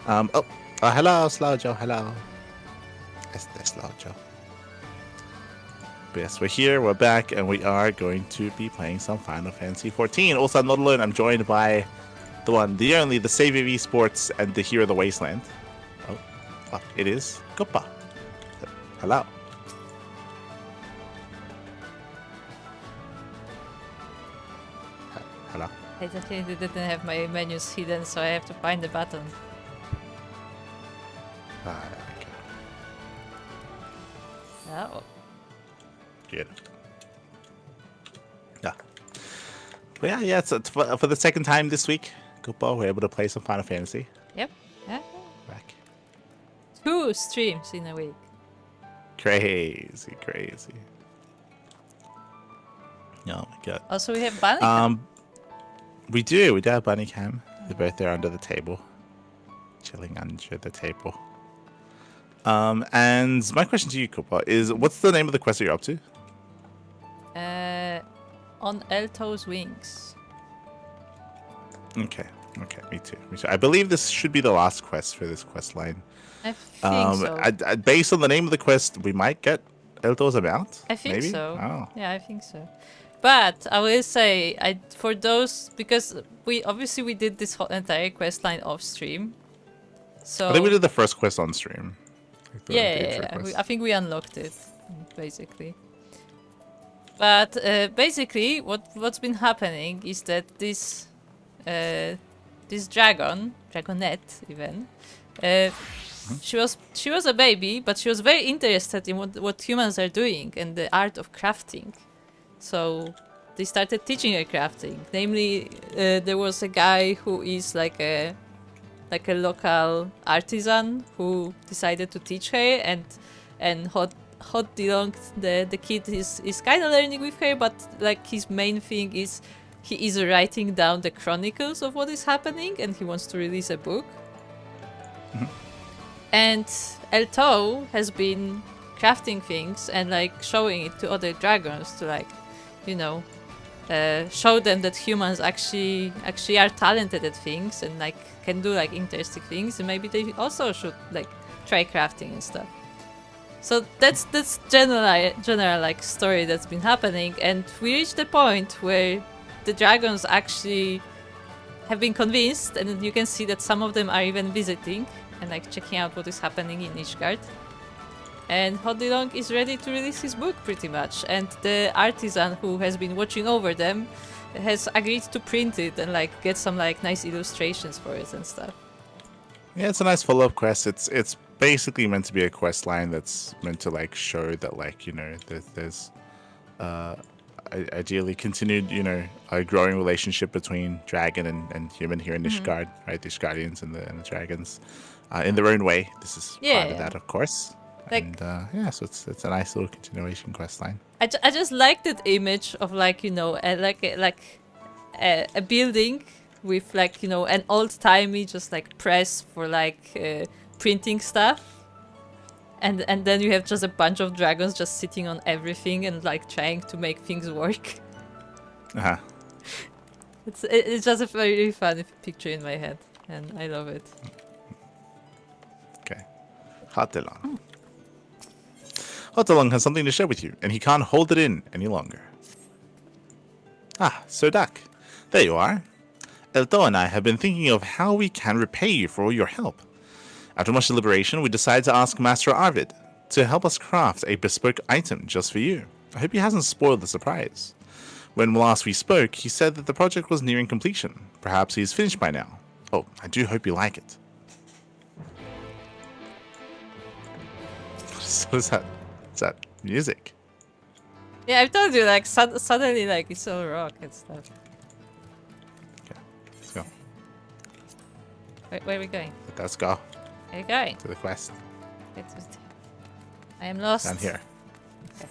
Hello, Slow Joe. Hello. It's Slow Joe. But yes, we're here, we're back, and we are going to be playing some Final Fantasy XIV. Also, I'm not alone. I'm joined by the one, the only, the savior of esports and the hero of the wasteland. Oh, it is Koopa. Hello. Hello. I definitely didn't have my menus hidden, so I have to find the button. Okay. Oh. Good. Yeah. But yeah, it's for the second time this week, Koopa, we're able to play some Final Fantasy. Yep. Yeah. Back. 2 streams in a week. Crazy. Oh my god. Also, we have Bunny. We do have Bunny Cam. They're both there under the table. Chilling under the table. And my question to you, Koopa, is what's the name of the quest that you're up to? On Elto's wings. Okay, me too. I believe this should be the last quest for this quest line. I think so. Based on the name of the quest, we might get Elto's amount. I think maybe? so. Oh. Yeah, I think so. But I will say, for those, because we did this whole entire quest line off stream. So I think we did the first quest on stream. Yeah. I think we unlocked it, basically. But basically, what's been happening is that this dragonette even, she was a baby, but she was very interested in what humans are doing and the art of crafting. So they started teaching her crafting. Namely, there was a guy who is like a local artisan who decided to teach her, and Hot Dilong, the kid is kind of learning with her, but like his main thing is he is writing down the chronicles of what is happening, and he wants to release a book. Mm-hmm. And Elto has been crafting things and like showing it to other dragons to like, show them that humans actually are talented at things and like can do like interesting things, and maybe they also should like try crafting and stuff. So that's general like story that's been happening, and we reached the point where the dragons actually have been convinced, and you can see that some of them are even visiting and like checking out what is happening in Ishgard. And Hodilong is ready to release his book pretty much, and the artisan who has been watching over them has agreed to print it and like get some like nice illustrations for it and stuff. Yeah, it's a nice follow-up quest. It's basically meant to be a quest line that's meant to like show that like there's ideally continued a growing relationship between dragon and human here in Ishgard, right? The Ishgardians and the dragons in their own way. This is part of that, of course. Like, and so it's a nice little continuation quest line. I just like that image of like a building with like an old-timey just like press for like printing stuff, and then you have just a bunch of dragons just sitting on everything and like trying to make things work. It's just a very funny picture in my head, and I love it. Okay, Hatelang. Hatelang has something to share with you, and he can't hold it in any longer. Sodak. There you are. Elto and I have been thinking of how we can repay you for all your help. After much deliberation, we decided to ask Master Arvid to help us craft a bespoke item just for you. I hope he hasn't spoiled the surprise. When last we spoke, he said that the project was nearing completion. Perhaps he's finished by now. Oh, I do hope you like it. So is that music? Yeah, I've told you, like, suddenly, like, it's all rock and stuff. Okay, let's go. Where are we going? Let's go. Where are you going? To the quest. I am lost. Down here. Okay.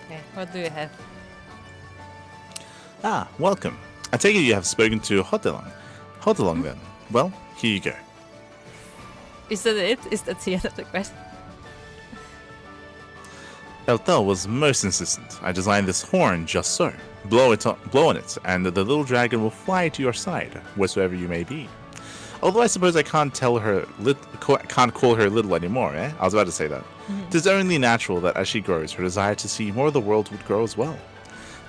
Okay, what do you have? Welcome. I take it you have spoken to Hatelang. Hatelang, then. Well, here you go. Is that it? Is that the end of the quest? Eltel was most insistent. I designed this horn just so. Blow on it, and the little dragon will fly to your side, wheresoever you may be. Although I suppose I can't call her little anymore, eh? I was about to say that. It is only natural that as she grows, her desire to see more of the world would grow as well.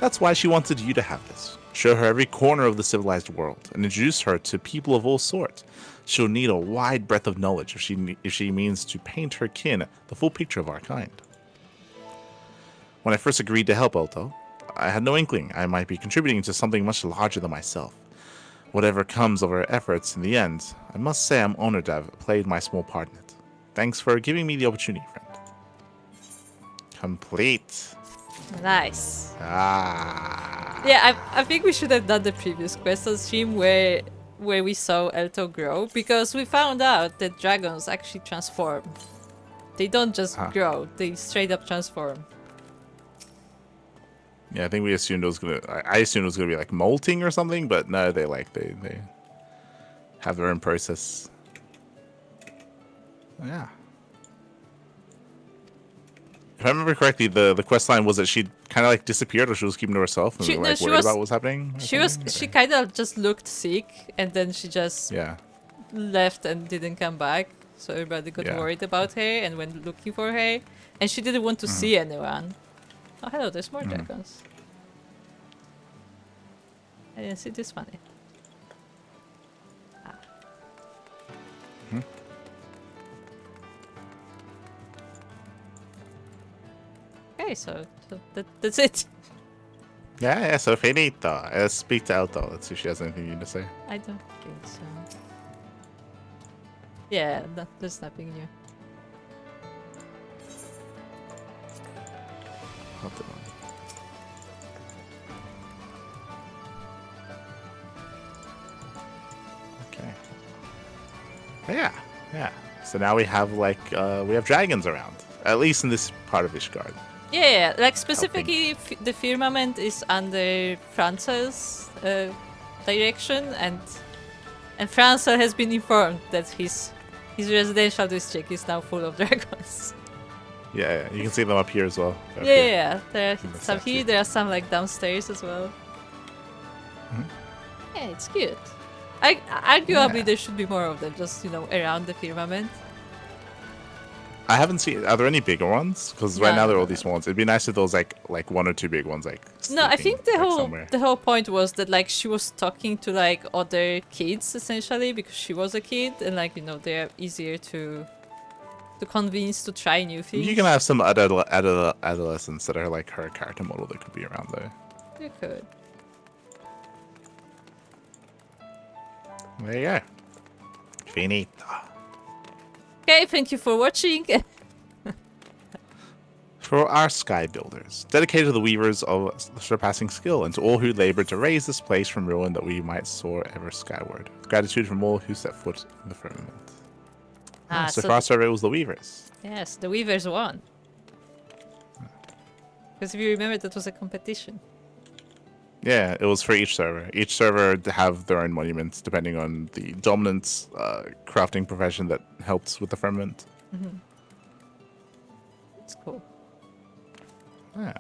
That's why she wanted you to have this. Show her every corner of the civilized world, and introduce her to people of all sorts. She'll need a wide breadth of knowledge if she means to paint her kin the full picture of our kind. When I first agreed to help Elto, I had no inkling I might be contributing to something much larger than myself. Whatever comes of her efforts in the end, I must say I'm honored to have played my small part in it. Thanks for giving me the opportunity, friend. Complete. Nice. Ah. Yeah, I think we should have done the previous quest on stream where we saw Elto grow, because we found out that dragons actually transform. They don't just grow, they straight up transform. Yeah, I think we assumed it was gonna. I assumed it was gonna be like molting or something, but no, they have their own process. Yeah. If I remember correctly, the quest line was that she kind of like disappeared, or she was keeping to herself and worried about what was happening. She kind of just looked sick, and then she just left and didn't come back. So everybody got worried about her and went looking for her, and she didn't want to see anyone. Oh, hello, there's more dragons. I didn't see this one yet. Okay, so that's it. Yeah, so finito. Let's speak to Elto. Let's see if she has anything new to say. I don't think so. Yeah, there's nothing new. Okay. Yeah. So now we have dragons around, at least in this part of Ishgard. Yeah, like specifically the firmament is under France's direction, and France has been informed that his residential district is now full of dragons. Yeah, you can see them up here as well. Yeah, there are some here, there are some like downstairs as well. Yeah, it's cute. Arguably there should be more of them, just around the firmament. I haven't seen. Are there any bigger ones? Because right now there are all these small ones. It'd be nice if there was like one or two big ones. No, I think the whole point was that like she was talking to like other kids essentially, because she was a kid, and they're easier to convince to try new things. You can have some adolescents that are like her character model that could be around there. You could. There you go. Finito. Okay, thank you for watching. For our sky builders, dedicated to the weavers of surpassing skill, and to all who labor to raise this place from ruin that we might soar ever skyward. Gratitude from all who set foot in the firmament. So for our survey, it was the weavers. Yes, the weavers won. Because if you remember, that was a competition. Yeah, it was for each server. Each server have their own monuments depending on the dominant crafting profession that helped with the firmament. It's cool. Yeah.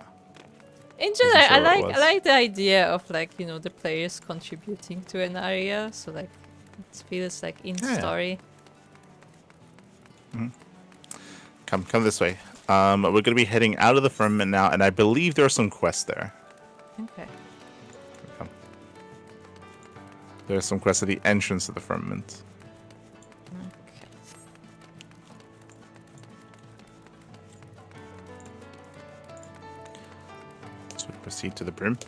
In general, I like the idea of the players contributing to an area, so it feels like in story. Come this way. We're gonna be heading out of the firmament now, and I believe there are some quests there. Okay. There are some quests at the entrance of the firmament. Okay. So we proceed to the brim.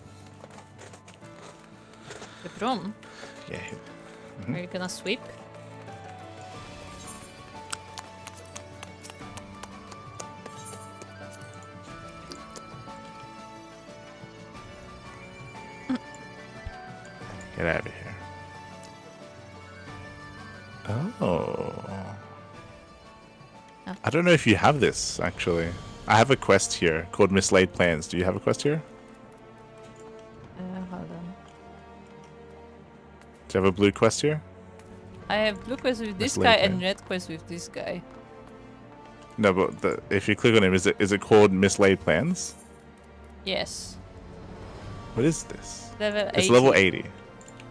The broom? Yeah. Are you gonna sweep? Get out of here. Oh. I don't know if you have this, actually. I have a quest here called Mislaid Plans. Do you have a quest here? Hold on. Do you have a blue quest here? I have blue quest with this Miss guy Lake and red quest with this guy. No, but if you click on him, is it called Mislaid Plans? Yes. What is this? Level 80. It's level 80.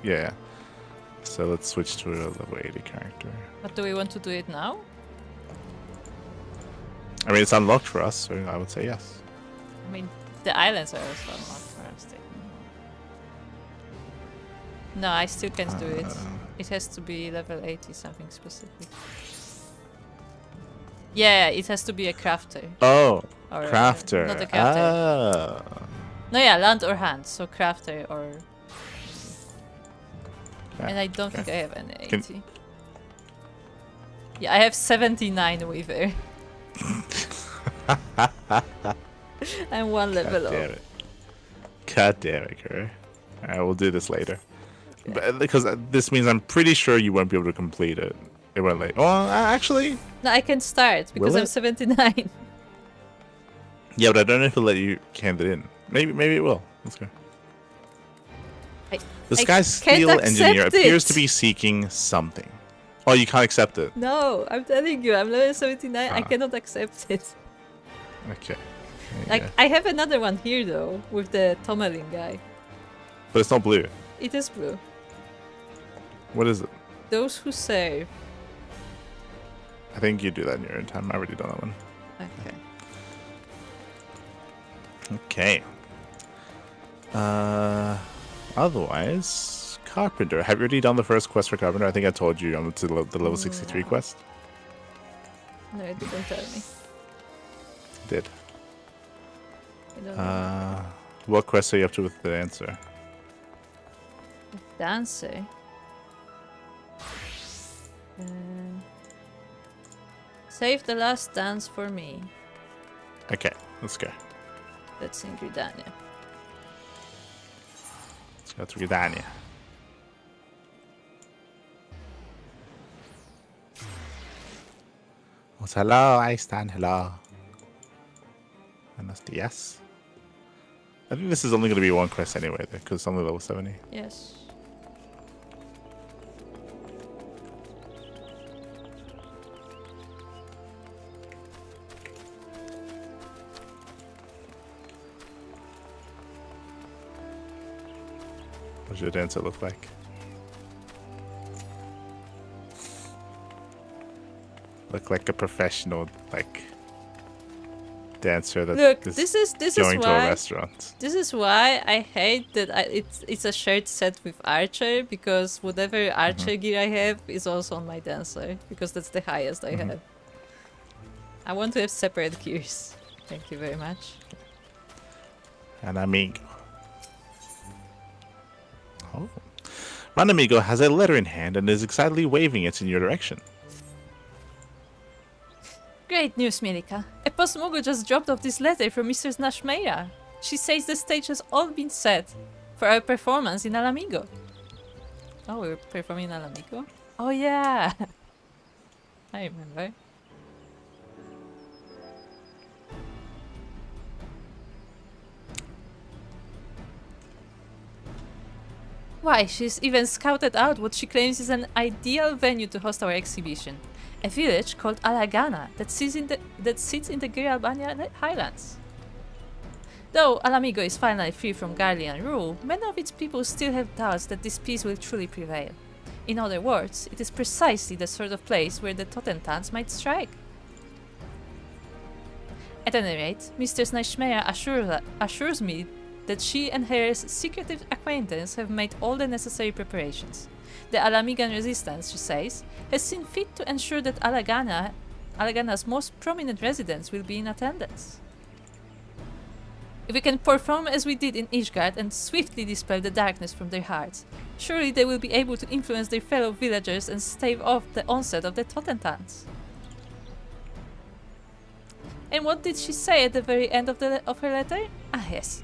Yeah. So let's switch to a level 80 character. But do we want to do it now? I mean, it's unlocked for us, so I would say yes. I mean, the islands are also unlocked for us. No, I still can't do it. It has to be level 80, something specific. Yeah, it has to be a crafter. Oh, Or, crafter. not a crafter. No, yeah, land or hand. So crafter or... Yeah, And I don't okay. think I have any 80. Yeah, I have 79 weaver. I'm one level God damn up. it. God damn it, Kuro. Alright, we'll do this later. But, because this means I'm pretty sure you won't be able to complete it. It won't let. Well, actually. No, I can start because Will I'm it? 79. Yeah, but I don't know if it'll let you hand it in. Maybe it will. Let's go. The I Sky can't Steel Engineer accept appears it. to be seeking something. Oh, you can't accept it. No, I'm telling you, I'm level 79. I Ah. cannot accept it. Okay. Like, Yeah. I have another one here though, with the Tomelin guy. But it's not blue. It is blue. What is it? Those who serve. I think you do that in your own time. I already done that one. Okay. Okay. Otherwise, Carpenter. Have you already done the first quest for Carpenter? I think I told you on to the level 63 No. quest. No, it didn't tell me. Did. I don't know. What quest are you up to with the answer? Dancer. Um, save the last dance for me. Okay, let's go. That's in Gridania. Let's go to Gridania. Well, hello, I stand hello. Buenos dias. I think this is only going to be one quest anyway, though, because it's only level 70. Yes. What does your dancer look like? Look like a professional, like, dancer that Look, is this is going to a why restaurant. this is why I hate that it's a shared set with Archer, because whatever Archer gear I have is also on my dancer, because that's the highest I have. I want to have separate gears. Thank you very much. An amigo. Oh. One amigo has a letter in hand and is excitedly waving it in your direction. Great news, Mielikka. A postmogo just dropped off this letter from Mrs. Nashmeira. She says the stage has all been set for our performance in Alamigo. Oh, we're performing in Alamigo? Oh yeah! I remember. Why, she's even scouted out what she claims is an ideal venue to host our exhibition. A village called Alagana that sits in the Great Albania Highlands. Though Alamigo is finally free from Garlean rule, many of its people still have doubts that this peace will truly prevail. In other words, it is precisely the sort of place where the Totentans might strike. At any rate, Mistress Naishmea assures me that she and her secretive acquaintance have made all the necessary preparations. The Alamigan resistance, she says, has seen fit to ensure that Alagana's most prominent residents will be in attendance. If we can perform as we did in Ishgard and swiftly dispel the darkness from their hearts, surely they will be able to influence their fellow villagers and stave off the onset of the Totentans. And what did she say at the very end of her letter? Ah yes.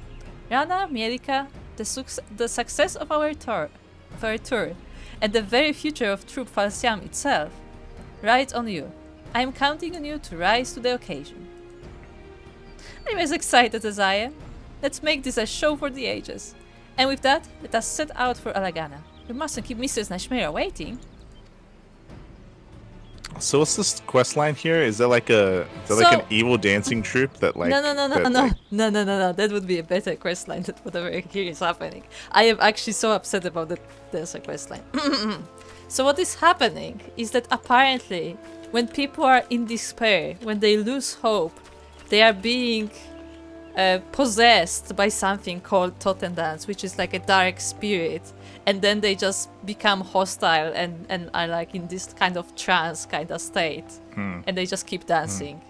Rana, Mielikka, the success of our tour, and the very future of Troop Falsiam itself, rides on you. I am counting on you to rise to the occasion. I'm as excited as I am. Let's make this a show for the ages. And with that, let us set out for Alagana. We mustn't keep Mrs. Nashmera waiting. So what's this quest line here? Is there like a like an evil dancing troupe that like? No. Like... That would be a better quest line than whatever here is happening. I am actually so upset about the dancer quest line. So what is happening is that apparently when people are in despair, when they lose hope, they are being possessed by something called totem dance, which is like a dark spirit, and then they just become hostile and are like in this kind of trance kind of state, and they just keep dancing.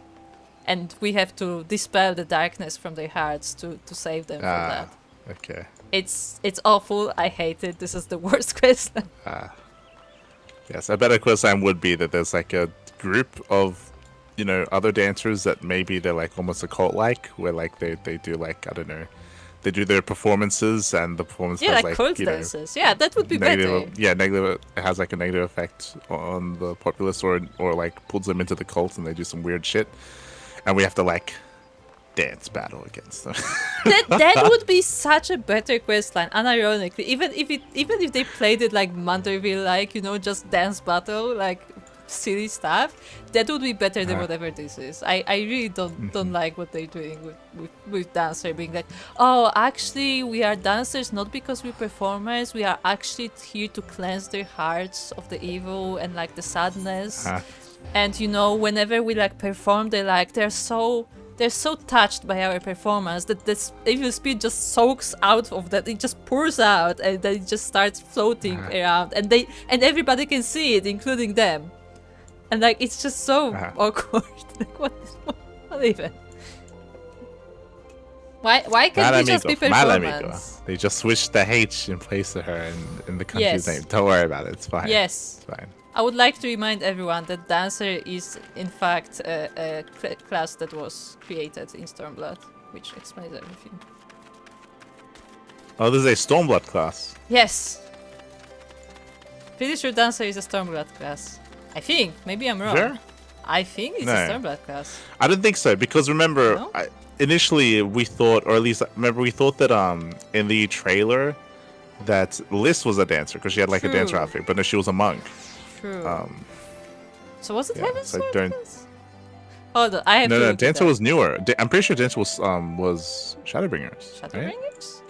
And we have to dispel the darkness from their hearts to save them from that. Okay. It's awful. I hate it. This is the worst quest. Yes, a better quest line would be that there's like a group of, you know, other dancers that maybe they're like almost a cult-like, where like they do like, I don't know, they do their performances and the performance has like like cult you know, dances. Yeah, that would be negative, better. yeah, negative. It has like a negative effect on the populace, or like pulls them into the cult and they do some weird shit, and we have to like dance battle against them. that would be such a better quest line, unironically. Even if they played it like Manderville, like, you know, just dance battle, like silly stuff, that would be better than whatever this is. I really don't like what they're doing with dancer being like, oh, actually we are dancers not because we're performers, we are actually here to cleanse their hearts of the evil and like the sadness. And you know, whenever we like perform, they're so touched by our performance that this evil spirit just soaks out of that. It just pours out and then it just starts floating around, and everybody can see it, including them. And like, it's just so awkward. Like, what even? Why can't we just be performance? They just switched the H in place of her in the country's name. Don't worry about it. It's fine. Yes. It's fine. I would like to remind everyone that Dancer is, in fact, a class that was created in Stormblood, which explains everything. Oh, this is a Stormblood class. Yes. Pretty sure Dancer is a Stormblood class. I think. Maybe I'm wrong. Sure? I think it's a Stormblood class. I don't think so, because remember, No? initially we thought, or at least remember, we thought that in the trailer that Liz was a dancer because she had like a dancer outfit, but no, she was a monk. True. So was it Heaven's so Sword? don't- Hold on, I have to No, look dancer it up. was newer. I'm pretty sure dancer was Shadowbringers. Right? Shadowbringers?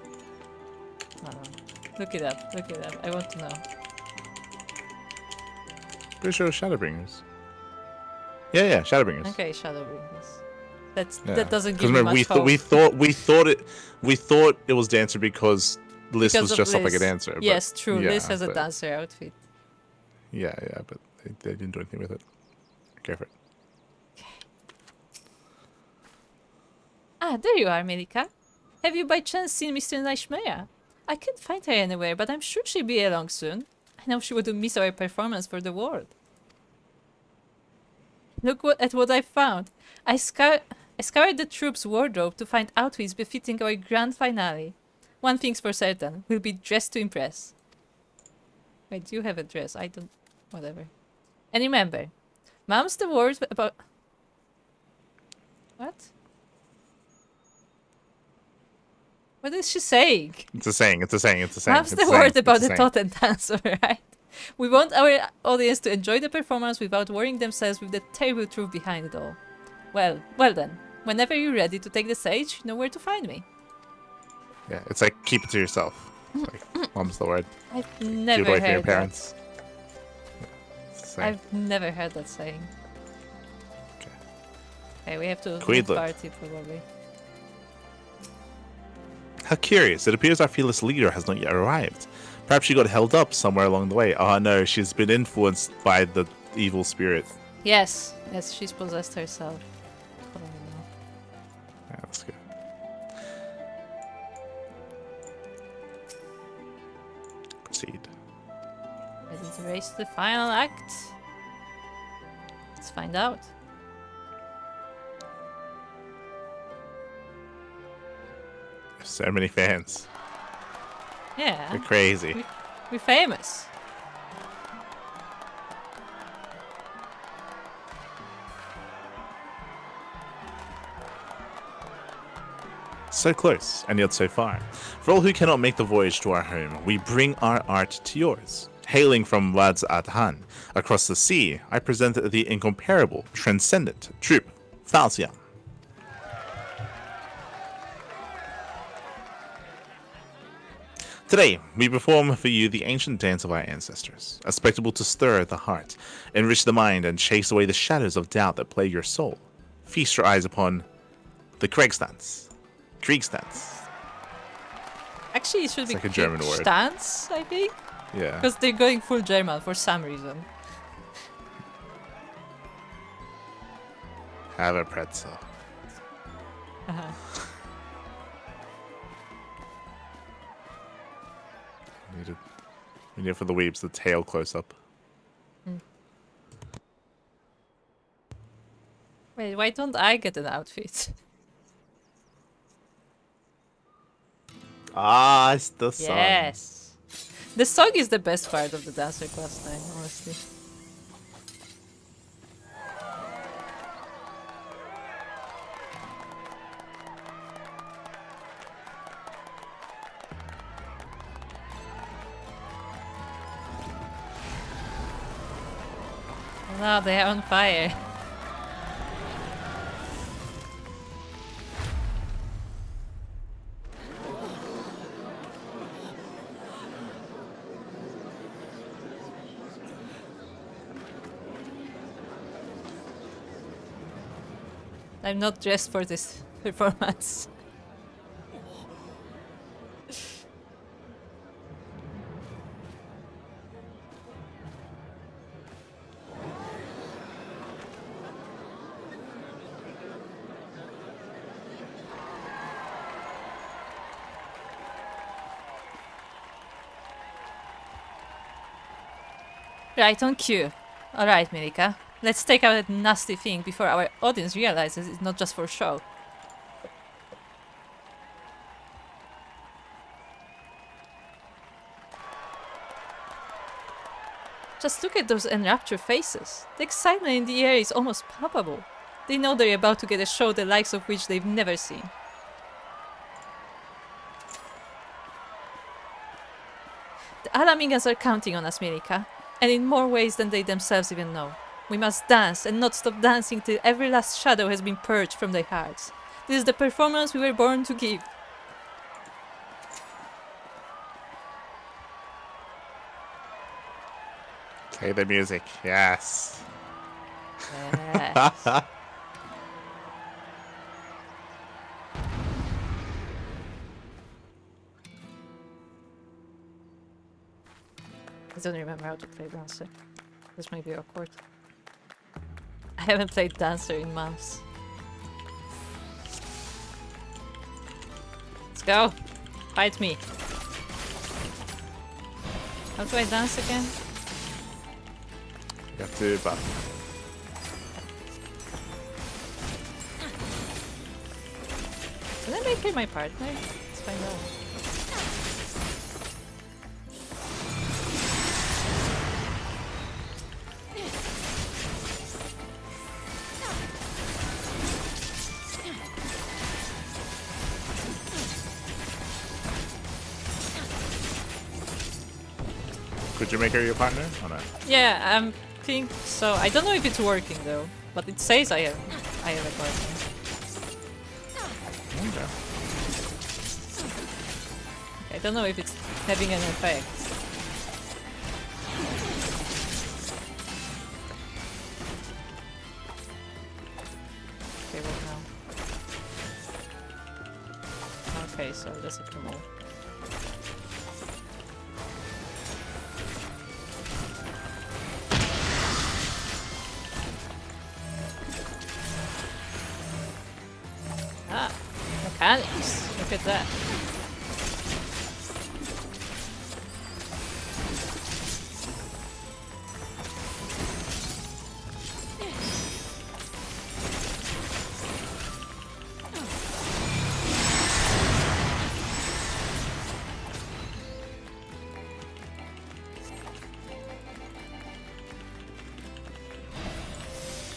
I don't know. Look it up. I want to know. Pretty sure it was Shadowbringers. Yeah, Shadowbringers. Okay, Shadowbringers. Yeah. That doesn't 'Cause give me remember, much hope. we thought it was dancer because Liz Because was of dressed up like a Liz. dancer. But Yes, true. yeah, Liz has a but- dancer outfit. Yeah, but they didn't do anything with it. Go for it. Ah, there you are, Mielikka. Have you by chance seen Mr. Nightmare? I can't find her anywhere, but I'm sure she'll be along soon. I know she wouldn't miss our performance for the world. Look at what I found. I scoured the troops' wardrobe to find outfits befitting our grand finale. One thing's for certain, we'll be dressed to impress. Wait, you have a dress. I don't... Whatever. And remember, Mom's the word about... What? What is she saying? It's a saying. Mom's the word about the totem dance, alright? We want our audience to enjoy the performance without worrying themselves with the terrible truth behind it all. Well then. Whenever you're ready to take the stage, you know where to find me. Yeah, it's like keep it to yourself. It's like, Mom's the word. I've Keep never it away from your heard that. parents. Yeah, it's the same. I've never heard that saying. Okay. Okay, we have to Quidlet. party probably. How curious. It appears our fearless leader has not yet arrived. Perhaps she got held up somewhere along the way. Oh no, she's been influenced by the evil spirit. Yes, she's possessed herself. Oh, no. Yeah, that's good. Proceed. Ready to race to the final act? Let's find out. So many fans. Yeah, They're crazy. we're famous. So close, and yet so far. For all who cannot make the voyage to our home, we bring our art to yours. Hailing from Wad's Adhan, across the sea, I present the incomparable, transcendent troupe, Falsia. Today, we perform for you the ancient dance of our ancestors, a spectacle to stir the heart, enrich the mind, and chase away the shadows of doubt that plague your soul. Feast your eyes upon the Kriegstanz. Kriegstanz. Actually, it should be like a German word. Stanz, I think. Yeah. Because they're going full German for some reason. Have a pretzel. Uh-huh. We need for the weebs the tail close up. Wait, why don't I get an outfit? Ah, it's the song. Yes. The song is the best part of the Dancer Class 9, honestly. Wow, they are on fire. I'm not dressed for this performance. Right on cue. Alright, Mielikka. Let's take out that nasty thing before our audience realizes it's not just for show. Just look at those enraptured faces. The excitement in the air is almost palpable. They know they're about to get a show the likes of which they've never seen. The Alamingas are counting on us, Mielikka, and in more ways than they themselves even know. We must dance and not stop dancing till every last shadow has been purged from their hearts. This is the performance we were born to give. Play the music, yes. Yes. I don't remember how to play Dancer. This might be awkward. I haven't played Dancer in months. Let's go! Fight me! How do I dance again? You have to buff. Can I make her my partner? Let's find out. Could you make her your partner or not? Yeah, I think so. I don't know if it's working though, but it says I have a partner. Okay. I don't know if it's having an effect. Okay, what now? Okay, so that's a more. Ah, mechanics. Look at that.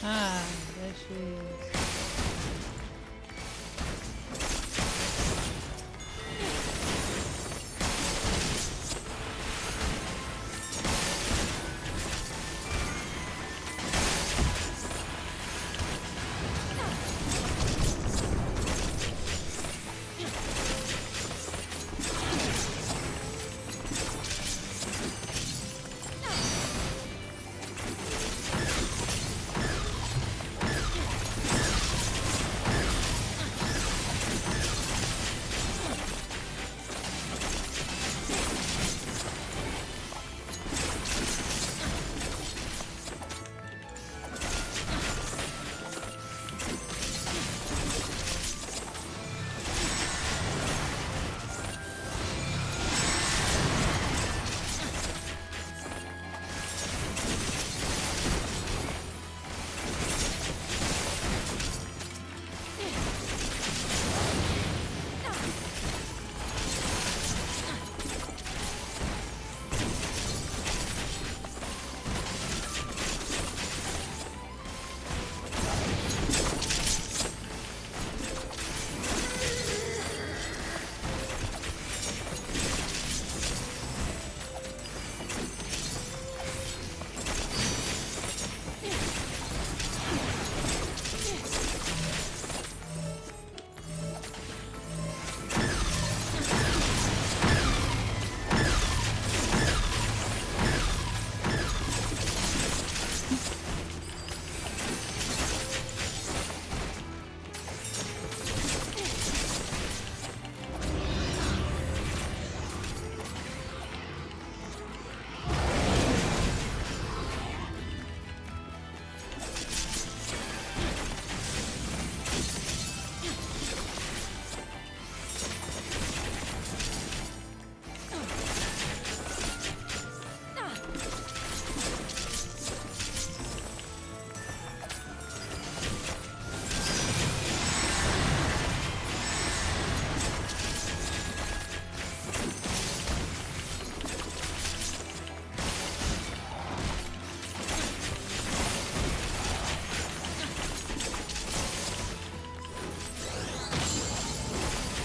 Ah, there she is.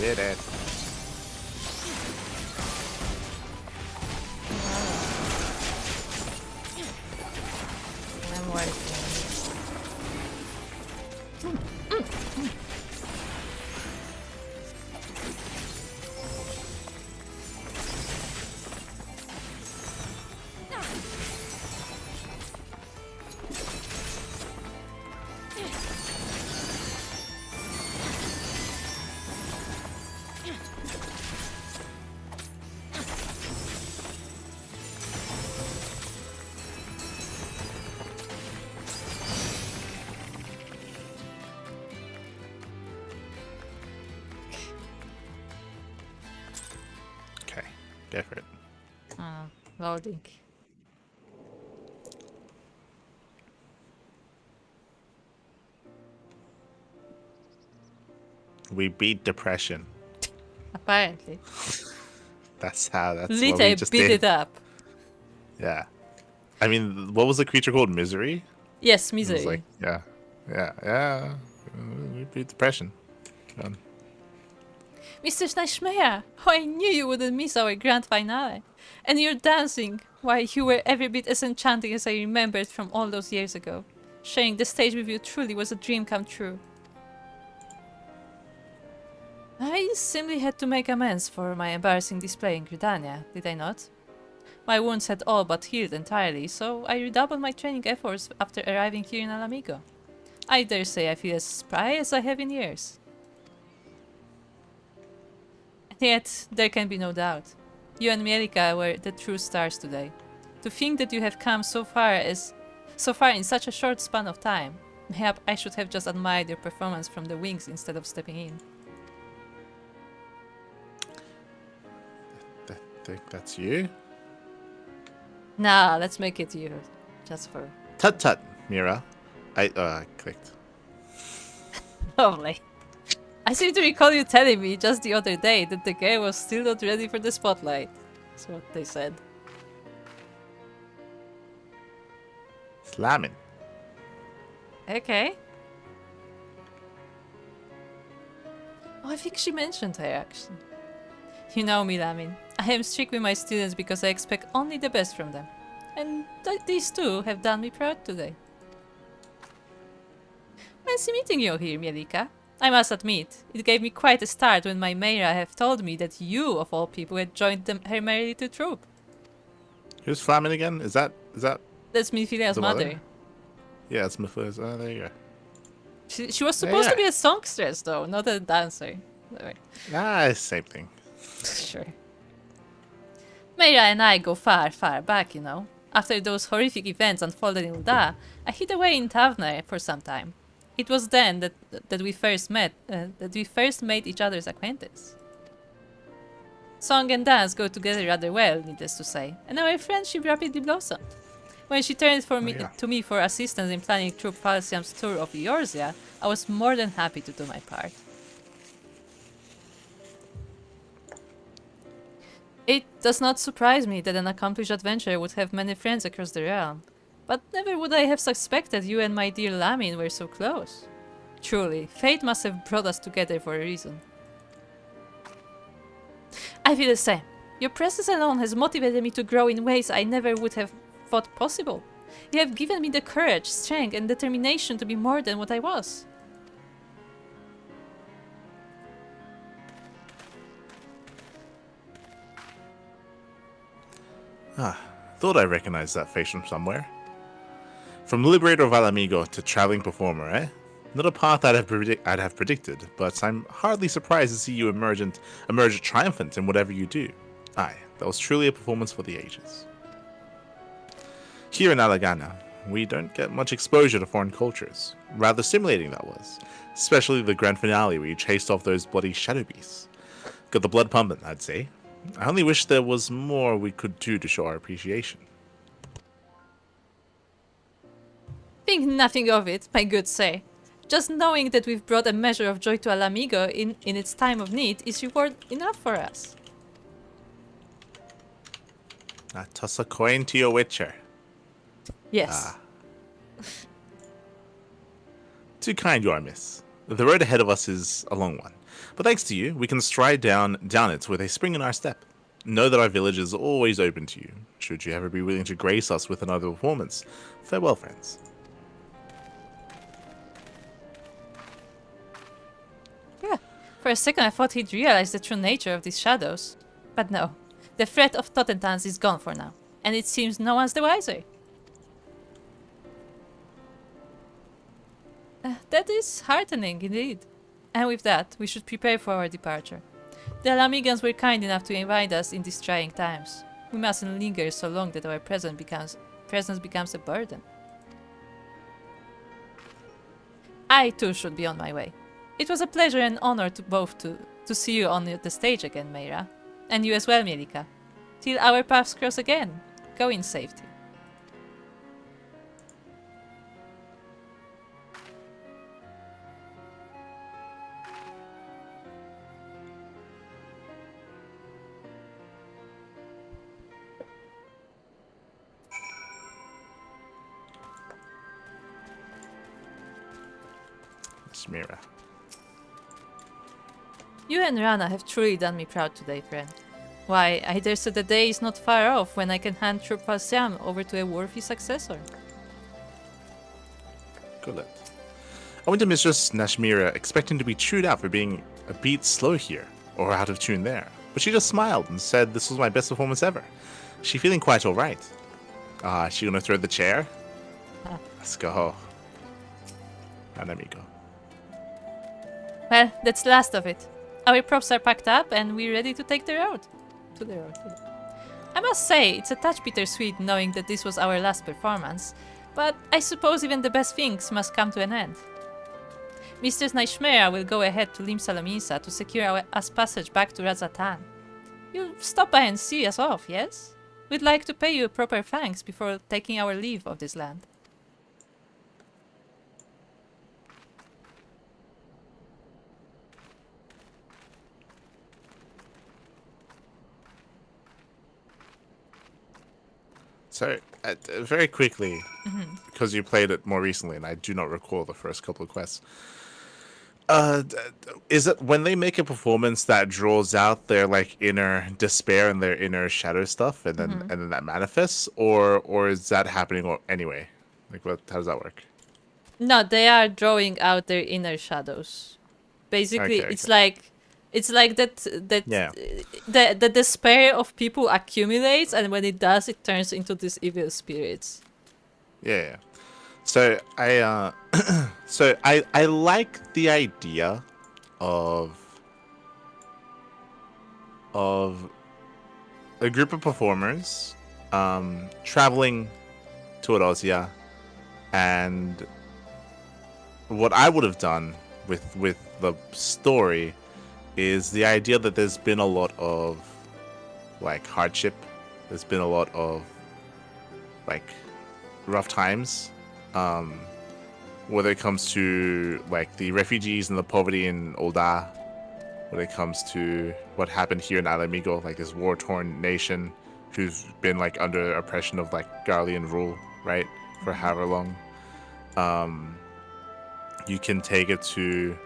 Did it. I'm working. Okay, go for it. Loading. We beat depression. Apparently. That's what Lita we just beat did. it up. Yeah. I mean, what was the creature called? Misery? Yes, It was misery. like, yeah. We beat depression. Done. Mr. Schneishmeyer, oh, I knew you wouldn't miss our grand finale. And your dancing, why, you were every bit as enchanting as I remembered from all those years ago. Sharing the stage with you truly was a dream come true. I simply had to make amends for my embarrassing display in Gridania, did I not? My wounds had all but healed entirely, so I redoubled my training efforts after arriving here in Alamigo. I dare say I feel as spry as I have in years. Yet, there can be no doubt. You and Mielikka were the true stars today. To think that you have come so far in such a short span of time. Mayhap I should have just admired your performance from the wings instead of stepping in. Think that's you? Nah, let's make it you. Just for... Tut tut, Mira. I clicked. Lovely. I seem to recall you telling me just the other day that the girl was still not ready for the spotlight. That's what they said. Slamming. Okay. Oh, I think she mentioned her actually. You know me, Lamin. I am strict with my students because I expect only the best from them. And these two have done me proud today. Fancy meeting you here, Mielikka. I must admit, it gave me quite a start when my Meira have told me that you, of all people, had joined her merry little troop. Who's Flamin again? Is that That's Minfilia's the mother. Yeah, it's Mephiles. Oh, there you go. She was supposed to Yeah. be a songstress, though, not a dancer. Anyway, Same thing. sure. Meira and I go far, far back, you know. After those horrific events unfolded in Ulda, I hid away in Tavner for some time. It was then that we first met, that we first made each other's acquaintance. Song and dance go together rather well, needless to say, and our friendship rapidly blossomed. When she turned to me for assistance in planning Troop Falsiam's tour of Eorzea, I was more than happy to do my part. It does not surprise me that an accomplished adventurer would have many friends across the realm, but never would I have suspected you and my dear Lamin were so close. Truly, fate must have brought us together for a reason. I feel the same. Your presence alone has motivated me to grow in ways I never would have thought possible. You have given me the courage, strength, and determination to be more than what I was. Thought I recognized that face from somewhere. From Liberator of Alamigo to Traveling Performer, eh? Not a path I'd have predicted, but I'm hardly surprised to see you emerge triumphant in whatever you do. Aye, that was truly a performance for the ages. Here in Alagana, we don't get much exposure to foreign cultures. Rather stimulating that was. Especially the grand finale where you chased off those bloody shadow beasts. Got the blood pumping, I'd say. I only wish there was more we could do to show our appreciation. Think nothing of it, my good sir. Just knowing that we've brought a measure of joy to Alamigo in its time of need is reward enough for us. Toss a coin to your witcher. Yes. Too kind you are, miss. The road ahead of us is a long one, But thanks to you, we can stride down it with a spring in our step. Know that our village is always open to you, should you ever be willing to grace us with another performance. Farewell, friends. Yeah. For a second I thought he'd realize the true nature of these shadows. But no. The threat of Totentans is gone for now. And it seems no one's the wiser. That is heartening indeed. And with that, we should prepare for our departure. The Alamigans were kind enough to invite us in these trying times. We mustn't linger so long that our presence becomes a burden. I too should be on my way. It was a pleasure and honor to see you on the stage again, Meira. And you as well, Mielikka. Till our paths cross again, go in safety. Mira. You and Rana have truly done me proud today, friend. Why, I dare say the day is not far off when I can hand Trupalsiam over to a worthy successor. Good. I went to Mistress Nashmira expecting to be chewed out for being a beat slow here, or out of tune there, but she just smiled and said this was my best performance ever. She feeling quite alright. She gonna throw the chair? Let's go. And let me go. Well, that's the last of it. Our props are packed up and we're ready to take the road. I must say, it's a touch bittersweet knowing that this was our last performance, but I suppose even the best things must come to an end. Mistress Naishmera will go ahead to Lim Salamisa to secure us passage back to Razatan. You'll stop by and see us off, yes? We'd like to pay you proper thanks before taking our leave of this land. So, very quickly, because you played it more recently, and I do not recall the first couple of quests. Is it when they make a performance that draws out their like inner despair and their inner shadow stuff, and then that manifests, or is that happening anyway? Like, how does that work? No, they are drawing out their inner shadows. Basically, it's like that Yeah. the despair of people accumulates, and when it does, it turns into these evil spirits. Yeah. So I like the idea of a group of performers traveling to Erosia, and what I would have done with the story is the idea that there's been a lot of like hardship, there's been a lot of like rough times, whether it comes to like the refugees and the poverty in Ul'dah, when it comes to what happened here in Alamigo, like this war-torn nation who's been like under oppression of like Garlean rule, right, for however long. You can take it to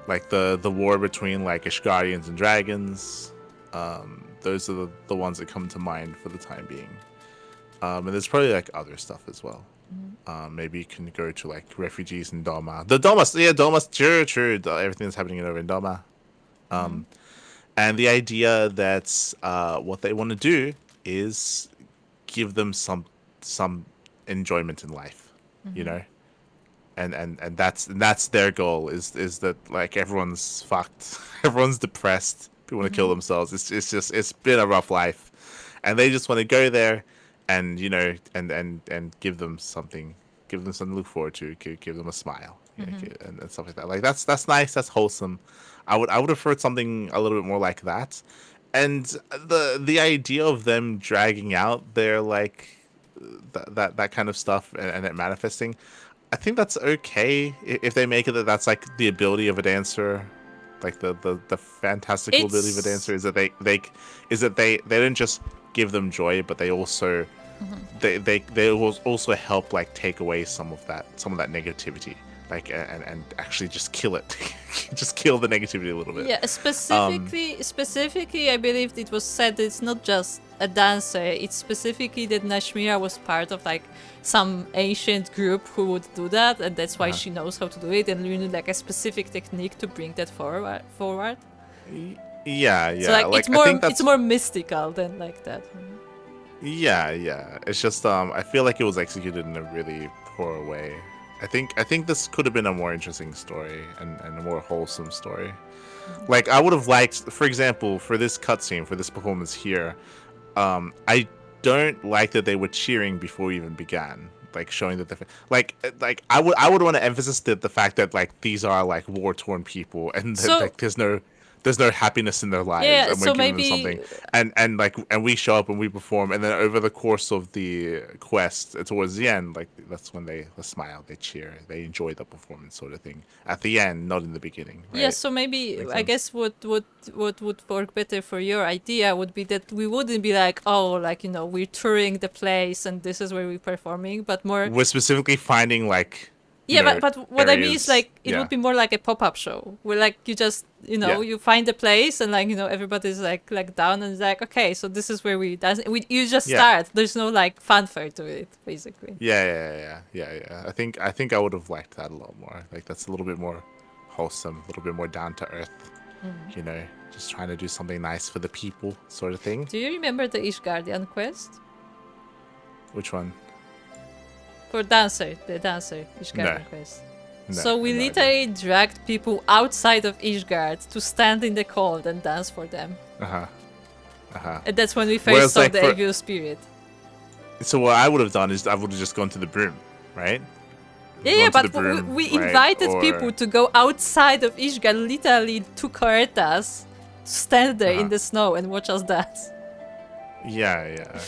like the war between like Ishgarians and dragons. Those are the ones that come to mind for the time being. And there's probably like other stuff as well. Maybe you can go to like refugees in Doma. Doma's true. Everything that's happening over in Doma. And the idea that what they want to do is give them some enjoyment in life, you know. And that's their goal is that like everyone's fucked, everyone's depressed, people want to kill themselves. It's been a rough life, and they just want to go there and, you know, and give them something to look forward to, give them a smile, you know, and stuff like that. Like that's nice, that's wholesome. I would have preferred something a little bit more like that. And the idea of them dragging out their like that kind of stuff and it manifesting, I think that's okay if they make it that's like the ability of a dancer, like the fantastical ability of a dancer is that they don't just give them joy, but they also they will also help like take away some of that negativity. and actually just kill it, just kill the negativity a little bit. Yeah, specifically, I believe it was said that it's not just a dancer. It's specifically that Nashmira was part of like some ancient group who would do that, and that's why she knows how to do it, and you need like a specific technique to bring that forward. Yeah, So like, I think it's more mystical than like that. Yeah. It's just I feel like it was executed in a really poor way. I think this could have been a more interesting story and a more wholesome story. Like I would have liked, for example, for this cutscene, for this performance here, I don't like that they were cheering before we even began. Like showing that like I would want to emphasize the fact that like these are like war torn people and that, So- like there's no happiness in their lives, Yeah, and we're so giving maybe- them something, and we show up and we perform, and then over the course of the quest towards the end, like that's when they smile, they cheer, they enjoy the performance, sort of thing. At the end, not in the beginning. Right? Yeah, so maybe Makes I sense. guess what would work better for your idea would be that we wouldn't be like, oh, like, you know, we're touring the place and this is where we're performing, but more. We're specifically finding like. Yeah, you know, but what I mean areas- is like it yeah. would be more like a pop-up show where like you just, you know, Yeah. you find a place and like, you know, everybody's like down and it's like, okay, so this is where we dance. You just Yeah. start. There's no like fanfare to it, basically. Yeah. I think I would have liked that a lot more. Like that's a little bit more wholesome, a little bit more down to earth. You know, just trying to do something nice for the people, sort of thing. Do you remember the Ishgardian quest? Which one? For the dancer Ishgardian quest. No, So we no idea. literally dragged people outside of Ishgard to stand in the cold and dance for them. And that's when we first Whereas, saw like, the for- evil spirit. So what I would have done is I would have just gone to the broom, right? Yeah, Gone to but the broom, we right? invited Or- people to go outside of Ishgard, literally 2 carretas, to stand there in the snow and watch us dance. Yeah.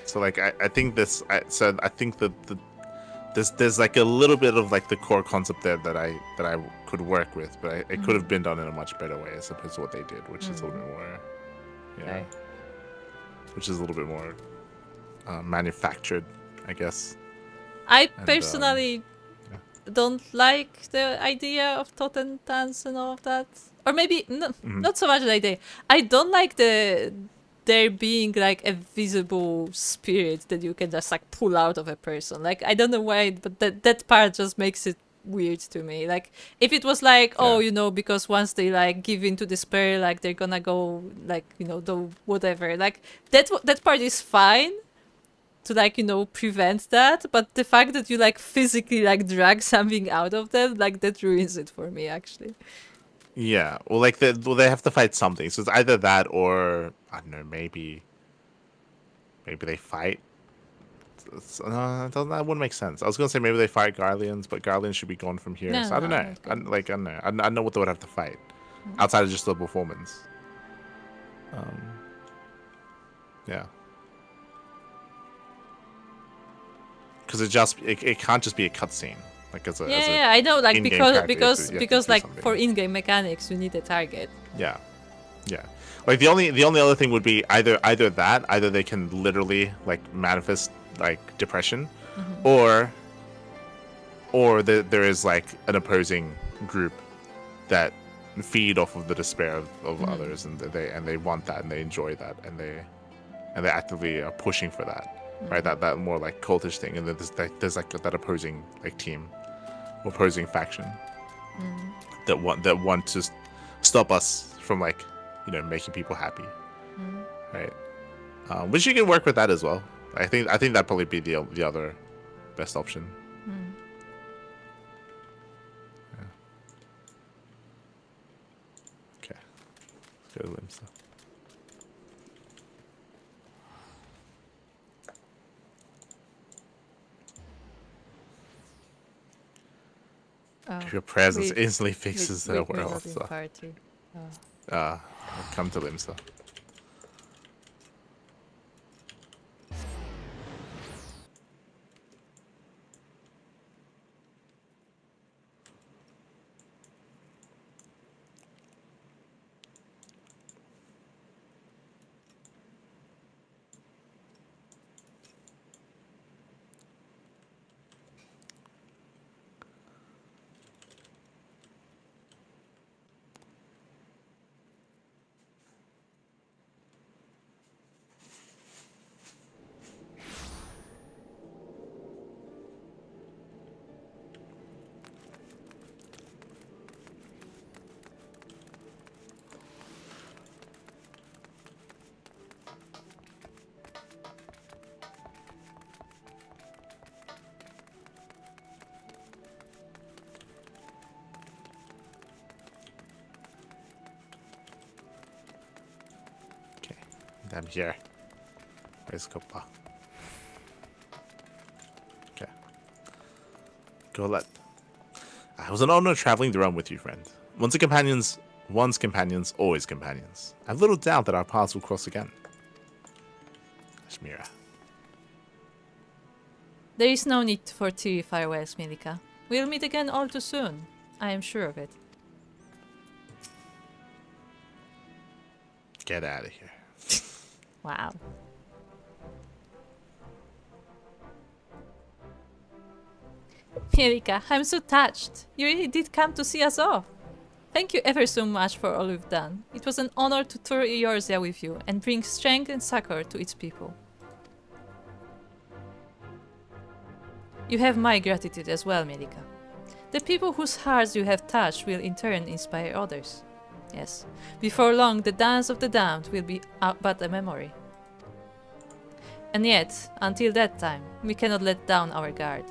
So like I think this. I think that there's like a little bit of like the core concept there that I could work with, but it could have been done in a much better way as opposed to what they did, which is a little bit more, Okay. which is a little bit more manufactured, I guess. I And, personally don't like the idea of totem dance and all of that. Or maybe not so much the idea. I don't like there being like a visible spirit that you can just like pull out of a person. Like I don't know why, but that part just makes it weird to me. Like if it was like, oh, you know, because once they like give into despair, like they're gonna go like, you know, do whatever. Like that part is fine to like, you know, prevent that, but the fact that you like physically like drag something out of them, like that ruins it for me actually. Yeah, well, like they have to fight something, so it's either that or I don't know, maybe they fight. That wouldn't make sense. I was gonna say maybe they fight Garleans, but Garleans should be gone from here. No, so I don't no, know. not I don't know. I know what they would have to fight outside of just the performance. Yeah, because it can't just be a cutscene. Like as a Yeah, I know, like in-game because character, because you have to because do like something. for in-game mechanics, you need a target. Yeah. Like the only other thing would be either they can literally like manifest like depression, or there is like an opposing group that feed off of the despair of others, and they want that and they enjoy that and they actively are pushing for that, right? That more like cultish thing, and then there's like that opposing like team, opposing faction that want to stop us from like, you know, making people happy, right? Which you can work with that as well. I think that'd probably be the other best option. Yeah. Okay, let's go to Limsa. Your presence instantly fixes the world. So. Party. Come to Limsa. I'm here. Where's Copa? Okay. Go let. I was an honor traveling the realm with you, friend. Once companions, always companions. I have little doubt that our paths will cross again. Shmira. There is no need for teary farewells, Mielikka. We'll meet again all too soon. I am sure of it. Get out of here. Wow. Mielikka, I'm so touched. You really did come to see us off. Thank you ever so much for all you've done. It was an honor to tour Eorzea with you and bring strength and succor to its people. You have my gratitude as well, Mielikka. The people whose hearts you have touched will in turn inspire others. Yes, before long the dance of the damned will be but a memory. And yet, until that time, we cannot let down our guard.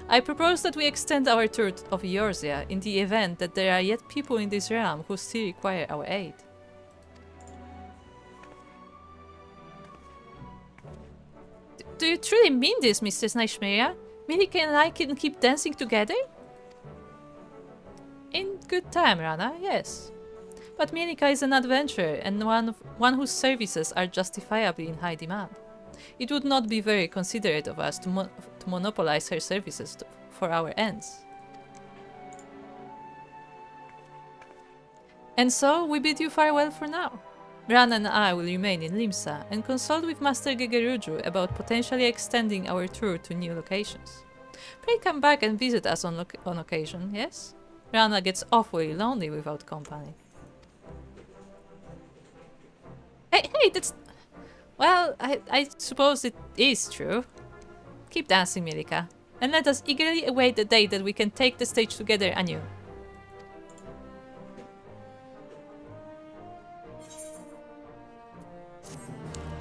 I propose that we extend our tour of Eorzea in the event that there are yet people in this realm who still require our aid. Do you truly mean this, Mrs. Naishmira? Mielikka and I can keep dancing together? In good time, Rana, yes. But Mielikka is an adventurer and one whose services are justifiably in high demand. It would not be very considerate of us to monopolize her services for our ends. And so, we bid you farewell for now. Rana and I will remain in Limsa and consult with Master Gegeruju about potentially extending our tour to new locations. Pray come back and visit us on occasion, yes? Rana gets awfully lonely without company. Hey, that's... Well, I suppose it is true. Keep dancing, Mielikka, and let us eagerly await the day that we can take the stage together anew.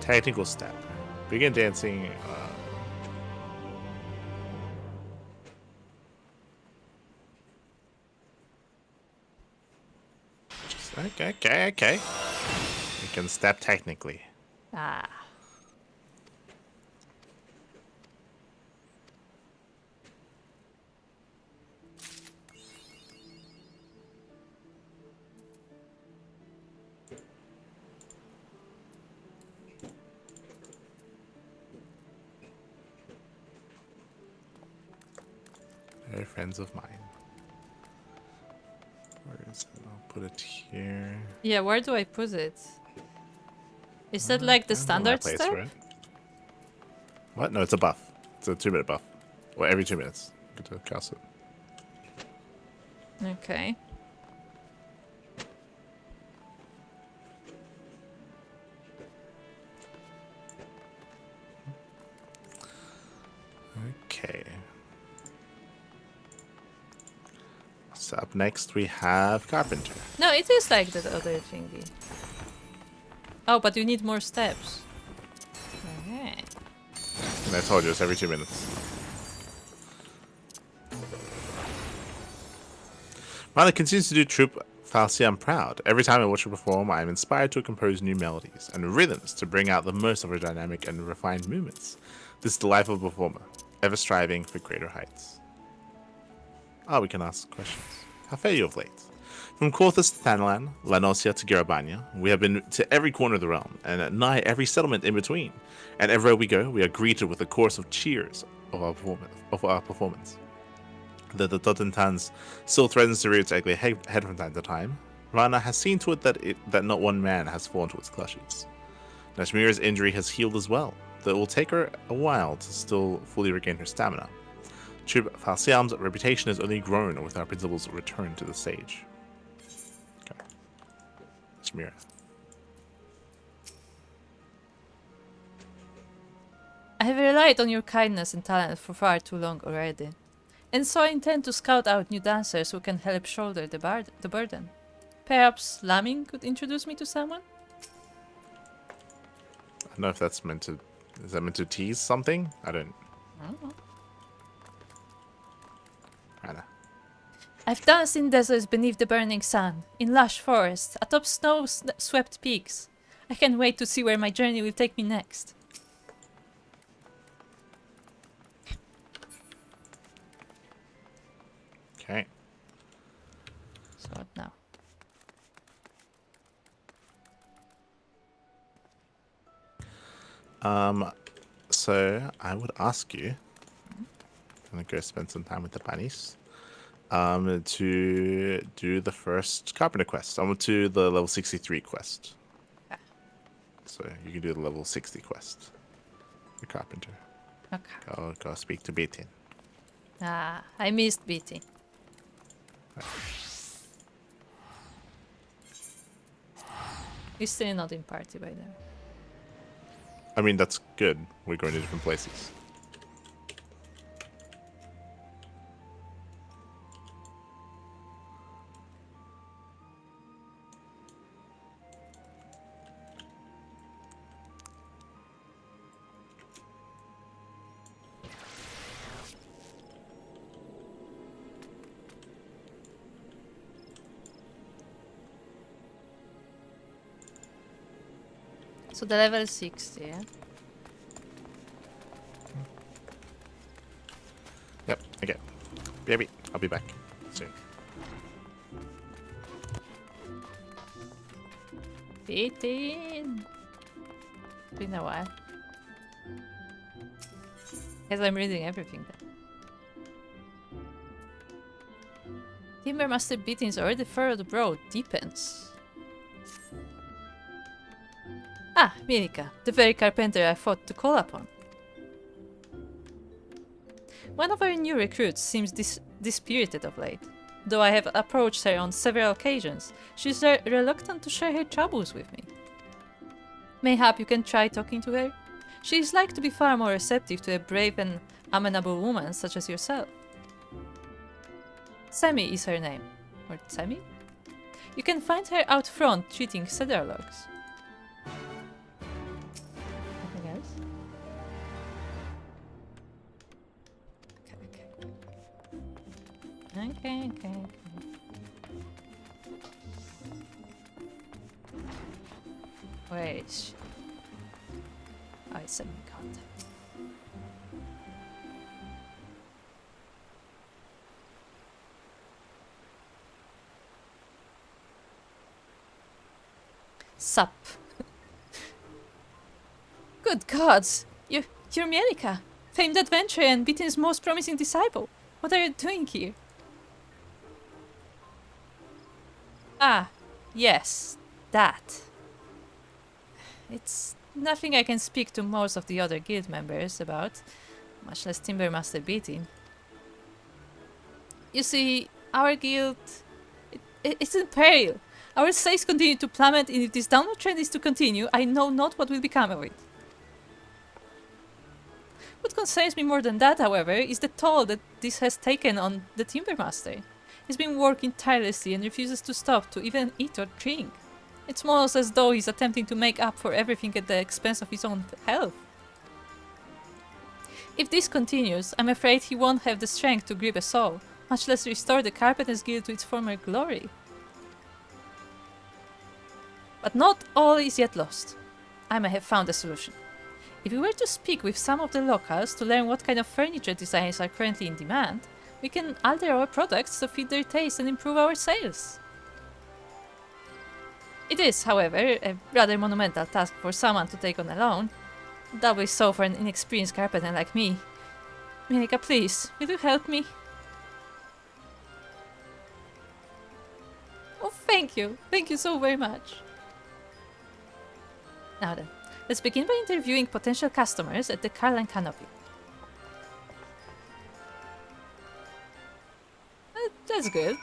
Technical step. Begin dancing. Okay. We can step technically. Ah. They're friends of mine. Where is it? I'll put it here. Yeah, where do I put it? Is that like the standard place step? for it. What? No, it's a buff. It's a 2-minute buff. Well, every 2 minutes. Get to cast it. Okay. Okay. So up next we have Carpenter. No, it is like the other thingy. Oh, but you need more steps. Okay. And I told you it's every 2 minutes. Rana continues to do Troupe Falsiam proud. Every time I watch her perform, I am inspired to compose new melodies and rhythms to bring out the most of her dynamic and refined movements. This is the life of a performer, ever striving for greater heights. We can ask questions. How fare you of late? From Corthus to Thanalan, Lanosia to Garabania, we have been to every corner of the realm, and at nigh every settlement in between. And everywhere we go, we are greeted with a chorus of cheers of our performance. Though the Totentans still threatens to rear its ugly head from time to time, Rana has seen to it that not one man has fallen to its clutches. Nashmira's injury has healed as well, though it will take her a while to still fully regain her stamina. Troupe Falsiam's reputation has only grown with our principal's return to the stage. Okay. Nashmira. I have relied on your kindness and talent for far too long already, and so I intend to scout out new dancers who can help shoulder the burden. Perhaps Laming could introduce me to someone? I don't know if that's meant to... Is that meant to tease something? I don't know. Rana. I've danced in deserts beneath the burning sun, in lush forests, atop snow-swept peaks. I can't wait to see where my journey will take me next. Okay. So what now? So I would ask you, I'm gonna go spend some time with the bunnies, to do the first carpenter quest. I'm to the level 63 quest. Ah. So you can do the level 60 quest. The carpenter. Okay. Go speak to Beatin. Ah, I missed BT. He's still not in party by the way. I mean, that's good. We're going to different places. So the level 60, yeah? Yep, okay. Baby, I'll be back soon. Beatin! Been a while. Guess I'm reading everything then. Timber Master Beatin's already furrowed brow deepens. Ah, Mielikka, the very carpenter I thought to call upon. One of our new recruits seems dispirited of late. Though I have approached her on several occasions, she is reluctant to share her troubles with me. Mayhap you can try talking to her? She is like to be far more receptive to a brave and amenable woman such as yourself. Sammy is her name. Or Sammy? You can find her out front treating cedar logs. Anything else? Okay. Where is she? Oh, it's a contact. Sup. Good gods! You're Mielikka, famed adventurer and Beatin's most promising disciple. What are you doing here? Ah, yes, that. It's nothing I can speak to most of the other guild members about, much less Timbermaster Beatin. You see, our guild... it's in peril. Our stakes continue to plummet, and if this downward trend is to continue, I know not what will become of it. What concerns me more than that, however, is the toll that this has taken on the Timbermaster. He's been working tirelessly and refuses to stop to even eat or drink. It's almost as though he's attempting to make up for everything at the expense of his own health. If this continues, I'm afraid he won't have the strength to grip a soul, much less restore the Carpenters Guild to its former glory. But not all is yet lost. I may have found a solution. If we were to speak with some of the locals to learn what kind of furniture designs are currently in demand, we can alter our products to fit their taste and improve our sales. It is, however, a rather monumental task for someone to take on alone. Doubly so for an inexperienced carpenter like me. Mielikka, please, will you help me? Oh, thank you. Thank you so very much. Now then, let's begin by interviewing potential customers at the Carline Canopy. That's good.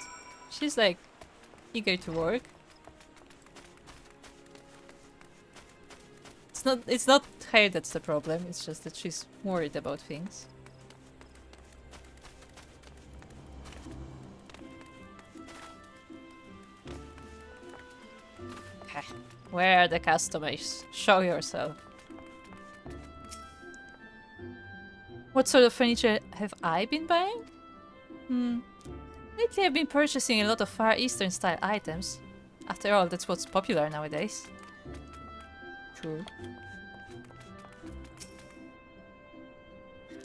She's like eager to work. It's not her that's the problem, it's just that she's worried about things. Where are the customers? Show yourself. What sort of furniture have I been buying? Lately I've been purchasing a lot of Far Eastern style items. After all, that's what's popular nowadays. True.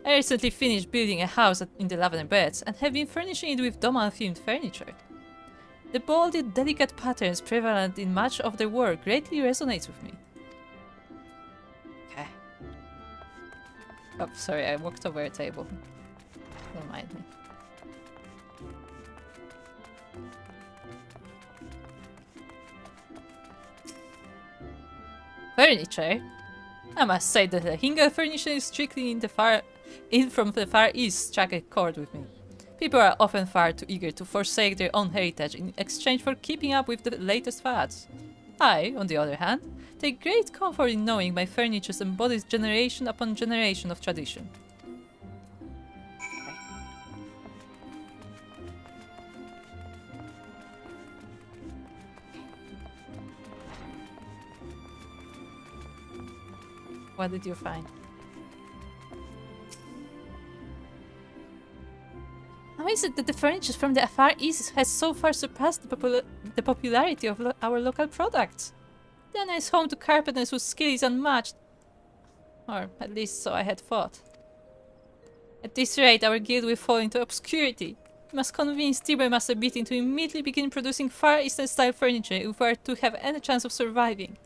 I recently finished building a house in the Lavender Beds and have been furnishing it with Domal-themed furniture. The bold yet delicate patterns prevalent in much of their work greatly resonates with me. Okay. Oh, sorry, I walked over a table. Don't mind me. Furniture? I must say that the Hingal furniture is strictly in from the Far East struck a chord with me. People are often far too eager to forsake their own heritage in exchange for keeping up with the latest fads. I, on the other hand, take great comfort in knowing my furniture embodies generation upon generation of tradition. What did you find? How is it that the furniture from the Far East has so far surpassed the popularity of our local products? They're a nice home to carpenters whose skill is unmatched. Or at least so I had thought. At this rate, our guild will fall into obscurity. We must convince Timbermaster Beating to immediately begin producing Far Eastern style furniture if we are to have any chance of surviving.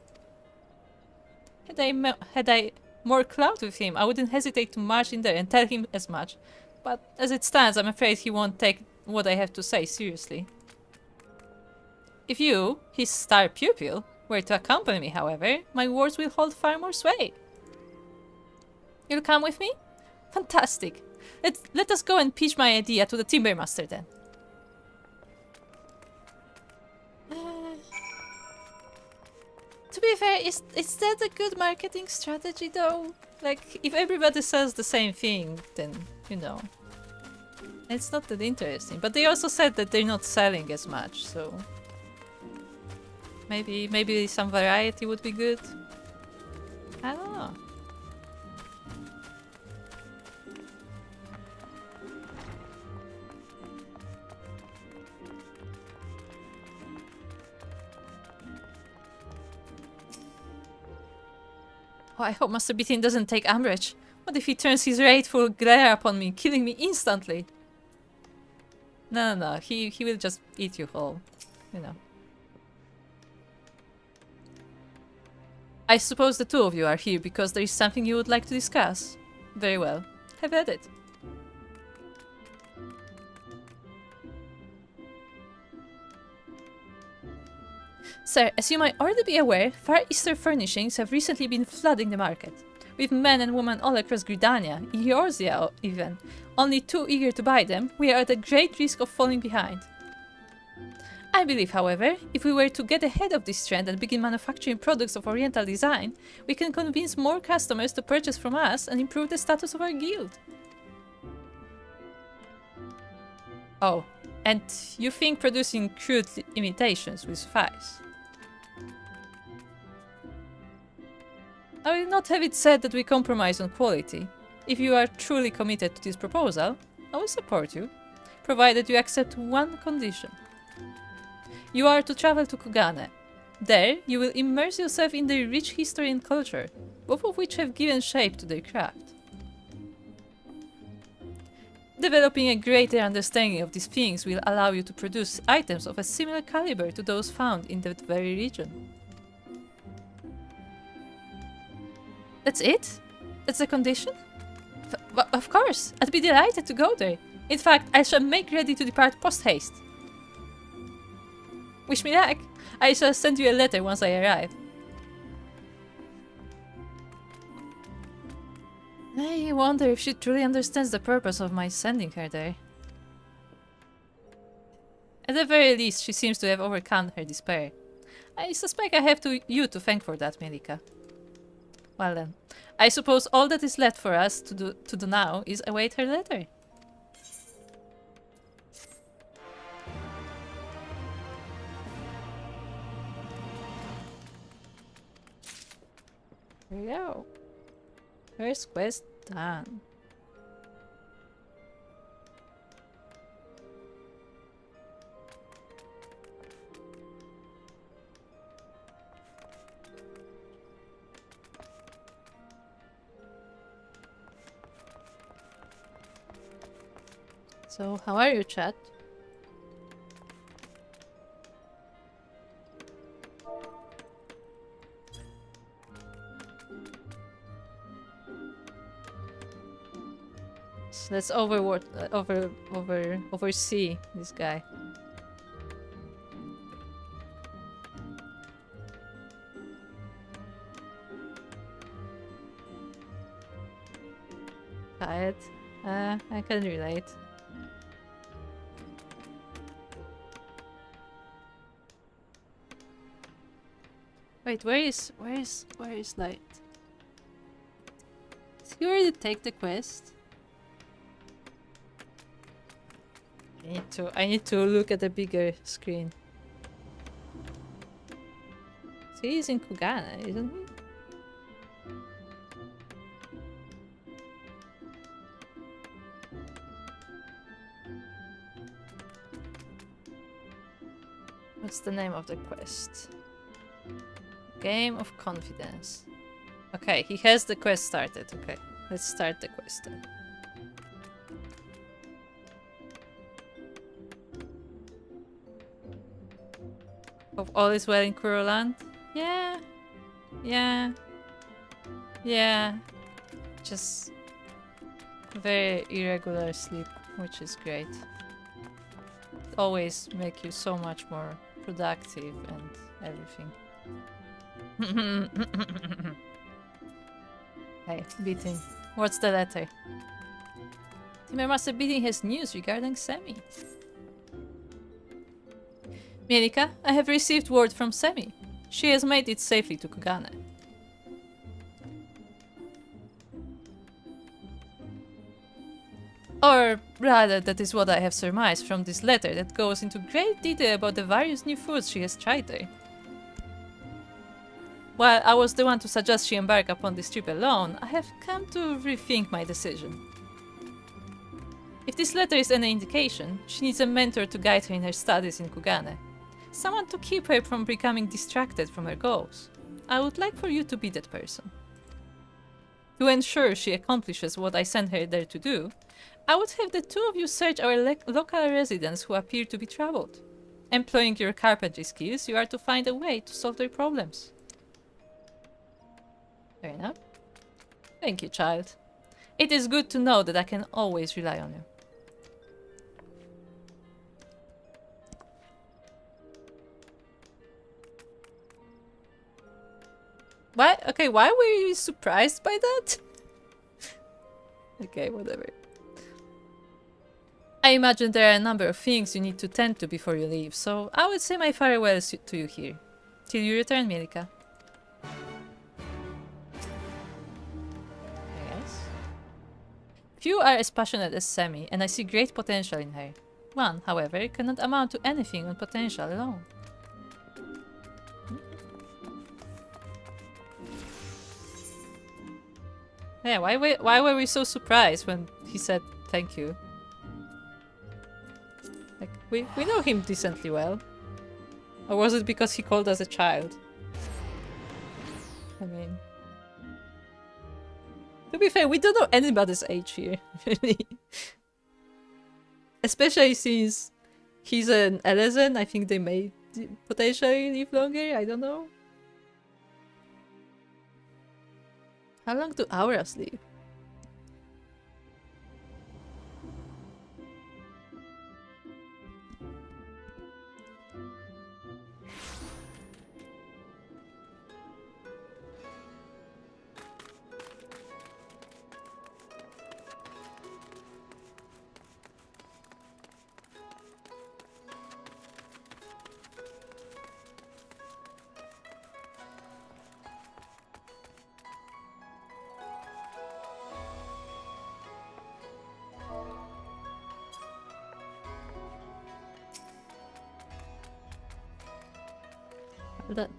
Had I more clout with him, I wouldn't hesitate to march in there and tell him as much. But as it stands, I'm afraid he won't take what I have to say seriously. If you, his star pupil, were to accompany me, however, my words will hold far more sway. You'll come with me? Fantastic. Let us go and pitch my idea to the Timbermaster then. To be fair, is that a good marketing strategy though? Like, if everybody says the same thing, then, you know, it's not that interesting. But they also said that they're not selling as much, so maybe some variety would be good. I don't know. Oh, I hope Master Beatin doesn't take umbrage. What if he turns his wrathful glare upon me, killing me instantly? No, he will just eat you whole, you know. I suppose the two of you are here because there is something you would like to discuss. Very well. Have at it. Sir, as you might already be aware, Far Eastern furnishings have recently been flooding the market. With men and women all across Gridania, Eorzea even, only too eager to buy them, we are at a great risk of falling behind. I believe, however, if we were to get ahead of this trend and begin manufacturing products of Oriental design, we can convince more customers to purchase from us and improve the status of our guild. Oh, and you think producing crude imitations will suffice? I will not have it said that we compromise on quality. If you are truly committed to this proposal, I will support you, provided you accept one condition. You are to travel to Kugane. There, you will immerse yourself in their rich history and culture, both of which have given shape to their craft. Developing a greater understanding of these things will allow you to produce items of a similar caliber to those found in that very region. That's it? That's the condition? Of course, I'd be delighted to go there. In fact, I shall make ready to depart post-haste. Wish me luck. I shall send you a letter once I arrive. I wonder if she truly understands the purpose of my sending her there. At the very least, she seems to have overcome her despair. I suspect I have you to thank for that, Mielikka. Well then, I suppose all that is left for us to do now is await her letter. Here we go. First quest done. So, how are you, chat? So let's oversee this guy. Tired? I can relate. Wait, where is Light? Did he already take the quest? I need to look at the bigger screen. So he's in Kugana, isn't he? What's the name of the quest? Game of Confidence. Okay, he has the quest started. Okay, let's start the quest then. Hope all is well in Kuro land? Yeah. Yeah. Yeah. Just very irregular sleep, which is great. Always make you so much more productive and everything. Hey, Beating. What's the letter? Timmermaster Beating has news regarding Semi. Mielikka, I have received word from Semi. She has made it safely to Kugane. Or rather, that is what I have surmised from this letter that goes into great detail about the various new foods she has tried there. While I was the one to suggest she embark upon this trip alone, I have come to rethink my decision. If this letter is any indication, she needs a mentor to guide her in her studies in Kugane. Someone to keep her from becoming distracted from her goals. I would like for you to be that person. To ensure she accomplishes what I sent her there to do, I would have the two of you search our local residents who appear to be troubled. Employing your carpentry skills, you are to find a way to solve their problems. Fair enough. Thank you, child. It is good to know that I can always rely on you. Why? Okay, why were you surprised by that? Okay, whatever. I imagine there are a number of things you need to tend to before you leave, so I would say my farewells to you here. Till you return, Mielikka. Yes. Few are as passionate as Semi, and I see great potential in her. One, however, cannot amount to anything on potential alone. Yeah, why were we so surprised when he said thank you? Like, we know him decently well. Or was it because he called us a child? I mean... To be fair, we don't know anybody's age here, really. Especially since he's an Elezen, I think they may potentially live longer, I don't know. How long do auras live? That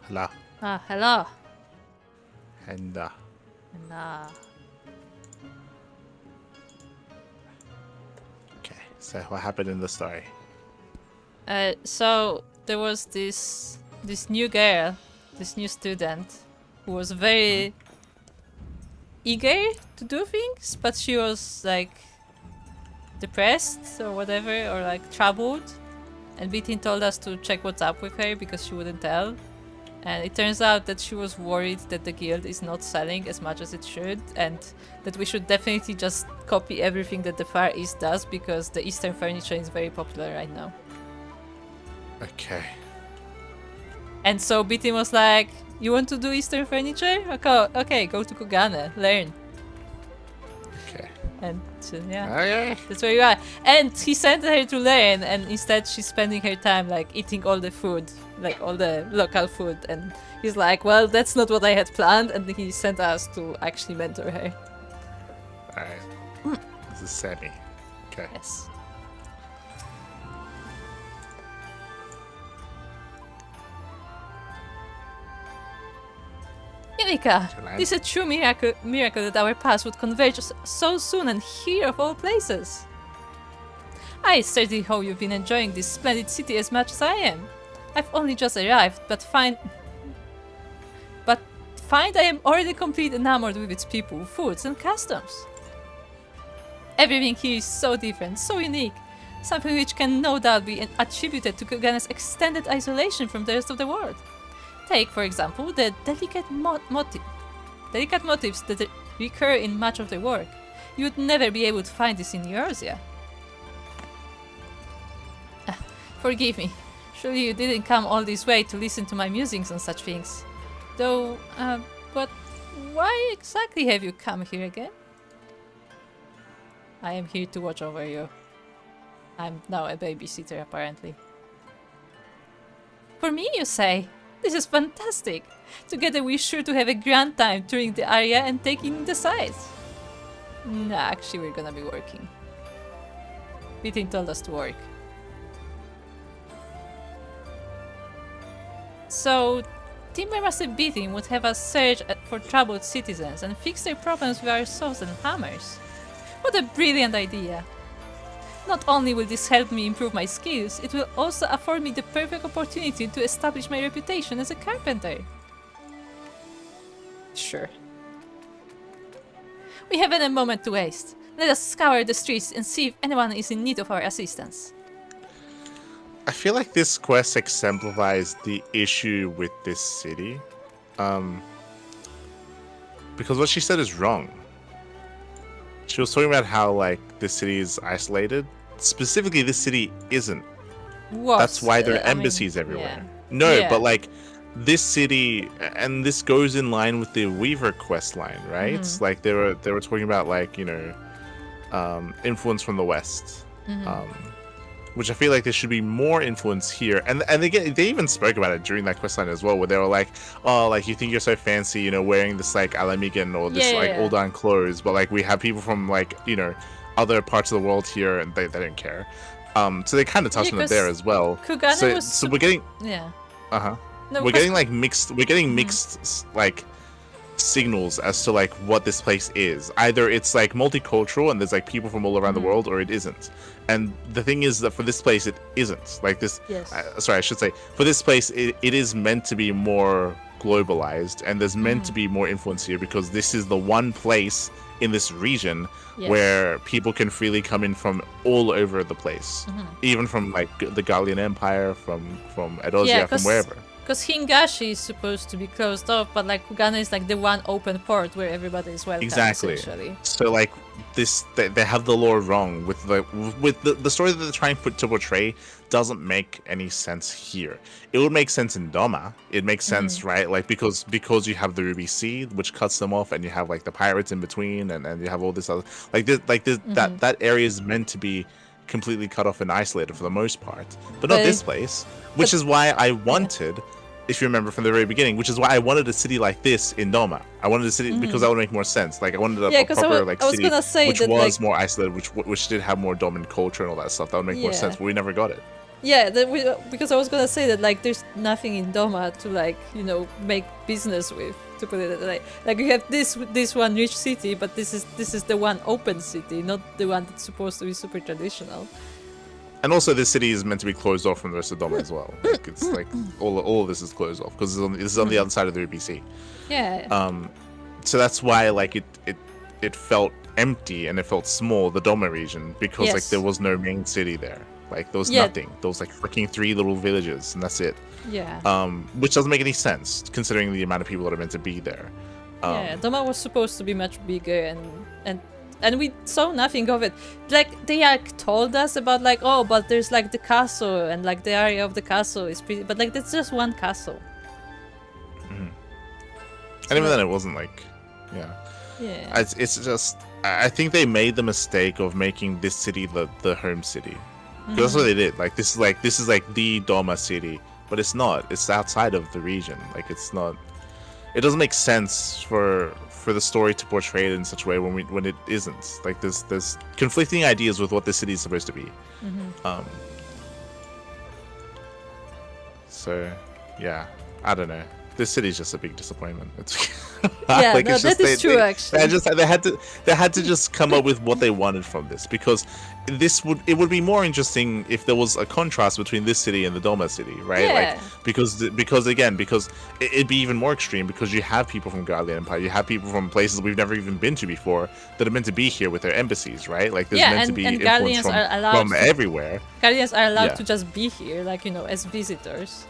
Hello. Ah, hello. And Nah. okay. So what happened in the story? So there was this new girl, this new student, who was very eager to do things, but she was like depressed or whatever, or like troubled. And Beatin told us to check what's up with her because she wouldn't tell. And it turns out that she was worried that the guild is not selling as much as it should, and that we should definitely just copy everything that the Far East does because the Eastern furniture is very popular right now. Okay. And so Beatin was like, "You want to do Eastern furniture? Okay, go to Kugane, learn." Okay. And yeah. Okay. That's where you are. And he sent her to learn, and instead she's spending her time like eating all the food, like all the local food. And he's like, well, that's not what I had planned, and he sent us to actually mentor her. Alright. This is Sammy. Okay. Yes. Mielikka, Shall I- this is a true miracle that our paths would converge so soon, and here of all places. I certainly hope you've been enjoying this splendid city as much as I am. I've only just arrived, but find I am already completely enamored with its people, foods, and customs. Everything here is so different, so unique, something which can no doubt be attributed to Kugane's extended isolation from the rest of the world. Take, for example, the delicate motifs that recur in much of their work. You would never be able to find this in Eurasia. Forgive me. Surely you didn't come all this way to listen to my musings on such things. Though, but why exactly have you come here again? I am here to watch over you. I'm now a babysitter, apparently. For me, you say? This is fantastic! Together we're sure to have a grand time touring the area and taking in the sights. Nah, actually we're gonna be working. Beatin told us to work. So, Timbermaster Beatin would have us search for troubled citizens and fix their problems with our saws and hammers. What a brilliant idea! Not only will this help me improve my skills, it will also afford me the perfect opportunity to establish my reputation as a carpenter. Sure. We haven't a moment to waste. Let us scour the streets and see if anyone is in need of our assistance. I feel like this quest exemplifies the issue with this city. Because what she said is wrong. She was talking about how, like, this city is isolated. Specifically, this city isn't. That's why there are embassies everywhere. yeah. No, Yeah. but, like, this city, and this goes in line with the Weaver quest line, right? Mm-hmm. Like, they were talking about, like, you know, influence from the West. Mm-hmm. Which I feel like there should be more influence here, and they even spoke about it during that questline as well, where they were like, "Oh, like you think you're so fancy, you know, wearing this like Alamigan or this like old on clothes, but like we have people from like you know other parts of the world here, and they don't care." So they kind of touched on it there as well. Kugane So we're getting yeah. No, we're getting like mixed. We're getting mixed like signals as to like what this place is. Either it's like multicultural and there's like people from all around the world, or it isn't. And the thing is that for this place, it isn't. Like this. Yes. Sorry, I should say for this place, it is meant to be more globalized, and there's meant to be more influence here because this is the one place in this region where people can freely come in from all over the place, even from like the Gallian Empire, from Edosia, from wherever. Because Hingashi is supposed to be closed off, but like Kugane is like the one open port where everybody is welcome. Exactly. Essentially. So like this, they have the lore wrong with the story that they're trying to portray doesn't make any sense here. It would make sense in Doma. It makes sense, right? Like because you have the Ruby Sea, which cuts them off, and you have like the pirates in between, and you have all this other that area is meant to be completely cut off and isolated for the most part, but not this place. Which is why I wanted, if you remember from the very beginning, which is why I wanted a city like this in Doma. I wanted a city because that would make more sense. Like I wanted a proper like city which was more isolated, which did have more dominant culture and all that stuff. That would make more sense, but we never got it. Yeah, because I was gonna say that like there's nothing in Doma to like make business with, to put it that way. Like you have this one rich city, but this is the one open city, not the one that's supposed to be super traditional. And also, this city is meant to be closed off from the rest of Doma as well. Like it's like all of this is closed off because this is on the other side of the Ruby Sea. Yeah. So that's why like it felt empty and it felt small, the Doma region, because like Yes. there was no main city there. Like there was Yeah. nothing. There was like freaking 3 little villages and that's it. Yeah. Which doesn't make any sense considering the amount of people that are meant to be there. Yeah, Doma was supposed to be much bigger, and we saw nothing of it. Like they like told us about like, oh, but there's like the castle and like the area of the castle is pretty, but like that's just one castle. And even then, it wasn't like, yeah. Yeah. It's just I think they made the mistake of making this city the home city. Because that's what they did. Like this is like the Doma city, but it's not. It's outside of the region. Like it's not. It doesn't make sense for the story to portray it in such a way when it isn't. Like there's conflicting ideas with what the city is supposed to be. So yeah, I don't know. This city's just a big disappointment. It's Yeah, like, no, it's just, that is true, actually. They had to just come up with what they wanted from this, because it would be more interesting if there was a contrast between this city and the Doma city, right? Yeah. Like because it'd be even more extreme, because you have people from Guardian Empire, you have people from places we've never even been to before that are meant to be here with their embassies, right? Like there's meant to be and influence Guardians are allowed from everywhere. Guardians are allowed Yeah. to just be here, like as visitors.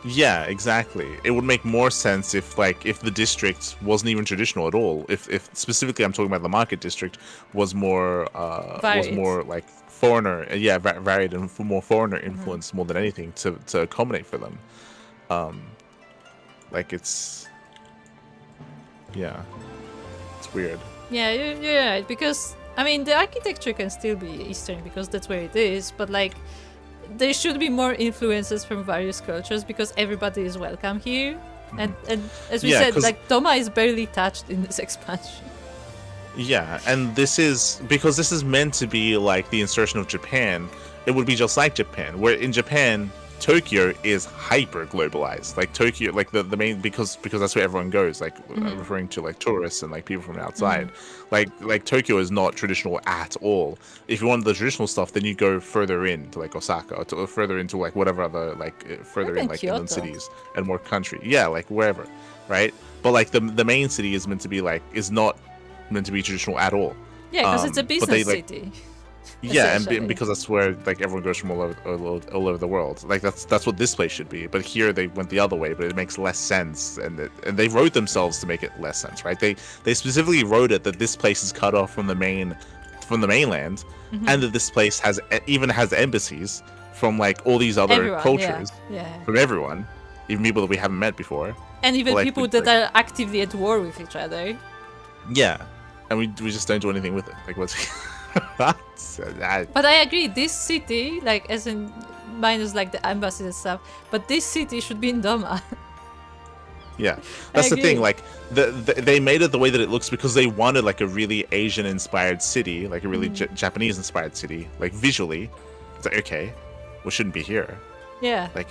Yeah, exactly. It would make more sense if the district wasn't even traditional at all. If specifically I'm talking about the market district was more like foreigner, varied and more foreigner influence more than anything to accommodate for them. It's weird. Yeah, you're right, because I mean the architecture can still be Eastern because that's where it is, but like there should be more influences from various cultures because everybody is welcome here. And as we said, like Doma is barely touched in this expansion. Yeah, and this is because this is meant to be like the insertion of Japan. It would be just like Japan, where in Japan Tokyo is hyper globalized. Like Tokyo, like the main because that's where everyone goes. Like referring to like tourists and like people from outside. Like Tokyo is not traditional at all. If you want the traditional stuff, then you go further in to like Osaka, or further into like whatever other further in like Kyoto. inland cities and more country. Yeah, like wherever, right? But like the main city is meant to be is not meant to be traditional at all. Yeah, because it's a business they, city. Yeah, and essentially. because that's where like everyone goes from all over the world. Like that's what this place should be. But here they went the other way, but it makes less sense, and they wrote themselves to make it less sense, right? They specifically wrote it that this place is cut off from the mainland, and that this place even has embassies from like all these other cultures, from everyone, even people that we haven't met before, and even people that are actively at war with each other. Yeah, and we just don't do anything with it. Like what's But I agree, this city, like as in minus like the embassies and stuff, but this city should be in Doma. Yeah, that's the thing. Like they made it the way that it looks because they wanted like a really Asian-inspired city, like a really Japanese-inspired city, like visually. It's like, okay, we shouldn't be here. Yeah. I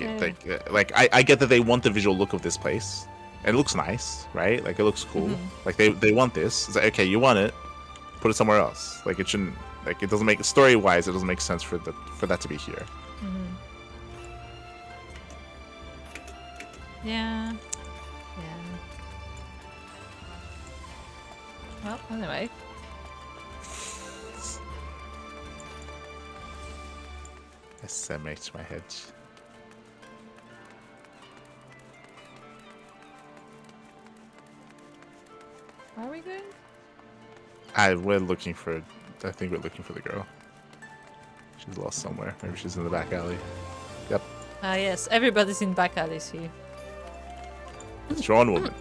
get that they want the visual look of this place, and it looks nice, right? Like it looks cool. Like they want this. It's like, okay, you want it, put it somewhere else. Like it shouldn't. Like it doesn't make story-wise, it doesn't make sense for that to be here. Yeah. Well, anyway. SMH my head. Where are we going? I think we're looking for the girl. She's lost somewhere. Maybe she's in the back alley. Yep. Ah, yes. Everybody's in back alleys here. Strong woman.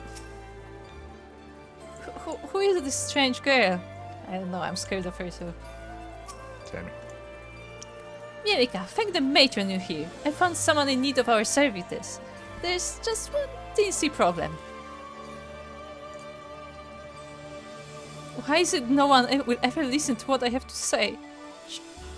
Who is this strange girl? I don't know. I'm scared of her too. Tammy. Mielikka, thank the matron you're here. I found someone in need of our services. There's just one teensy problem. Why is it no one will ever listen to what I have to say?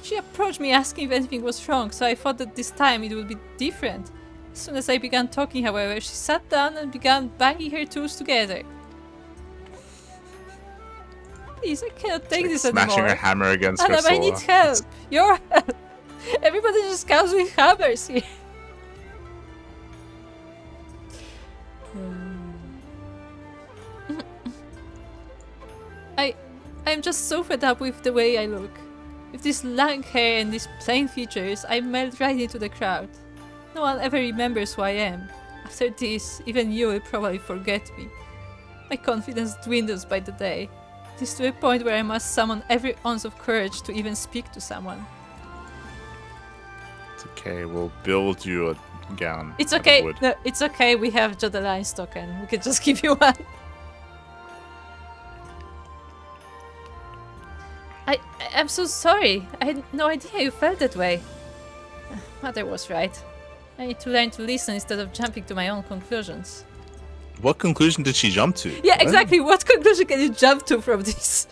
She approached me asking if anything was wrong, so I thought that this time it would be different. As soon as I began talking, however, she sat down and began banging her tools together. Please, I cannot take this Smashing anymore. her hammer against her Adam, I saw. need help. Your help. Everybody just comes with hammers here. I'm just so fed up with the way I look. With this lank hair and these plain features, I melt right into the crowd. No one ever remembers who I am. After this, even you will probably forget me. My confidence dwindles by the day. It is to a point where I must summon every ounce of courage to even speak to someone. It's okay, we'll build you a gown. It's out of okay. wood. No, it's okay. We have Jodeline's token. We can just give you one. I'm so sorry. I had no idea you felt that way. Mother was right. I need to learn to listen instead of jumping to my own conclusions. What conclusion did she jump to? Yeah, What? exactly. What conclusion can you jump to from this?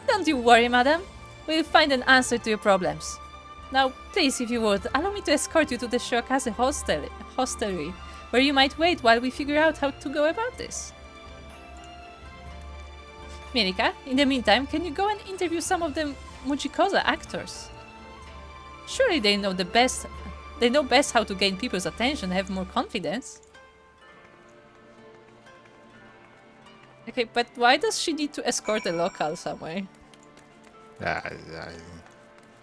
Don't you worry, madam. We'll find an answer to your problems. Now, please, if you would, allow me to escort you to the Shirakaze hostelry, where you might wait while we figure out how to go about this. Mielikka, in the meantime, can you go and interview some of the Mujikoza actors? Surely they know best how to gain people's attention and have more confidence. Okay, but why does she need to escort a local somewhere? I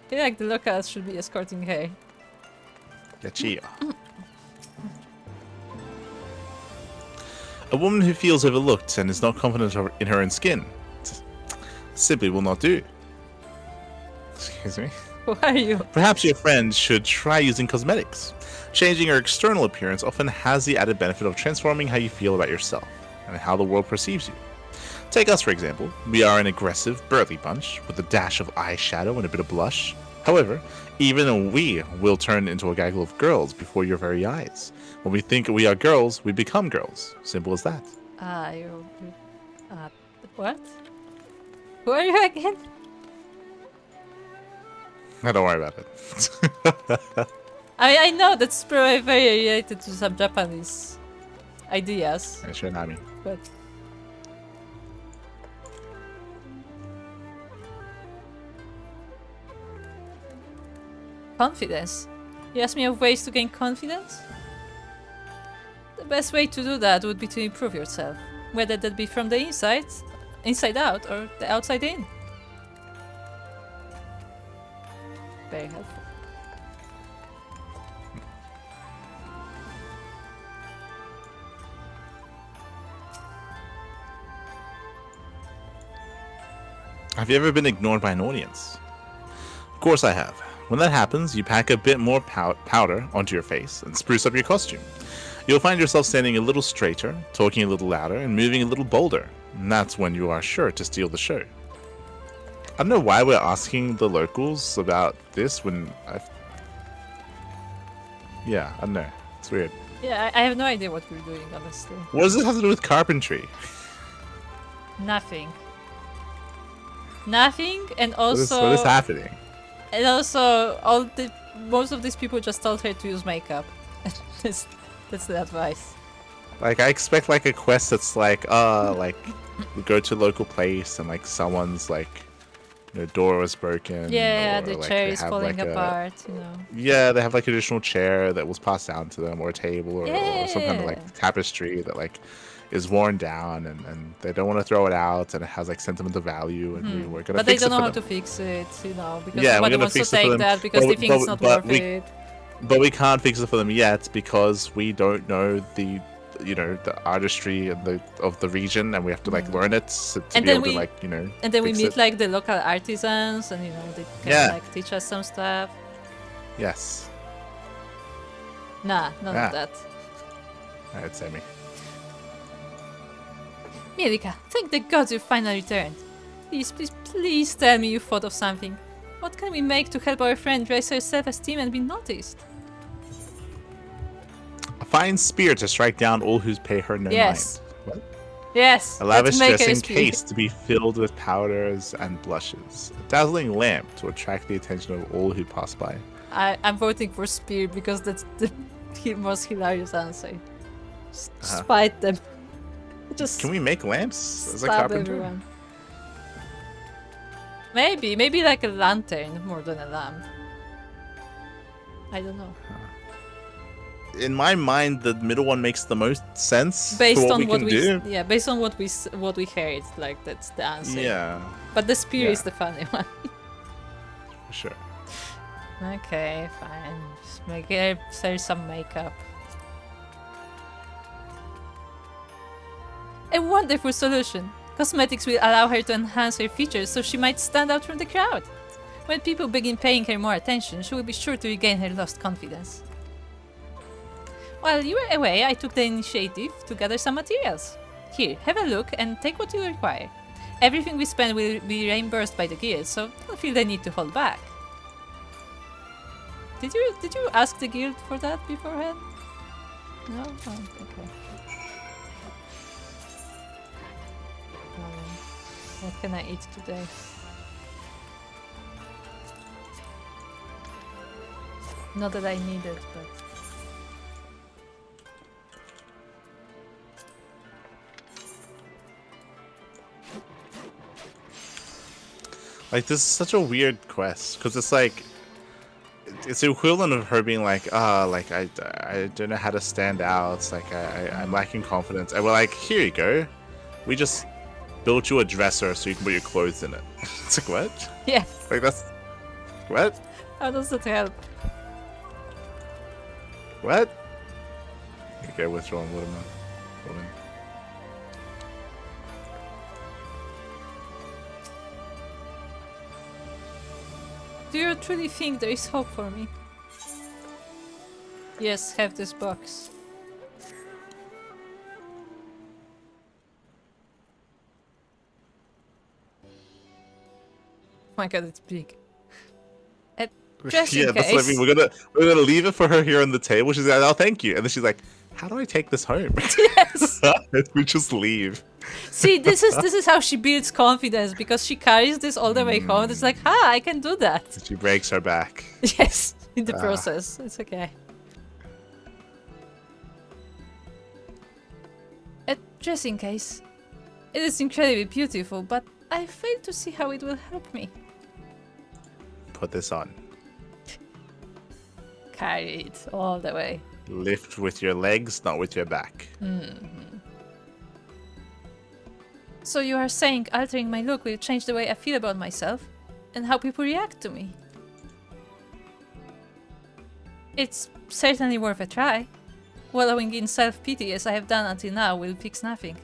feel like the locals should be escorting her. Chia. A woman who feels overlooked and is not confident in her own skin simply will not do. Excuse me. Who are you? Perhaps your friend should try using cosmetics. Changing your external appearance often has the added benefit of transforming how you feel about yourself and how the world perceives you. Take us, for example. We are an aggressive, burly bunch with a dash of eyeshadow and a bit of blush. However, even we will turn into a gaggle of girls before your very eyes. When we think we are girls, we become girls. Simple as that. What? Who are you again? Don't worry about it. I know that's probably very related to some Japanese ideas, but confidence. You ask me of ways to gain confidence? The best way to do that would be to improve yourself, whether that be from the inside out, or the outside in. Very helpful. Have you ever been ignored by an audience? Of course I have. When that happens, you pack a bit more powder onto your face and spruce up your costume. You'll find yourself standing a little straighter, talking a little louder, and moving a little bolder. And that's when you are sure to steal the show. I don't know why we're asking the locals about this when Yeah, I don't know. It's weird. Yeah, I have no idea what we're doing, honestly. What does this have to do with carpentry? Nothing. Nothing, and also... What is happening? And also, most of these people just told her to use makeup. that's the advice. Like, I expect, like, a quest that's like, we go to a local place and, like, someone's, like, door was broken. Yeah, or, the like, chair they is have, falling like, apart, you know. Yeah, they have, like, an additional chair that was passed down to them, or a table, or some kind of, like, tapestry that, like, is worn down, and they don't want to throw it out, and it has, like, sentimental value, and we're gonna But they fix don't it know for how to them. fix it, you know, because Yeah, we're nobody gonna wants to fix it for take them, that because they think it's not worth it. But we can't fix it for them yet because we don't know the artistry of the region, and we have to like learn it to be able to like And then we fix meet it. like the local artisans, and they can like teach us some stuff. Yes. Nah, none of that. Alright, Sammy. Mielikka, thank the gods you finally returned. Please tell me you thought of something. What can we make to help our friend raise her self-esteem and be noticed? A fine spear to strike down all who pay her no mind. Yes. What? Yes, A let's lavish make her dressing speak. case to be filled with powders and blushes. A dazzling lamp to attract the attention of all who pass by. I'm voting for spear because that's the most hilarious answer. Just fight them. Just Can we make lamps as a stab carpenter? everyone. Maybe like a lantern more than a lamp. I don't know. In my mind, the middle one makes the most sense Based for what on we what can we do. yeah, based on what we heard, like that's the answer. Yeah, But the spear is Yeah. the funny one. for sure. Okay, fine. Just make her some makeup. A wonderful solution. Cosmetics will allow her to enhance her features so she might stand out from the crowd. When people begin paying her more attention, she will be sure to regain her lost confidence. While you were away, I took the initiative to gather some materials. Here, have a look and take what you require. Everything we spend will be reimbursed by the guild, so don't feel the need to hold back. Did you ask the guild for that beforehand? No? Oh, okay. What can I eat today? Not that I need it, but... Like, this is such a weird quest because it's like it's the equivalent of her being like, like I don't know how to stand out. It's like I'm lacking confidence, and we're like, here you go. We just built you a dresser so you can put your clothes in it. It's like, what? Yeah, Like, that's what? how does that help? What? Okay, withdrawn. What am I? Do you truly think there is hope for me? Yes, have this box. Oh my god, it's big. Just in Yeah, that's what I case. mean. We're gonna leave it for her here on the table. She's like, oh, thank you, and then she's like, how do I take this home? Yes. We just leave. See, this is how she builds confidence because she carries this all the way home. It's like, I can do that. She breaks her back. Yes, in the process. It's okay. Just in case. It is incredibly beautiful, but I fail to see how it will help me. Put this on. Carry it all the way. Lift with your legs, not with your back. So you are saying altering my look will change the way I feel about myself and how people react to me? It's certainly worth a try. Wallowing in self-pity as I have done until now will fix nothing.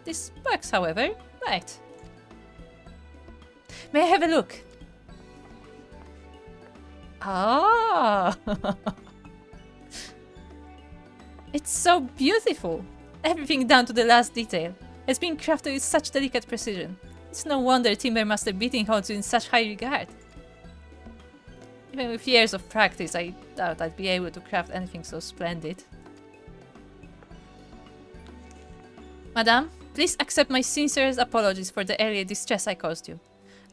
This box, however, might. May I have a look? Ah! It's so beautiful! Everything down to the last detail has been crafted with such delicate precision. It's no wonder Timber Master Beating holds you in such high regard. Even with years of practice, I doubt I'd be able to craft anything so splendid. Madame, please accept my sincerest apologies for the earlier distress I caused you.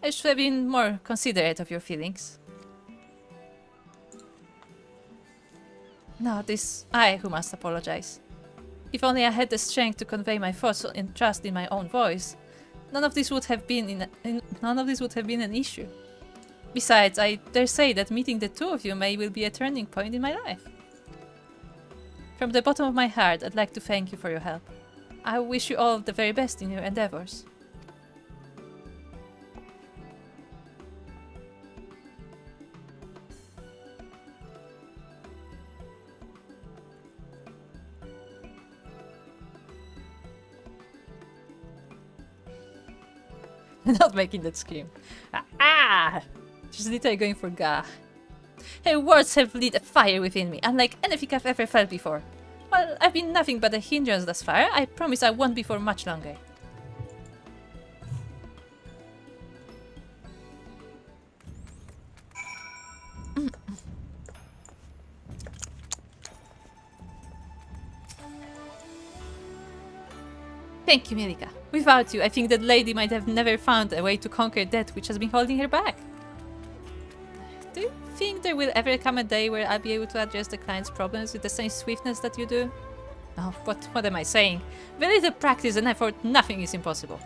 I should have been more considerate of your feelings. No, 'tis I who must apologize. If only I had the strength to convey my thoughts and trust in my own voice, none of this would have been an issue. Besides, I dare say that meeting the two of you will be a turning point in my life. From the bottom of my heart, I'd like to thank you for your help. I wish you all the very best in your endeavors. Not making that scream. She's literally going for Gah. Her words have lit a fire within me, unlike anything I've ever felt before. While I've been nothing but a hindrance thus far, I promise I won't be for much longer. Thank you, Mielikka. Without you, I think that lady might have never found a way to conquer that which has been holding her back. Do you think there will ever come a day where I'll be able to address the client's problems with the same swiftness that you do? Oh, what am I saying? With a little practice and effort, nothing is impossible.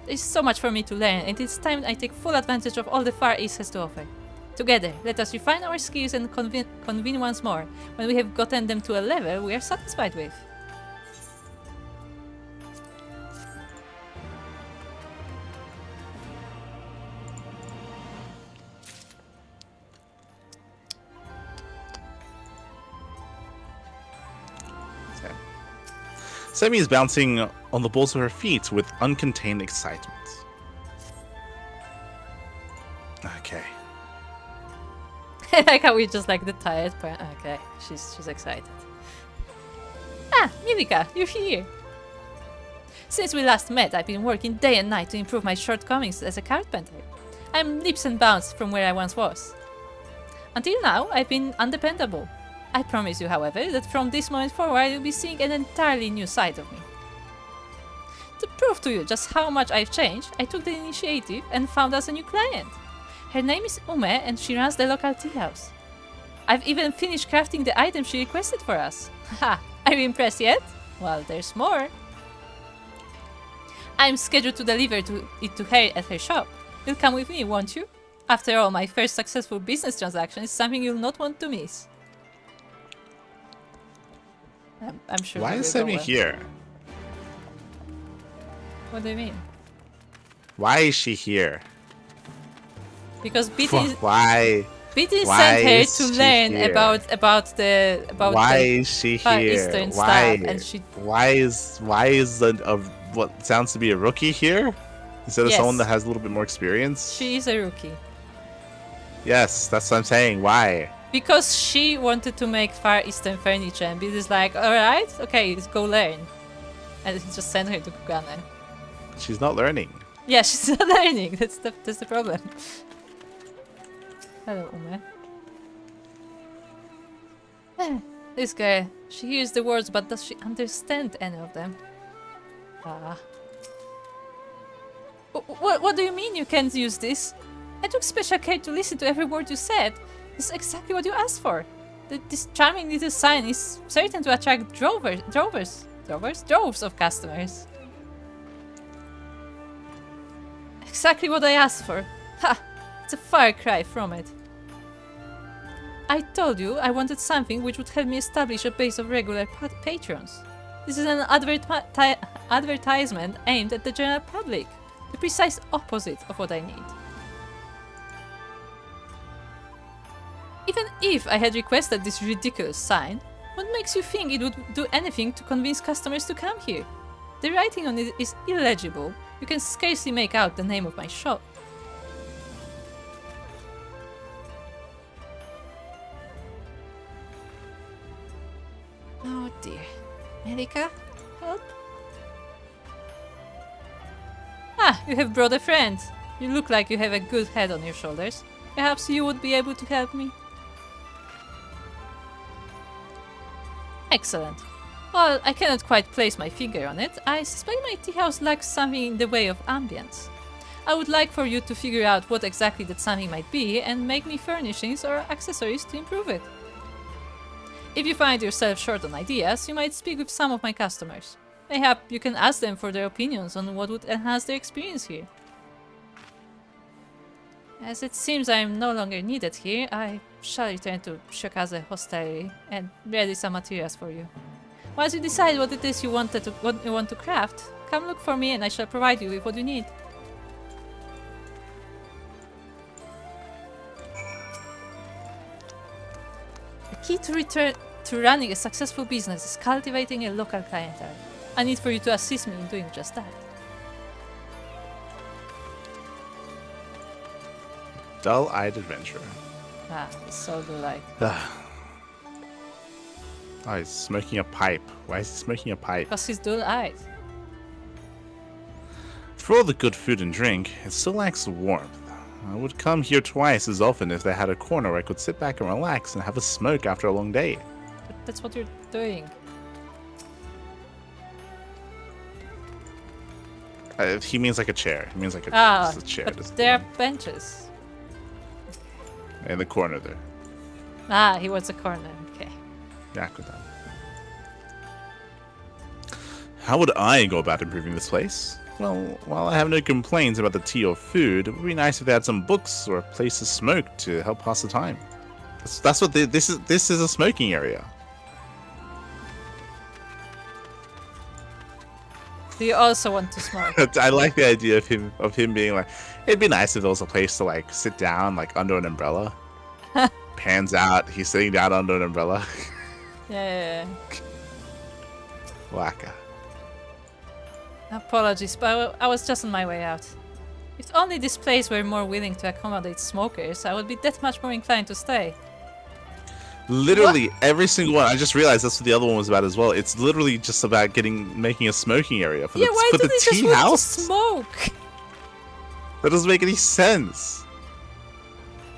There's so much for me to learn, and it's time I take full advantage of all the Far East has to offer. Together, let us refine our skills and convene once more, when we have gotten them to a level we are satisfied with. Semi is bouncing on the balls of her feet with uncontained excitement. Okay. I like how we just like the tired part. Okay, she's excited. Ah, Mielikka, you're here. Since we last met, I've been working day and night to improve my shortcomings as a carpenter. I'm leaps and bounds from where I once was. Until now, I've been undependable. I promise you, however, that from this moment forward, you'll be seeing an entirely new side of me. To prove to you just how much I've changed, I took the initiative and found us a new client. Her name is Ume, and she runs the local tea house. I've even finished crafting the item she requested for us. Haha, are you impressed yet? Well, there's more. I'm scheduled to deliver it to her at her shop. You'll come with me, won't you? After all, my first successful business transaction is something you'll not want to miss. I'm sure. Why is Semi here? What do you mean? Why is she here? Because BT Why sent her to learn here? about Why the is she Far here? Eastern Why? stuff, and she. Why is what sounds to be a rookie here instead of Yes. someone that has a little bit more experience? She is a rookie. Yes, that's what I'm saying. Why? Because she wanted to make Far Eastern furniture, and BT's like, alright, okay, let's go learn. And he just sent her to Ghana. She's not learning. Yeah, she's not learning. That's the problem. Hello, Ume. This girl, she hears the words, but does she understand any of them? Ah. What do you mean you can't use this? I took special care to listen to every word you said. This is exactly what you asked for. This charming little sign is certain to attract droves of customers. Exactly what I asked for. Ha! It's a far cry from it. I told you I wanted something which would help me establish a base of regular patrons. This is an advertisement aimed at the general public. The precise opposite of what I need. Even if I had requested this ridiculous sign, what makes you think it would do anything to convince customers to come here? The writing on it is illegible. You can scarcely make out the name of my shop. Oh dear. Mielikka, help? Ah, you have brought a friend. You look like you have a good head on your shoulders. Perhaps you would be able to help me? Excellent. Well, I cannot quite place my finger on it. I suspect my tea house lacks something in the way of ambience. I would like for you to figure out what exactly that something might be and make me furnishings or accessories to improve it. If you find yourself short on ideas, you might speak with some of my customers. Mayhap you can ask them for their opinions on what would enhance their experience here. As it seems I am no longer needed here, I shall return to Shokaze Hostelry and ready some materials for you. Once you decide what it is you want to craft, come look for me and I shall provide you with what you need. The key to running a successful business is cultivating a local clientele. I need for you to assist me in doing just that. Dull-eyed adventurer. Ah, it's so delight. Oh, he's smoking a pipe. Why is he smoking a pipe? Because he's dull-eyed. For all the good food and drink, it still lacks warmth. I would come here twice as often if they had a corner where I could sit back and relax and have a smoke after a long day. But that's what you're doing. He means like a chair. He means like Ah, just a chair. but just there are one benches. in the corner there. Ah, he wants a corner. Okay. Yeah, good time. How would I go about improving this place? Well, while I have no complaints about the tea or food, it would be nice if they had some books or a place to smoke to help pass the time. That's what this is. This is a smoking area. Do you also want to smoke? I like the idea of him being like, it'd be nice if there was a place to like sit down like under an umbrella. Pans out, he's sitting down under an umbrella. Yeah. Waka. Apologies, but I was just on my way out. If only this place were more willing to accommodate smokers, I would be that much more inclined to stay. Literally every single one. I just realized that's what the other one was about as well. It's literally just about making a smoking area for Yeah, why for did the they just tea want to house. smoke? That doesn't make any sense.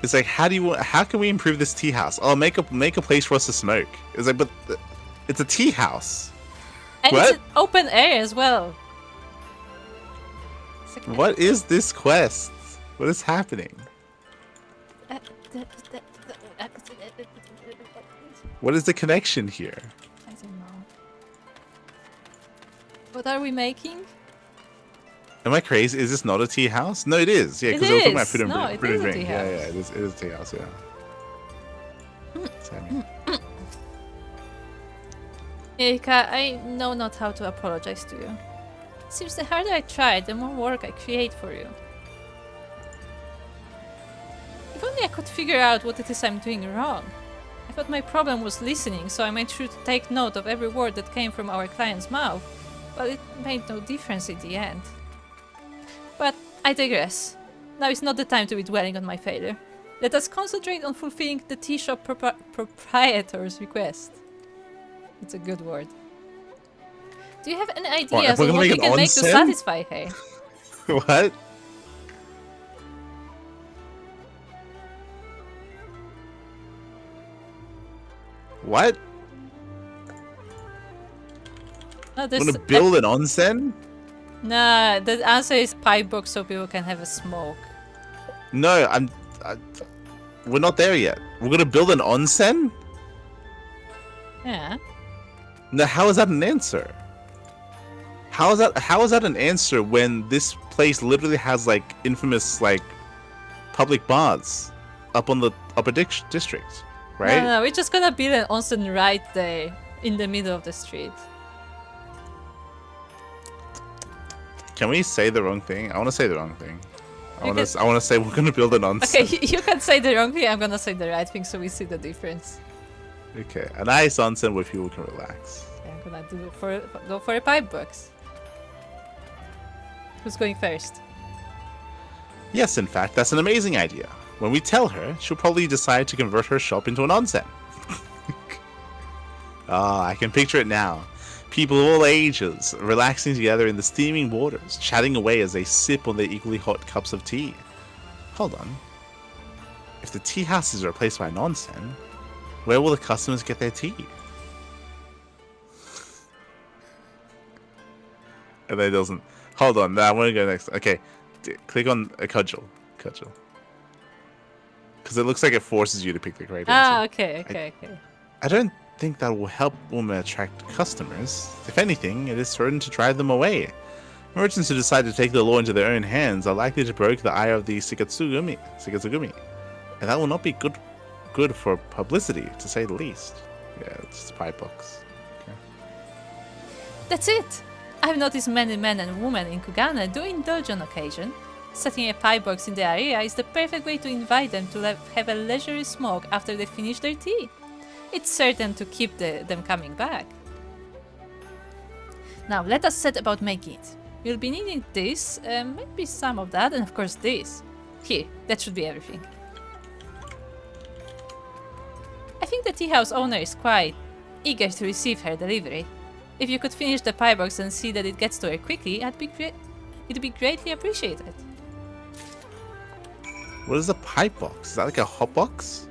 It's like, how can we improve this tea house? Oh, make a place for us to smoke. It's like, but it's a tea house. And What? it's an open area as well. It's like, What is this quest? What is happening? What is the connection here? I don't know. What are we making? Am I crazy? Is this not a tea house? No, it is. Yeah, It because I was talking about is. food and No, it food and is a drink. tea Yeah, house. yeah, it is a tea house. Yeah. Sammy. Mielikka, I know not how to apologize to you. It seems the harder I try, the more work I create for you. If only I could figure out what it is I'm doing wrong. I thought my problem was listening, so I made sure to take note of every word that came from our client's mouth, but it made no difference in the end. But I digress. Now is not the time to be dwelling on my failure. Let us concentrate on fulfilling the tea shop proprietor's request. It's a good word. Do you have any ideas we're on gonna what we make an can make to onsen? satisfy her? What? What? No, there's Want to build an onsen? Nah, the answer is pipe box so people can have a smoke. No, we're not there yet. We're gonna build an onsen? Yeah. No, how is that an answer? How is that an answer when this place literally has like infamous like public baths up on the upper district, right? No, we're just gonna build an onsen right there in the middle of the street. Can we say the wrong thing? I want to say the wrong thing. I You want to say we're gonna build an onsen. Okay, you can say the wrong thing, I'm gonna say the right thing so we see the difference. Okay, a nice onsen where people can relax. Okay, I'm gonna go for a pipe box. Who's going first? Yes, in fact, that's an amazing idea. When we tell her, she'll probably decide to convert her shop into an onsen. Ah, I can picture it now. People of all ages relaxing together in the steaming waters, chatting away as they sip on their equally hot cups of tea. Hold on. If the tea house is replaced by an onsen, where will the customers get their tea? And then it doesn't. Hold on, no, I want to go next. Okay, click on a cudgel. Cudgel. Because it looks like it forces you to pick the correct Ah, answer. okay. I don't think that will help women attract customers. If anything, it is certain to drive them away. Merchants who decide to take the law into their own hands are likely to provoke the ire of the Shikatsugumi, and that will not be good for publicity, to say the least. Yeah, it's just a pipe box. Okay. That's it! I've noticed many men and women in Kugane do indulge on occasion. Setting a pipe box in the area is the perfect way to invite them to have a leisurely smoke after they finish their tea. It's certain to keep them coming back. Now let us set about making it. We'll be needing this, maybe some of that, and of course this. Here, that should be everything. I think the tea house owner is quite eager to receive her delivery. If you could finish the pie box and see that it gets to her quickly, it'd be greatly appreciated. What is a pipe box? Is that like a hot box?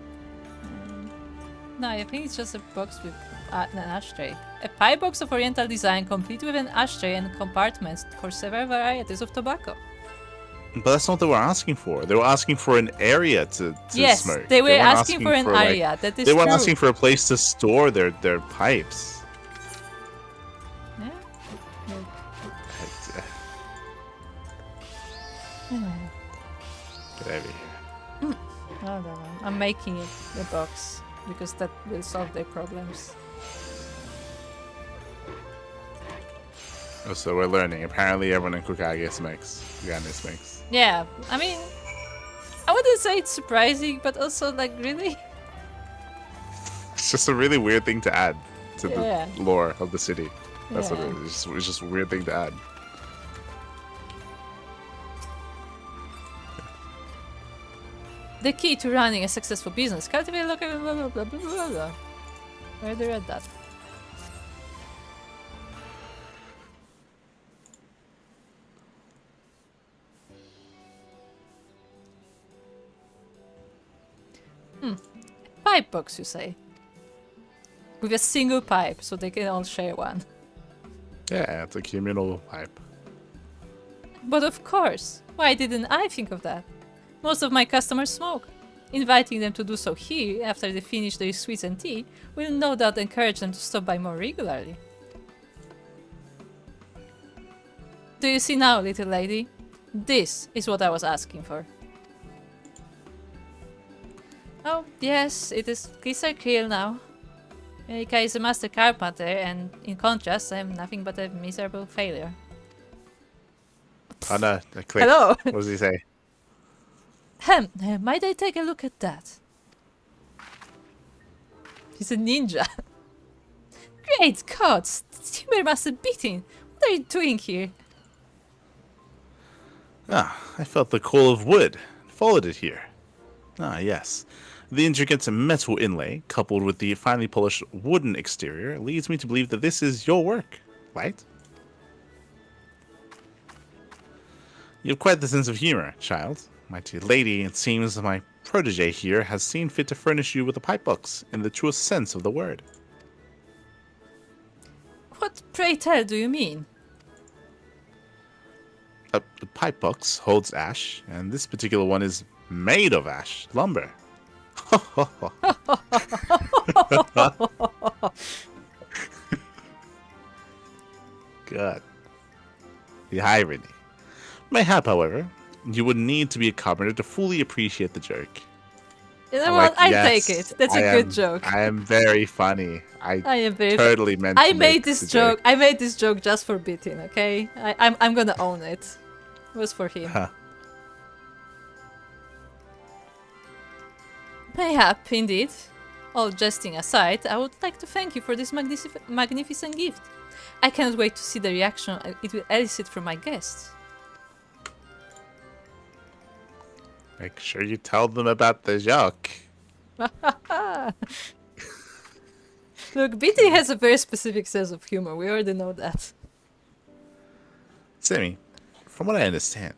No, I think it's just a box with an ashtray. A pipe box of oriental design complete with an ashtray and compartments for several varieties of tobacco. But that's not what they were asking for. They were asking for an area to Yes, smoke. they were weren't asking for an like, area. That is They weren't true. asking for a place to store their pipes. Yeah. Get over here. Hold on. I'm making it the box because that will solve their problems. Oh, so we're learning. Apparently everyone in Kukage smokes. Kugane smokes. Yeah, I mean, I wouldn't say it's surprising, but also like really. It's just a really weird thing to add to Yeah. the lore of the city. That's what Yeah. it is. It's just a weird thing to add. The key to running a successful business. Cultivate local blah blah blah blah blah blah. Where they read that? Pipe box, you say? With a single pipe, so they can all share one. Yeah, it's a communal pipe. But of course, why didn't I think of that? Most of my customers smoke. Inviting them to do so here after they finish their sweets and tea will no doubt encourage them to stop by more regularly. Do you see now, little lady? This is what I was asking for. Oh, yes, it is crystal clear now. Mielikka is a master carpenter, and in contrast, I am nothing but a miserable failure. Oh no, I clicked. Hello! What does he say? Might I take a look at that? He's a ninja. Great gods! The timber must have beaten. What are you doing here? Ah, I felt the call of wood. Followed it here. Ah, yes. The intricate metal inlay, coupled with the finely polished wooden exterior, leads me to believe that this is your work, right? You have quite the sense of humor, child. My dear lady, it seems that my protege here has seen fit to furnish you with a pipe box, in the truest sense of the word. What, pray tell, do you mean? The pipe box holds ash, and this particular one is made of ash, lumber. God. The irony. Mayhap, however, you would need to be a carpenter to fully appreciate the joke. You know I'm what? like, I yes, take it. That's I a good am- joke. I am very funny. I am very totally meant I to made make this the joke. I made this joke just for Bitin, okay? I'm gonna own it. It was for him. Huh. Mayhap, indeed. All jesting aside, I would like to thank you for this magnificent gift. I cannot wait to see the reaction it will elicit from my guests. Make sure you tell them about the joke. Look, Bitin has a very specific sense of humor. We already know that. Sammy, from what I understand,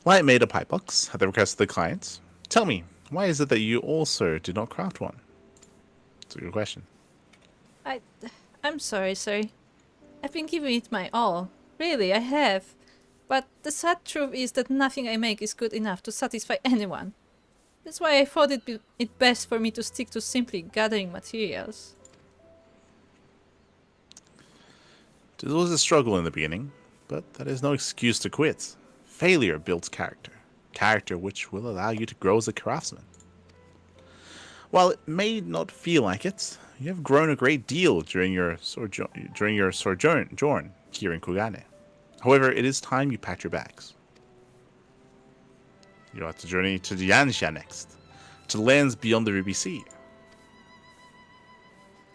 Light made a pipe box at the request of the client. Tell me, why is it that you also did not craft one? It's a good question. I'm sorry, sir. I've been giving it my all. Really, I have. But the sad truth is that nothing I make is good enough to satisfy anyone. That's why I thought it best for me to stick to simply gathering materials. It was a struggle in the beginning, but that is no excuse to quit. Failure builds character. Character which will allow you to grow as a craftsman. While it may not feel like it, you have grown a great deal during your sojourn here in Kugane. However, it is time you packed your bags. You are to journey to Yansha next, to lands beyond the Ruby Sea.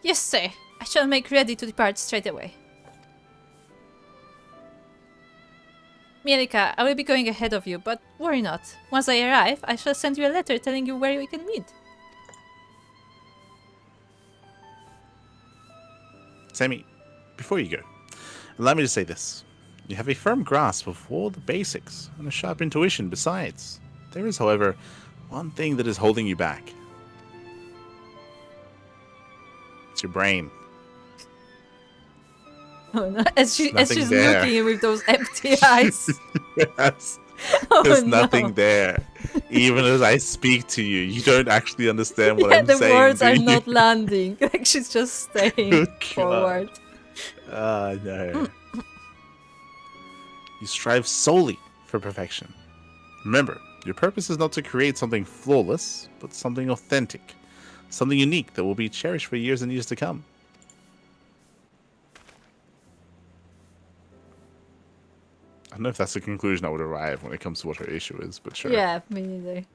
Yes, sir. I shall make ready to depart straight away. Mielikka, I will be going ahead of you, but worry not. Once I arrive, I shall send you a letter telling you where we can meet. Sammy, before you go, allow me to say this. You have a firm grasp of all the basics, and a sharp intuition besides. There is, however, one thing that is holding you back. It's your brain. Oh no! As nothing she's there. looking with those empty eyes. Yes. Oh, There's no. nothing there. Even as I speak to you, you don't actually understand what Yeah, I'm the saying. words do are you? not landing. Like she's just staying Good God. forward. Ah, no. You strive solely for perfection. Remember, your purpose is not to create something flawless, but something authentic. Something unique that will be cherished for years and years to come. I don't know if that's the conclusion I would arrive when it comes to what her issue is, but sure. Yeah, me neither.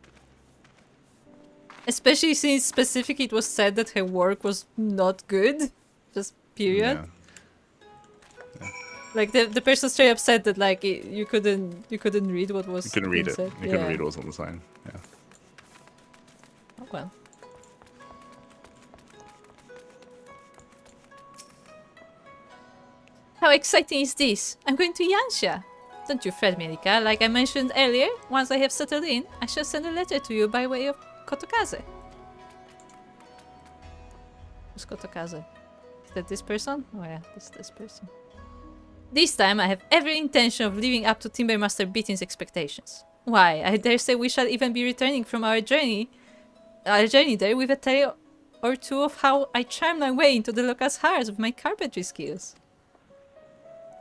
Especially since specifically it was said that her work was not good. Just period. Yeah. Like the person straight up said that like you couldn't read what was You couldn't read being it. said. You couldn't read what was on the sign. Yeah. Oh well. How exciting is this? I'm going to Yansha. Don't you fret, Mielikka. Like I mentioned earlier, once I have settled in, I shall send a letter to you by way of Kotokaze. Who's Kotokaze? Is that this person? Oh yeah, this person. This time I have every intention of living up to Timbermaster Beating's expectations. Why, I dare say we shall even be returning from our journey there with a tale or two of how I charmed my way into the locals' hearts with my carpentry skills.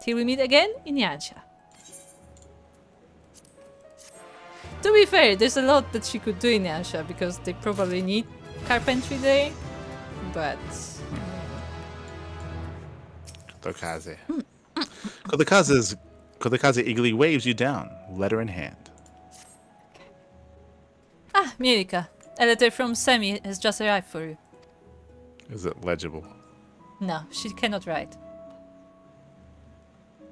Till we meet again in Yansha. To be fair, there's a lot that she could do in Yansha because they probably need carpentry there, but... Kotokaze. Kotokaze eagerly waves you down, letter in hand. Ah, Mielikka, a letter from Semi has just arrived for you. Is it legible? No, she cannot write.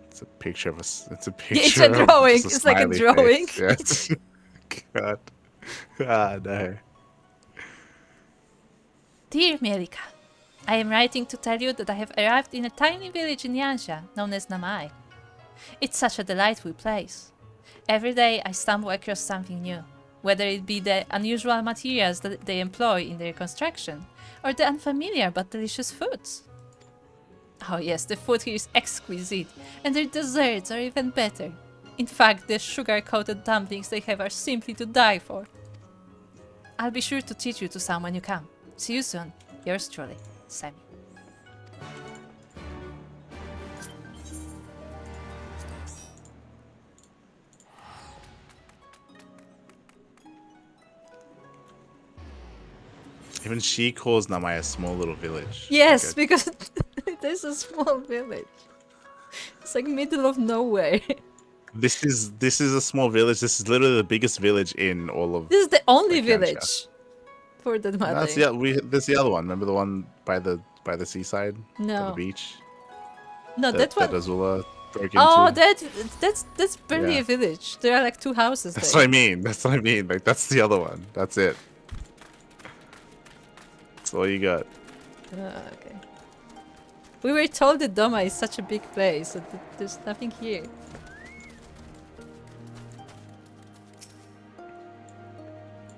It's a picture of us. It's a Yeah, picture. it's a of drawing. just It's like a smiley drawing. face. Yes. God. Ah, no. Dear Mielikka, I am writing to tell you that I have arrived in a tiny village in Yansha known as Namai. It's such a delightful place. Every day I stumble across something new, whether it be the unusual materials that they employ in their construction, or the unfamiliar but delicious foods. Oh yes, the food here is exquisite, and their desserts are even better. In fact, the sugar-coated dumplings they have are simply to die for. I'll be sure to treat you to some when you come. See you soon. Yours truly, Sammy. Even she calls Namai a small little village. Yes, Okay. because there's a small village. It's like middle of nowhere. This is a small village. This is literally the biggest village in all of. This is the only Like Yansha. village. For that matter. That's there's the other one. Remember the one by the seaside? By the No. beach? No, That that one. Azula broke into. Oh, that's barely Yeah. a village. There are like 2 houses That's there. what I mean. That's what I mean. Like that's the other one. That's it. That's all you got. Okay. We were told that Doma is such a big place, so there's nothing here.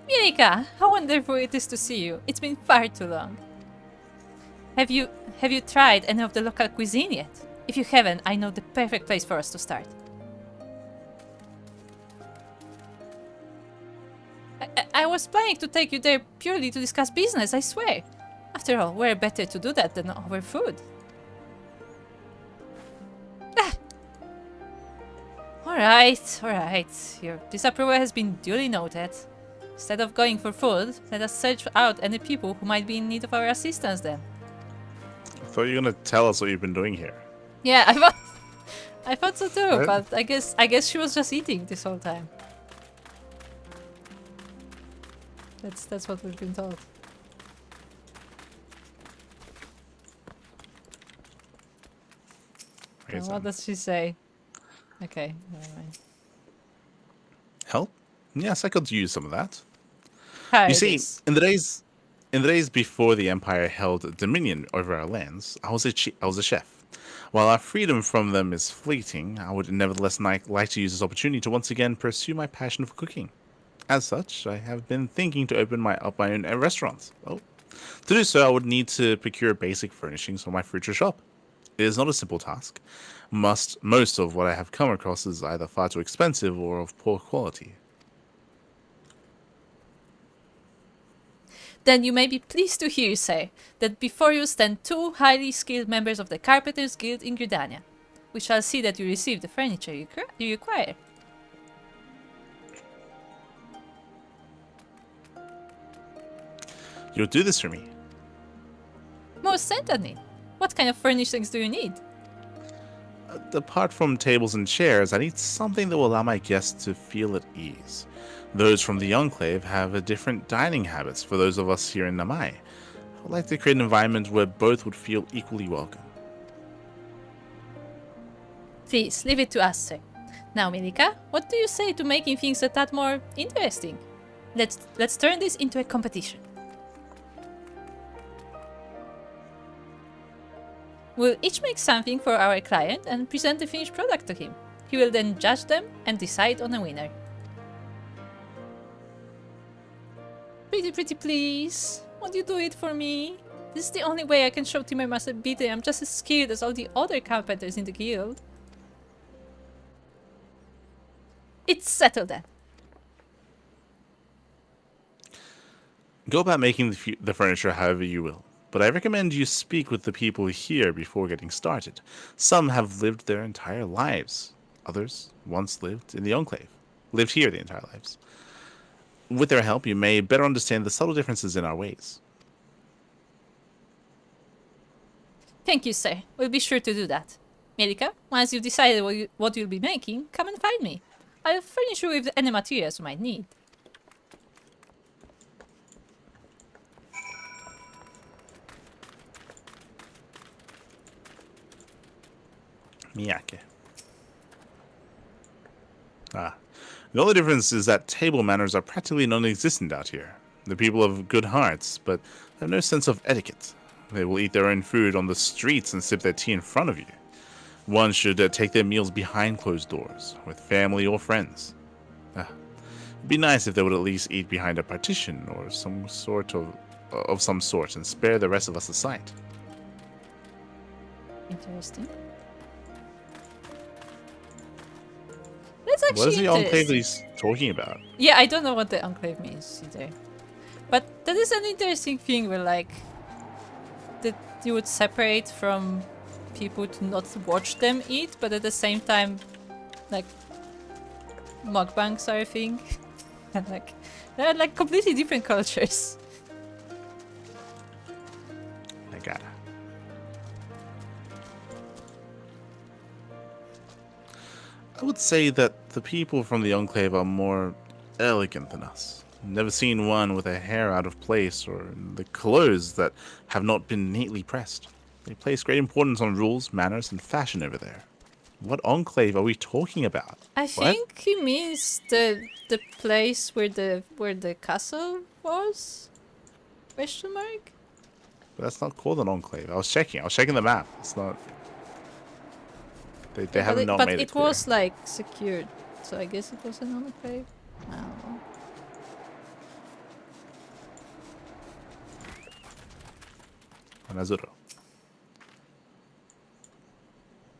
Mielikka, how wonderful it is to see you. It's been far too long. Have you tried any of the local cuisine yet? If you haven't, I know the perfect place for us to start. I was planning to take you there purely to discuss business, I swear. After all, where better to do that than over food? Ah. Alright. Your disapproval has been duly noted. Instead of going for food, let us search out any people who might be in need of our assistance then. I thought you were gonna tell us what you've been doing here. Yeah, I thought so too, Right? but I guess she was just eating this whole time. That's what we've been told. Okay, What does she say? Okay, never mind. Help? Yes, I could use some of that. How You is see, this? in the days before the Empire held dominion over our lands, I was a chef. While our freedom from them is fleeting, I would nevertheless like to use this opportunity to once again pursue my passion for cooking. As such, I have been thinking to open my own restaurant. Well, to do so, I would need to procure basic furnishings for my future shop. It is not a simple task. Most of what I have come across is either far too expensive or of poor quality. Then you may be pleased to hear, sir, that before you stand 2 highly skilled members of the Carpenters Guild in Gridania. We shall see that you receive the furniture you require. You'll do this for me. Most certainly. What kind of furnishings do you need? Apart from tables and chairs, I need something that will allow my guests to feel at ease. Those from the Enclave have different dining habits for those of us here in Namai. I would like to create an environment where both would feel equally welcome. Please, leave it to us, sir. Now, Mielikka, what do you say to making things a tad more interesting? Let's turn this into a competition. We'll each make something for our client and present the finished product to him. He will then judge them and decide on a winner. Pretty please. Won't you do it for me? This is the only way I can show Timmermaster Bitte I'm just as skilled as all the other carpenters in the guild. It's settled then. Go about making the furniture however you will, but I recommend you speak with the people here before getting started. Some have lived their entire lives. Others once lived in the Enclave, lived here their entire lives. With their help, you may better understand the subtle differences in our ways. Thank you, sir. We'll be sure to do that. Mielikka, once you've decided what you'll be making, come and find me. I'll furnish you with any materials you might need. Miyake. The only difference is that table manners are practically non-existent out here. The people have good hearts, but have no sense of etiquette. They will eat their own food on the streets and sip their tea in front of you. One should take their meals behind closed doors, with family or friends. It'd be nice if they would at least eat behind a partition or some sort of some sort and spare the rest of us a sight. Interesting. That's actually What is the Enclave that interesting. he's talking about? Yeah, I don't know what the Enclave means either. But that is an interesting thing where, like, that you would separate from people to not watch them eat, but at the same time, like, mukbangs are a thing. And, like, they're, like, completely different cultures. I gotta. I would say that the people from the Enclave are more elegant than us. Never seen one with a hair out of place or the clothes that have not been neatly pressed. They place great importance on rules, manners, and fashion over there. What Enclave are we talking about? I think he means the place where the castle was? Question mark? But that's not called an Enclave. I was checking the map. It's not. They haven't not made it. But it clear. was like secured, so I guess it was an enclave. I don't know. Anazuro.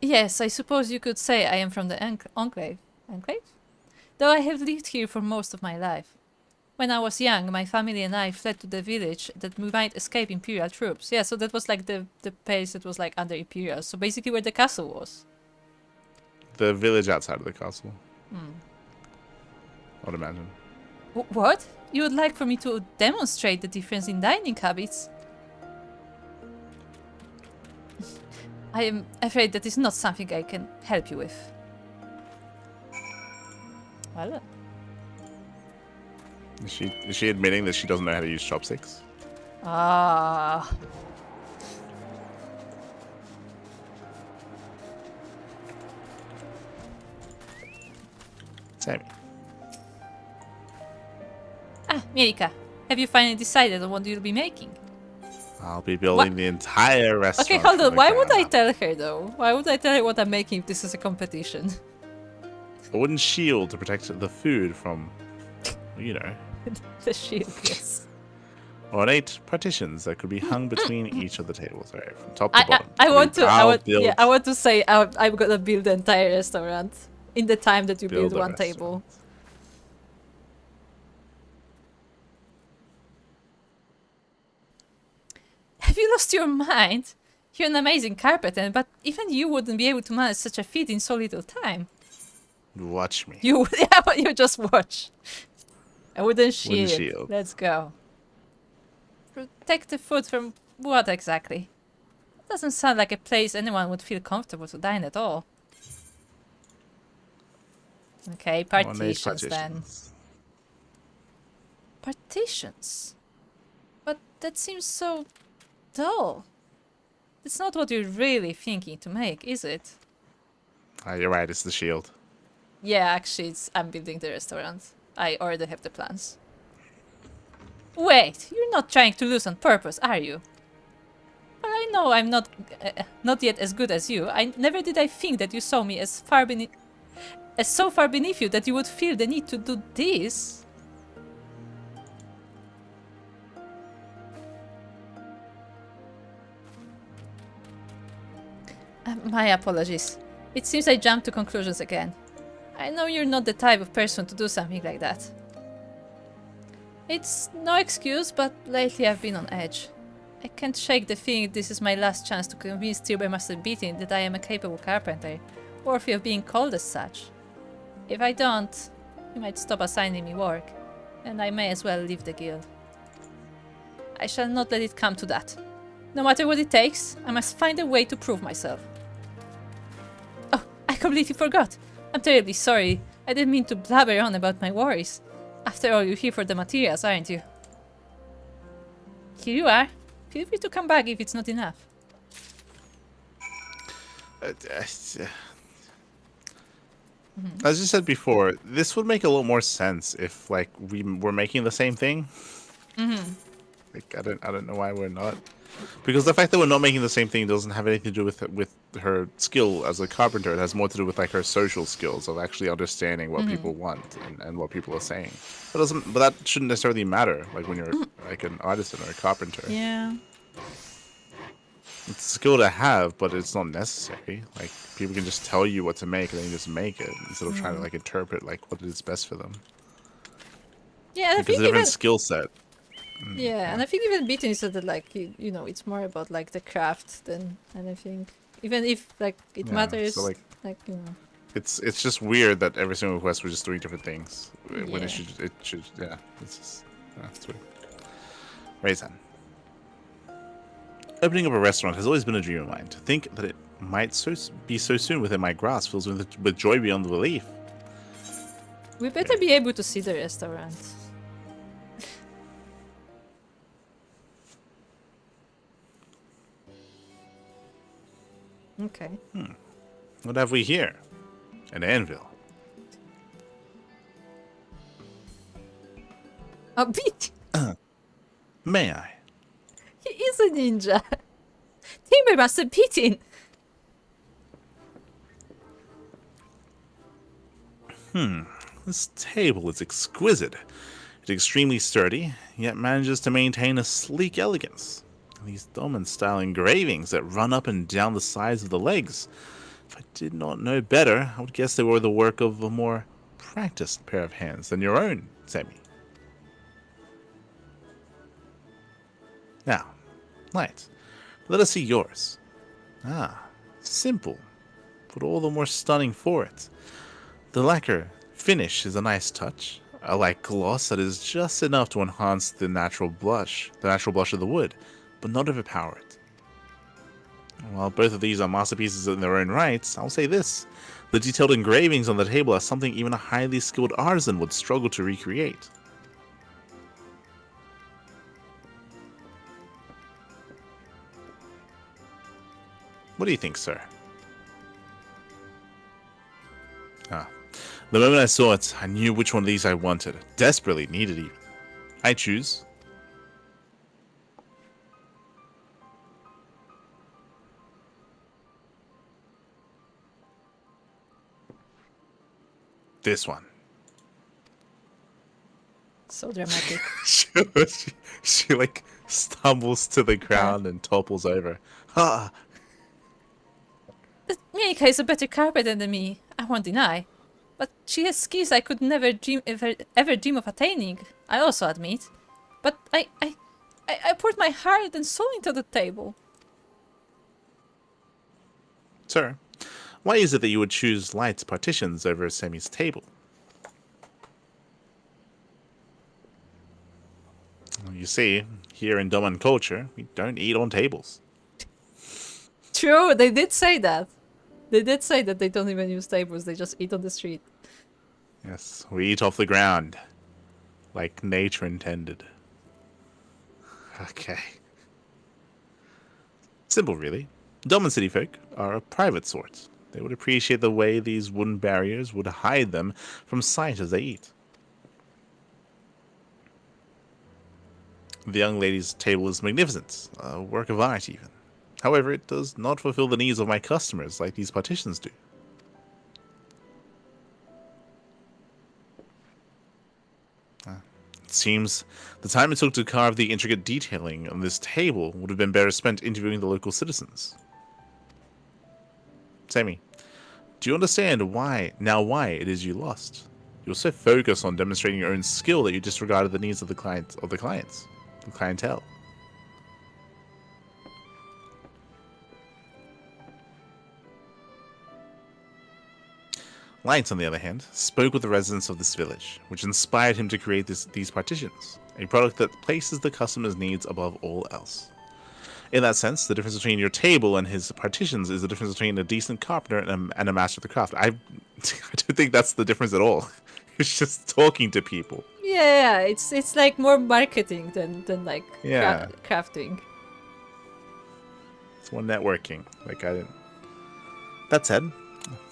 Yes, I suppose you could say I am from the enclave. Enclave? Though I have lived here for most of my life. When I was young, my family and I fled to the village that we might escape Imperial troops. Yeah, so that was like the place that was like under Imperial. So basically where the castle was. The village outside of the castle. I'd imagine. What? You would like for me to demonstrate the difference in dining habits? I am afraid that is not something I can help you with. Well, Is she admitting that she doesn't know how to use chopsticks? ah. Sammy. Mielikka, have you finally decided on what you'll be making? I'll be building the entire restaurant. Okay, hold from on. the Why would I ground up. tell her though? Why would I tell her what I'm making if this is a competition? A wooden shield to protect the food from, you know. The shield, yes. ornate partitions that could be hung between each of the tables. All right, from top to bottom. I want to I want build, yeah I want to say I'm gonna build the entire restaurant in the time that you build a one restaurant. table. Have you lost your mind? You're an amazing carpenter, but even you wouldn't be able to manage such a feat in so little time. Watch me. You yeah, but you just watch. A wooden shield. shield. Let's go. Protect the food from what exactly? Doesn't sound like a place anyone would feel comfortable to dine at all. Okay, Ornate partitions then. Partitions? But that seems so dull. It's not what you're really thinking to make, is it? You're right, it's the shield. Yeah, actually, I'm building the restaurant. I already have the plans. Wait, you're not trying to lose on purpose, are you? Well, I know I'm not yet as good as you. Never did I think that you saw me as so far beneath you that you would feel the need to do this. My apologies. It seems I jumped to conclusions again. I know you're not the type of person to do something like that. It's no excuse, but lately I've been on edge. I can't shake the feeling this is my last chance to convince Master Beatin that I am a capable carpenter, worthy of being called as such. If I don't, he might stop assigning me work, and I may as well leave the guild. I shall not let it come to that. No matter what it takes, I must find a way to prove myself. Oh, I completely forgot. I'm terribly sorry. I didn't mean to blabber on about my worries. After all, you're here for the materials, aren't you? Here you are. Feel free to come back if it's not enough. As you said before, this would make a lot more sense if, like, we were making the same thing. Like, I don't know why we're not. Because the fact that we're not making the same thing doesn't have anything to do with her skill as a carpenter. It has more to do with, like, her social skills of actually understanding what people want and what people are saying. But that shouldn't necessarily matter, like, when you're like an artisan or a carpenter. Yeah. It's a skill to have, but it's not necessary. Like, people can just tell you what to make and then you just make it instead of trying to, like, interpret, like, what is best for them. Yeah, Like, it's a different skill set. Yeah, and I think even Beatin said that, like, you know, it's more about, like, the craft than anything. Even if, like, it matters, so, like, you know. It's just weird that every single quest we're just doing different things. When Yeah. it should, yeah. It's just, it's weird. Raisin. Opening up a restaurant has always been a dream of mine. To think that it might be so soon within my grasp fills me with joy beyond belief. We better be able to see the restaurant. Okay. What have we here? An anvil. A beat! May I? He is a ninja! Master Beatin! This table is exquisite. It's extremely sturdy, yet manages to maintain a sleek elegance. These Doman-style engravings that run up and down the sides of the legs. If I did not know better, I would guess they were the work of a more practiced pair of hands than your own, Semi. Now, Light, let us see yours. Ah, simple, but all the more stunning for it. The lacquer finish is a nice touch, a light gloss that is just enough to enhance the natural blush of the wood, but not overpower it. While both of these are masterpieces in their own rights, I'll say this. The detailed engravings on the table are something even a highly skilled artisan would struggle to recreate. What do you think, sir? The moment I saw it, I knew which one of these I wanted. Desperately needed even. I choose this one. So dramatic. she like stumbles to the ground and topples over. Ah, Mielikka is a better carpenter than me, I won't deny. But she has skills I could never ever dream of attaining, I also admit. But I poured my heart and soul into the table. sir, why is it that you would choose Light's partitions over Semi's table? Well, you see, here in Doman culture, we don't eat on tables. True, they did say that. They did say that they don't even use tables, they just eat on the street. Yes, we eat off the ground, like nature intended. Okay. Simple, really. Doman city folk are a private sort. They would appreciate the way these wooden barriers would hide them from sight as they eat. The young lady's table is magnificent, a work of art even. However, it does not fulfill the needs of my customers like these partitions do. It seems the time it took to carve the intricate detailing on this table would have been better spent interviewing the local citizens. Sammy, do you understand why it is you lost? You were so focused on demonstrating your own skill that you disregarded the needs of the clientele. Light, on the other hand, spoke with the residents of this village, which inspired him to create these partitions, a product that places the customer's needs above all else. In that sense, the difference between your table and his partitions is the difference between a decent carpenter and a master of the craft. I don't think that's the difference at all. He's just talking to people. Yeah, it's like more marketing than like crafting. It's more networking. That said,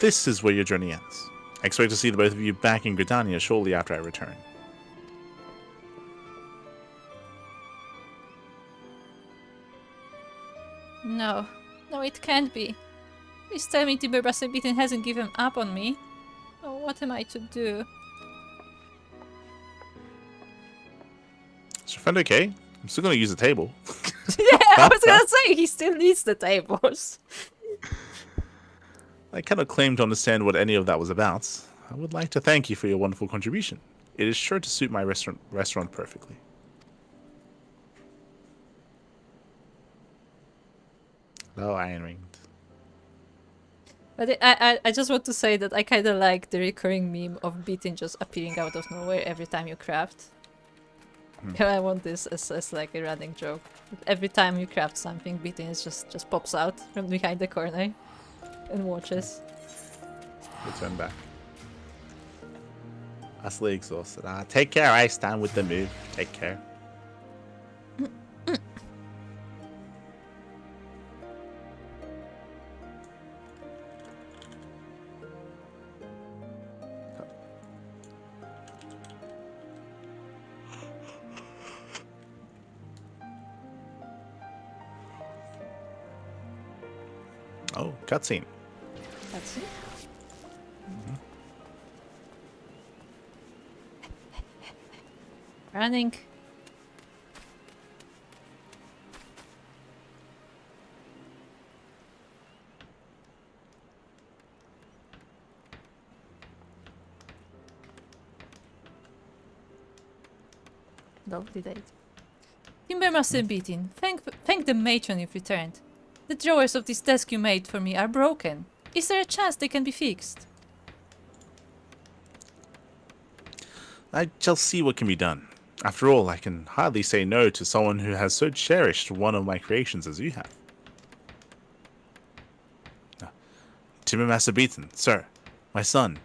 this is where your journey ends. I expect to see the both of you back in Gridania shortly after I return. No, it can't be. Please tell me Timber Beaten hasn't given up on me. Oh, what am I to do? Is your friend okay? I'm still going to use the table. Yeah, I was gonna say, he still needs the tables. I cannot claim to understand what any of that was about. I would like to thank you for your wonderful contribution. It is sure to suit my restaurant perfectly. Hello, Iron Ring. But I just want to say that I kind of like the recurring meme of Beaten just appearing out of nowhere every time you craft. I want this as like a running joke. Every time you craft something, Beaten just pops out from behind the corner and watches. Return back. Utterly exhausted. Take care, I stand with the move. Take care. Oh, cutscene. That's it. Running. Lovely date. Timber must have beaten. Thank the matron you've returned. The drawers of this desk you made for me are broken. Is there a chance they can be fixed? I shall see what can be done. After all, I can hardly say no to someone who has so cherished one of my creations as you have. Timbermaster Beaton, sir, my son.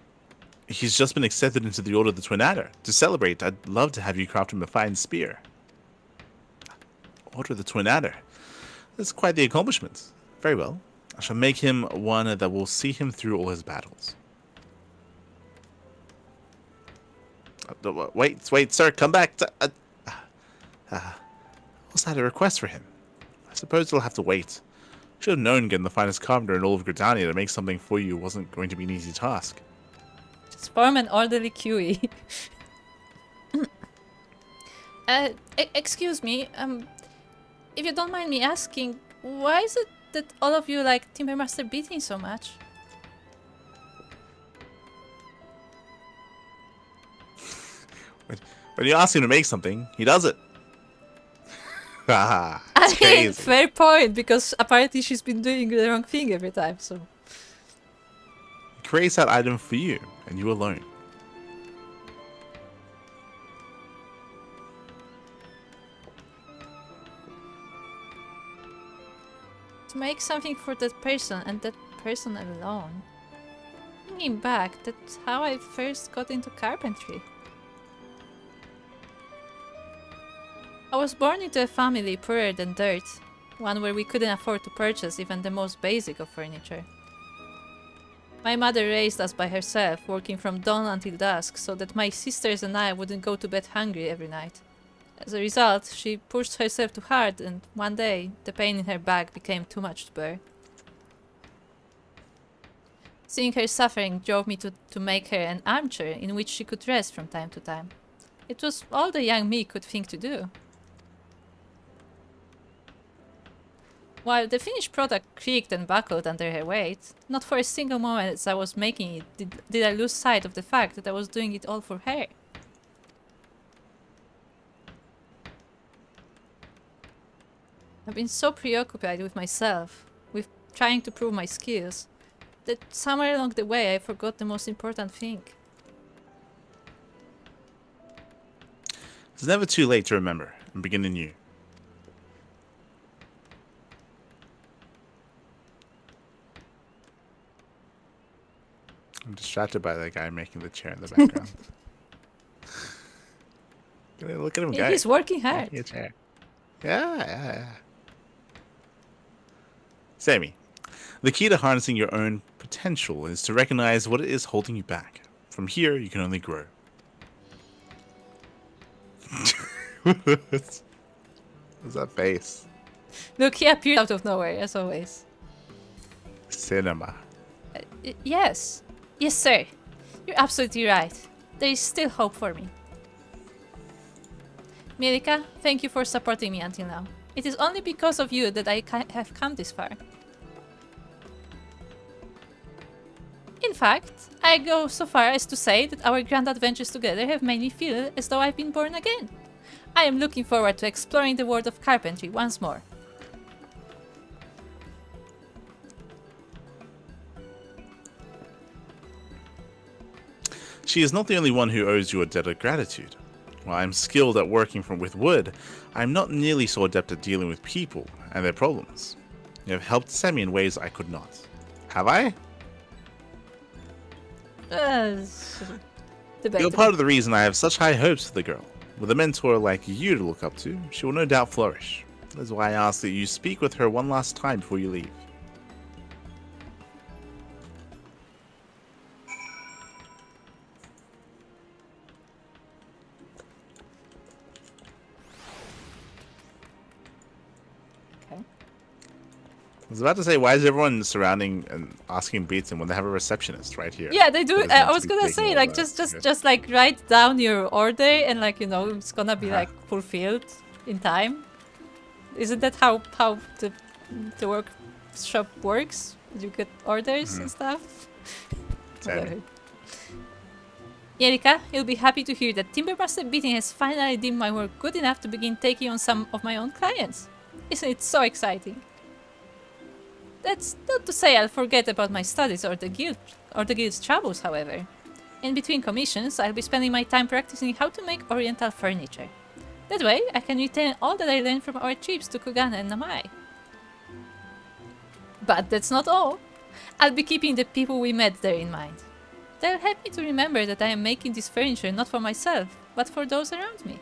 He's just been accepted into the Order of the Twin Adder. To celebrate, I'd love to have you craft him a fine spear. Order of the Twin Adder. That's quite the accomplishment. Very well. I shall make him one that will see him through all his battles. Wait, sir, come back. Also had a request for him. I suppose it'll have to wait. Should have known getting the finest carpenter in all of Gridania to make something for you wasn't going to be an easy task. Just form an orderly QE. Excuse me, if you don't mind me asking, why is it that all of you like Timbermaster beating so much? When you ask him to make something, he does it. Haha, I it's mean, crazy. fair point, because apparently she's been doing the wrong thing every time, so... He creates that item for you, and you alone. To make something for that person, and that person alone. Thinking back, that's how I first got into carpentry. I was born into a family poorer than dirt, one where we couldn't afford to purchase even the most basic of furniture. My mother raised us by herself, working from dawn until dusk, so that my sisters and I wouldn't go to bed hungry every night. As a result, she pushed herself too hard, and one day, the pain in her back became too much to bear. Seeing her suffering drove me to make her an armchair in which she could rest from time to time. It was all the young me could think to do. While the finished product creaked and buckled under her weight, not for a single moment as I was making it did I lose sight of the fact that I was doing it all for her. I've been so preoccupied with myself, with trying to prove my skills, that somewhere along the way I forgot the most important thing. It's never too late to remember and begin anew. I'm distracted by that guy making the chair in the background. Look at him go. He's working hard. Making a chair. Yeah. Sammy, the key to harnessing your own potential is to recognize what it is holding you back. From here, you can only grow. What's that face? Look, he appeared out of nowhere, as always. Cinema. Yes. Yes, sir. You're absolutely right. There is still hope for me. Mielikka, thank you for supporting me until now. It is only because of you that I have come this far. In fact, I go so far as to say that our grand adventures together have made me feel as though I've been born again. I am looking forward to exploring the world of carpentry once more. She is not the only one who owes you a debt of gratitude. While I'm skilled at working with wood, I'm not nearly so adept at dealing with people and their problems. You have helped Sammy in ways I could not. Have I? You're part of the reason I have such high hopes for the girl. With a mentor like you to look up to, she will no doubt flourish. That is why I ask that you speak with her one last time before you leave. I was about to say, why is everyone surrounding and asking Beatson when they have a receptionist right here? Yeah, they do. I was gonna say, like, just like write down your order and, like, you know, it's gonna be like fulfilled in time. Isn't that how the workshop works? You get orders and stuff. Whatever. Mielikka, you'll be happy to hear that Timbermaster Beating has finally deemed my work good enough to begin taking on some of my own clients. Isn't it so exciting? That's not to say I'll forget about my studies or the guild's troubles, however. In between commissions, I'll be spending my time practicing how to make oriental furniture. That way, I can retain all that I learned from our trips to Kugana and Namai. But that's not all. I'll be keeping the people we met there in mind. They'll help me to remember that I am making this furniture not for myself, but for those around me.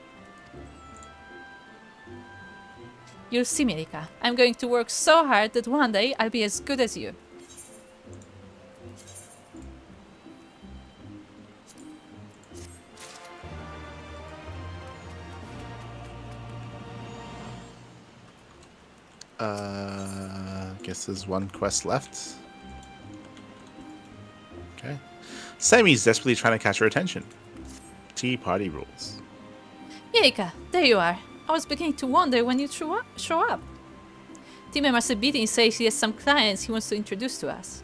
You'll see, Mielikka. I'm going to work so hard that one day I'll be as good as you. Guess there's one quest left. Okay. Sammy's desperately trying to catch her attention. Tea party rules. Mielikka, there you are. I was beginning to wonder when you'd show up. Team member Sabiti says he has some clients he wants to introduce to us.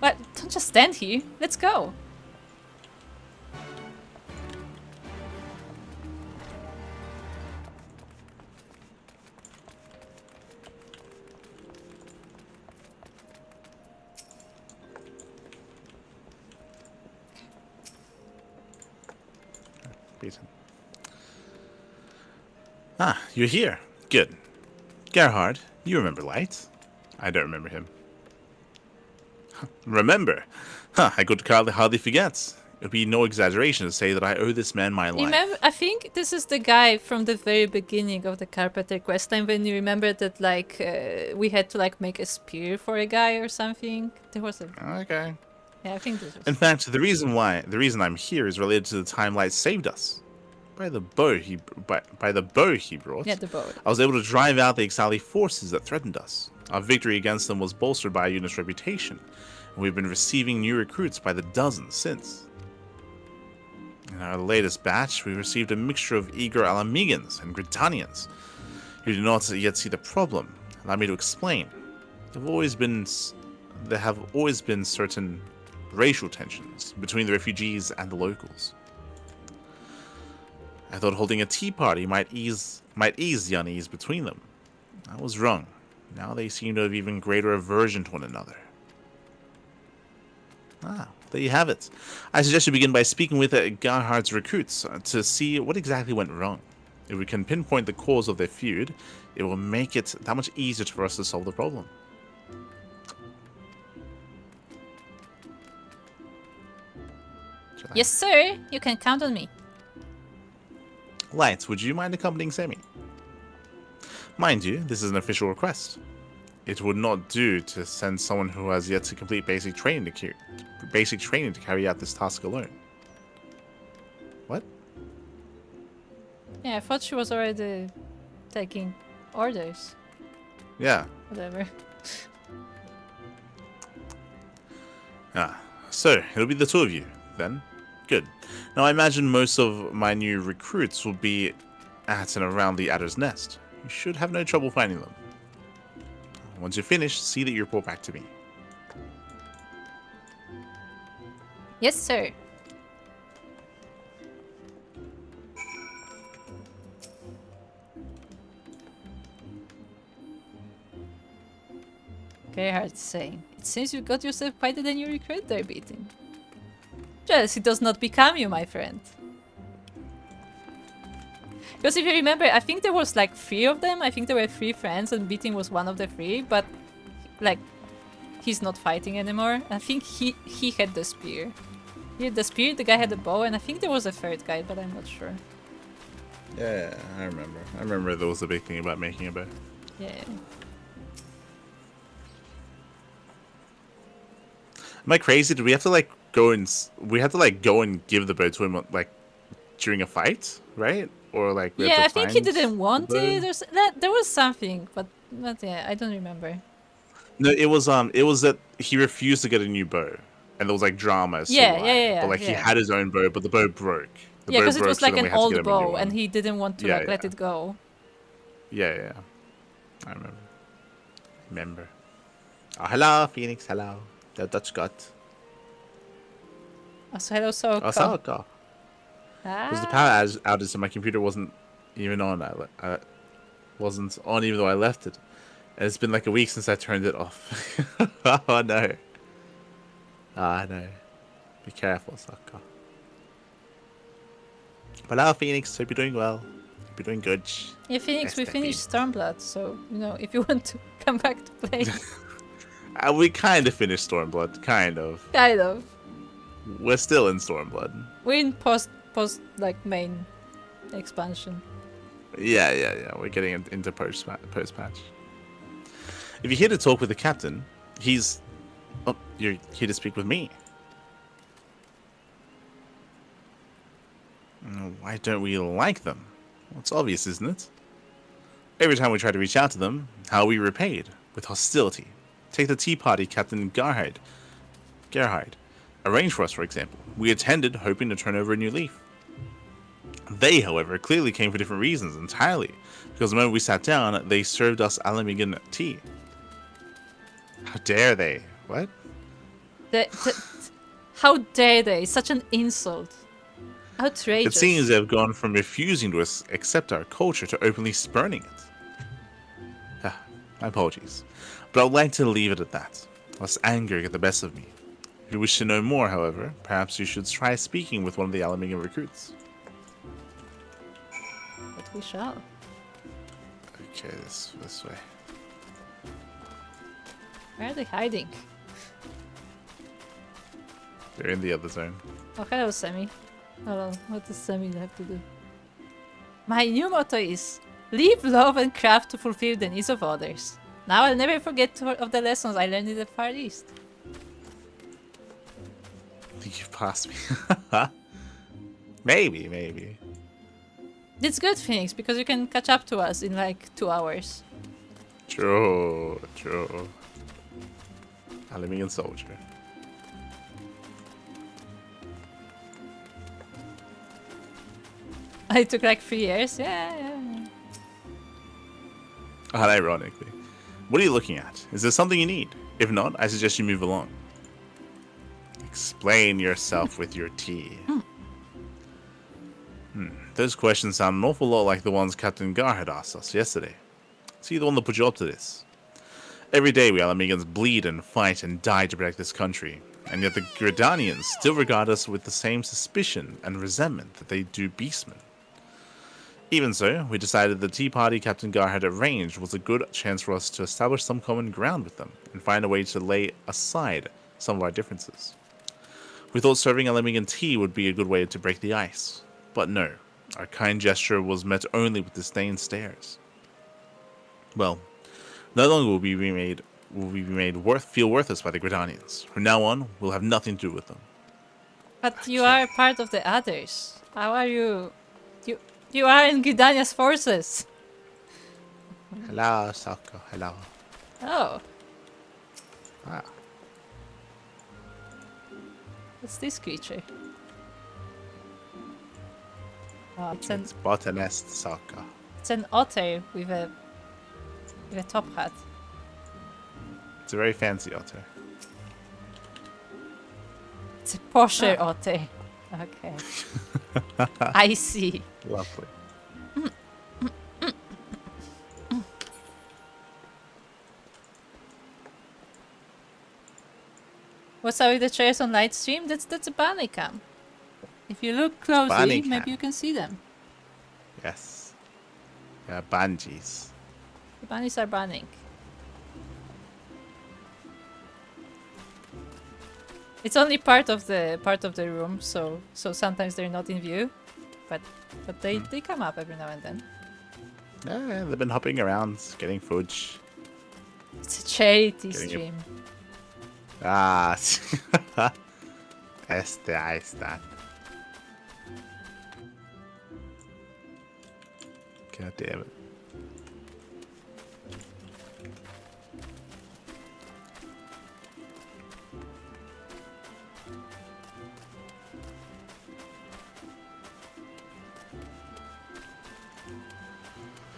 What? Don't just stand here. Let's go. Ah, you're here. Good. Gerhard, you remember Light? I don't remember him. Remember? Huh, I could hardly forget. It would be no exaggeration to say that I owe this man my life. Remember, I think this is the guy from the very beginning of the Carpenter questline when you remember that like we had to like make a spear for a guy or something. There was a... Okay. Yeah, I think this was... In fact, the reason I'm here is related to the time Light saved us. By the bow he brought. Yeah, the bow. I was able to drive out the Ixali forces that threatened us. Our victory against them was bolstered by our unit's reputation, and we've been receiving new recruits by the dozens since. In our latest batch, we received a mixture of eager Alamegans and Gritanians who do not yet see the problem. Allow me to explain. There have always been certain racial tensions between the refugees and the locals. I thought holding a tea party might ease the unease between them. I was wrong. Now they seem to have even greater aversion to one another. Ah, there you have it. I suggest you begin by speaking with Gerhard's recruits to see what exactly went wrong. If we can pinpoint the cause of their feud, it will make it that much easier for us to solve the problem. Yes, sir. You can count on me. Light, would you mind accompanying Semi? Mind you, this is an official request. It would not do to send someone who has yet to complete basic training to carry out this task alone. What? Yeah, I thought she was already taking orders. Yeah. Whatever. Ah, so it'll be the two of you, then. Good. Now I imagine most of my new recruits will be at and around the Adder's Nest. You should have no trouble finding them. Once you're finished, see that you report back to me. Yes, sir. Gerhard's saying, it seems you got yourself quite a new recruit there, beating. Jealousy does not become you, my friend. Because if you remember, I think there was like 3 of them. I think there were 3 friends and Beating was one of the 3. But like, he's not fighting anymore. I think he had the spear. He had the spear, the guy had the bow, and I think there was a 3rd guy, but I'm not sure. Yeah, I remember. I remember there was a big thing about making a bow. Yeah. Am I crazy? Did we have to like go and give the bow to him like during a fight, right? Or like we Yeah, have I to think he find didn't want the bow? it. There was something, but yeah, I don't remember. No, it was that he refused to get a new bow, and there was like drama. As to Yeah, why. yeah. But like he Yeah. had his own bow, but the bow broke. Yeah, because it was like an old bow, one. and he didn't want to Yeah, like let yeah. it go. Yeah. I remember. Oh, hello, Phoenix. Hello, the Dutch god. Oh, so hello, so Oh, Sawako. Because the power outage, so my computer wasn't even on. I wasn't on even though I left it. And it's been like a week since I turned it off. Oh no. Ah no. Be careful, Sawako. But hello, Phoenix. Hope you're doing well. Hope you're doing good. Yeah, Phoenix, we Yes, finished Stormblood, so you know if you want to come back to play, We kind of finished Stormblood. Kind of. kind of. We're still in Stormblood. We're in post like main expansion. Yeah. We're getting into post patch. If you're here to talk with the captain, he's... Oh, you're here to speak with me. Why don't we like them? Well, it's obvious, isn't it? Every time we try to reach out to them, how are we repaid? With hostility. Take the tea party Captain Gerhard arranged for us, for example. We attended, hoping to turn over a new leaf. They, however, clearly came for different reasons entirely, because the moment we sat down, they served us Alamigan tea. How dare they? What? How dare they? Such an insult. It Outrageous. seems they have gone from refusing to accept our culture to openly spurning it. My apologies, but I would like to leave it at that, lest anger get the best of me. If you wish to know more, however, perhaps you should try speaking with one of the Alamigan recruits. But we shall. Okay, this way. Where are they hiding? They're in the other zone. Oh, hello, Sammy. Hello. What does Sammy have to do? My new motto is live, love, and craft to fulfill the needs of others. Now I'll never forget of the lessons I learned in the Far East. I think you've passed me. Maybe. It's good, Phoenix, because you can catch up to us in like 2 hours. True. Alamigan soldier. It took like 3 years. Yeah. Ironically. What are you looking at? Is there something you need? If not, I suggest you move along. Explain yourself with your tea. Those questions sound an awful lot like the ones Captain Gar had asked us yesterday. Is he the one that put you up to this? Every day we Alamigans bleed and fight and die to protect this country, and yet the Gridanians still regard us with the same suspicion and resentment that they do beastmen. Even so, we decided the tea party Captain Gar had arranged was a good chance for us to establish some common ground with them and find a way to lay aside some of our differences. We thought serving Alamigan tea would be a good way to break the ice, but no, our kind gesture was met only with disdain stares. Well, no longer will we be made feel worthless by the Gridanians. From now on, we'll have nothing to do with them. But you are part of the others. How are you? You are in Gridania's forces. Hello, Sako. Hello. Oh. Ah. What's this creature? Oh, It's botanist Sako. It's an otter with a top hat. It's a very fancy otter. It's a posher otter. Okay. I see. Lovely. What's up with the chairs on light stream? That's a bunny cam. If you look closely, Bunny cam. maybe you can see them. Yes. Yeah, banjis. The bunnies are bunning. It's only part of the room, so sometimes they're not in view, but they come up every now and then. Yeah, they've been hopping around, getting fudge. It's a charity Getting stream. Ah, ahí está. God damn it.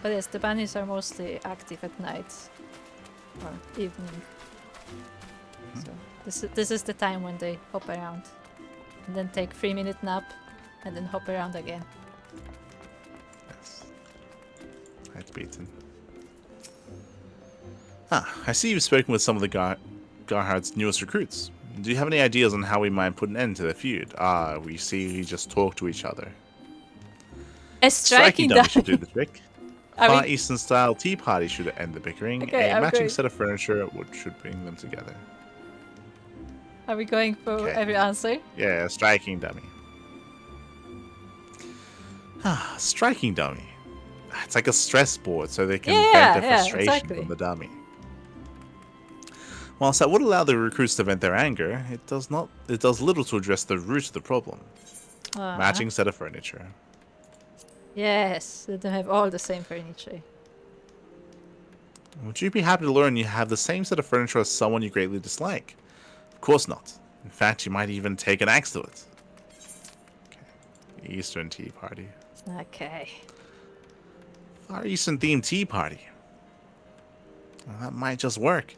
But yes, the bunnies are mostly active at night or evening. So this is the time when they hop around, and then take 3-minute nap, and then hop around again. Yes. That's beaten. I see you've spoken with some of the Garhard's newest recruits. Do you have any ideas on how we might put an end to the feud? We see you just talk to each other. A striking dummy should do the trick. I Far mean- Eastern style tea party should end the bickering. Okay, a I'm matching going- set of furniture should bring them together. Are we going for Okay. every answer? Yeah, a striking dummy. Striking dummy. It's like a stress board, so they can vent their frustration exactly. from the dummy. Whilst that would allow the recruits to vent their anger, it does little to address the root of the problem. Matching set of furniture. Yes, let them have all the same furniture. Would you be happy to learn you have the same set of furniture as someone you greatly dislike? Of course not. In fact, you might even take an axe to it. Okay. Eastern Tea Party. Okay. Far Eastern themed tea party. Well, that might just work.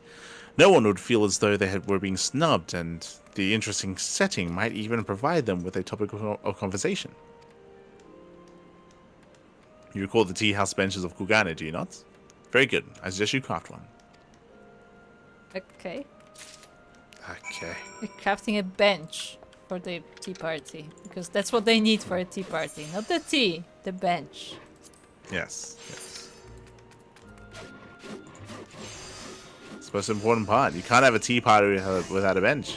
No one would feel as though were being snubbed, and the interesting setting might even provide them with a topic of conversation. You recall the tea house benches of Kugane, do you not? Very good. I suggest you craft one. Okay. Okay. We're crafting a bench for the tea party. Because that's what they need for a tea party. Not the tea, the bench. Yes. It's the most important part. You can't have a tea party without a bench.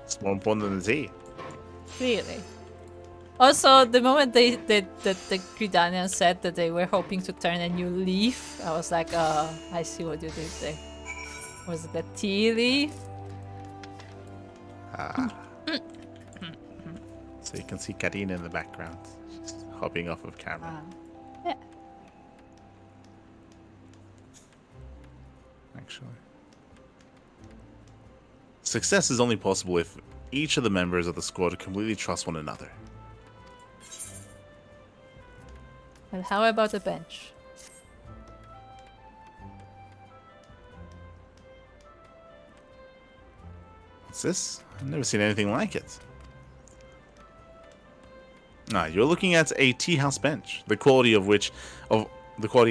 It's more important than the tea. Really? Also, the moment the Gridanians said that they were hoping to turn a new leaf, I was like, oh, I see what you did there. Was it the tea leaf? So you can see Karina in the background. She's hopping off of camera. Yeah. Actually. Success is only possible if each of the members of the squad completely trust one another. Well, how about a bench? What's this? I've never seen anything like it. You're looking at a tea house bench, the quality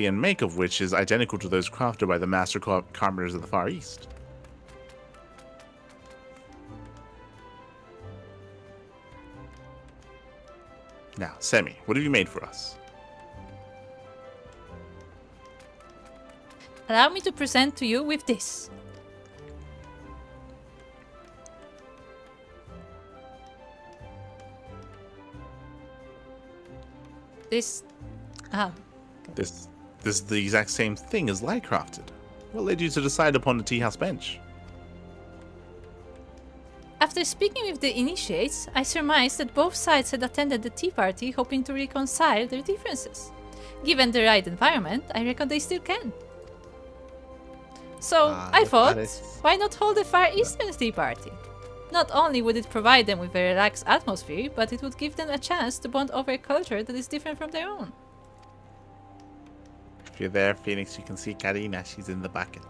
and make of which is identical to those crafted by the master carpenters of the Far East. Now, Semi, what have you made for us? Allow me to present to you with this. This... This is the exact same thing as light crafted. What led you to decide upon the tea house bench? After speaking with the initiates, I surmised that both sides had attended the tea party hoping to reconcile their differences. Given the right environment, I reckon they still can. So, I thought, why not hold a Far Eastern tea party? Not only would it provide them with a relaxed atmosphere, but it would give them a chance to bond over a culture that is different from their own. If you're there, Phoenix, you can see Karina. She's in the bucket.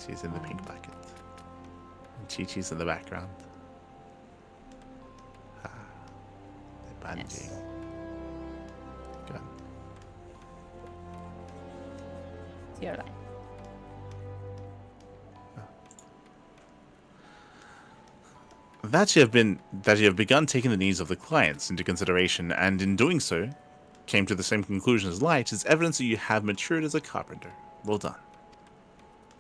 She's in the pink bucket. And Chi-Chi's in the background. They're banding. Yes. Good. It's your line. That you have begun taking the needs of the clients into consideration, and in doing so, came to the same conclusion as Light, is evidence that you have matured as a carpenter. Well done.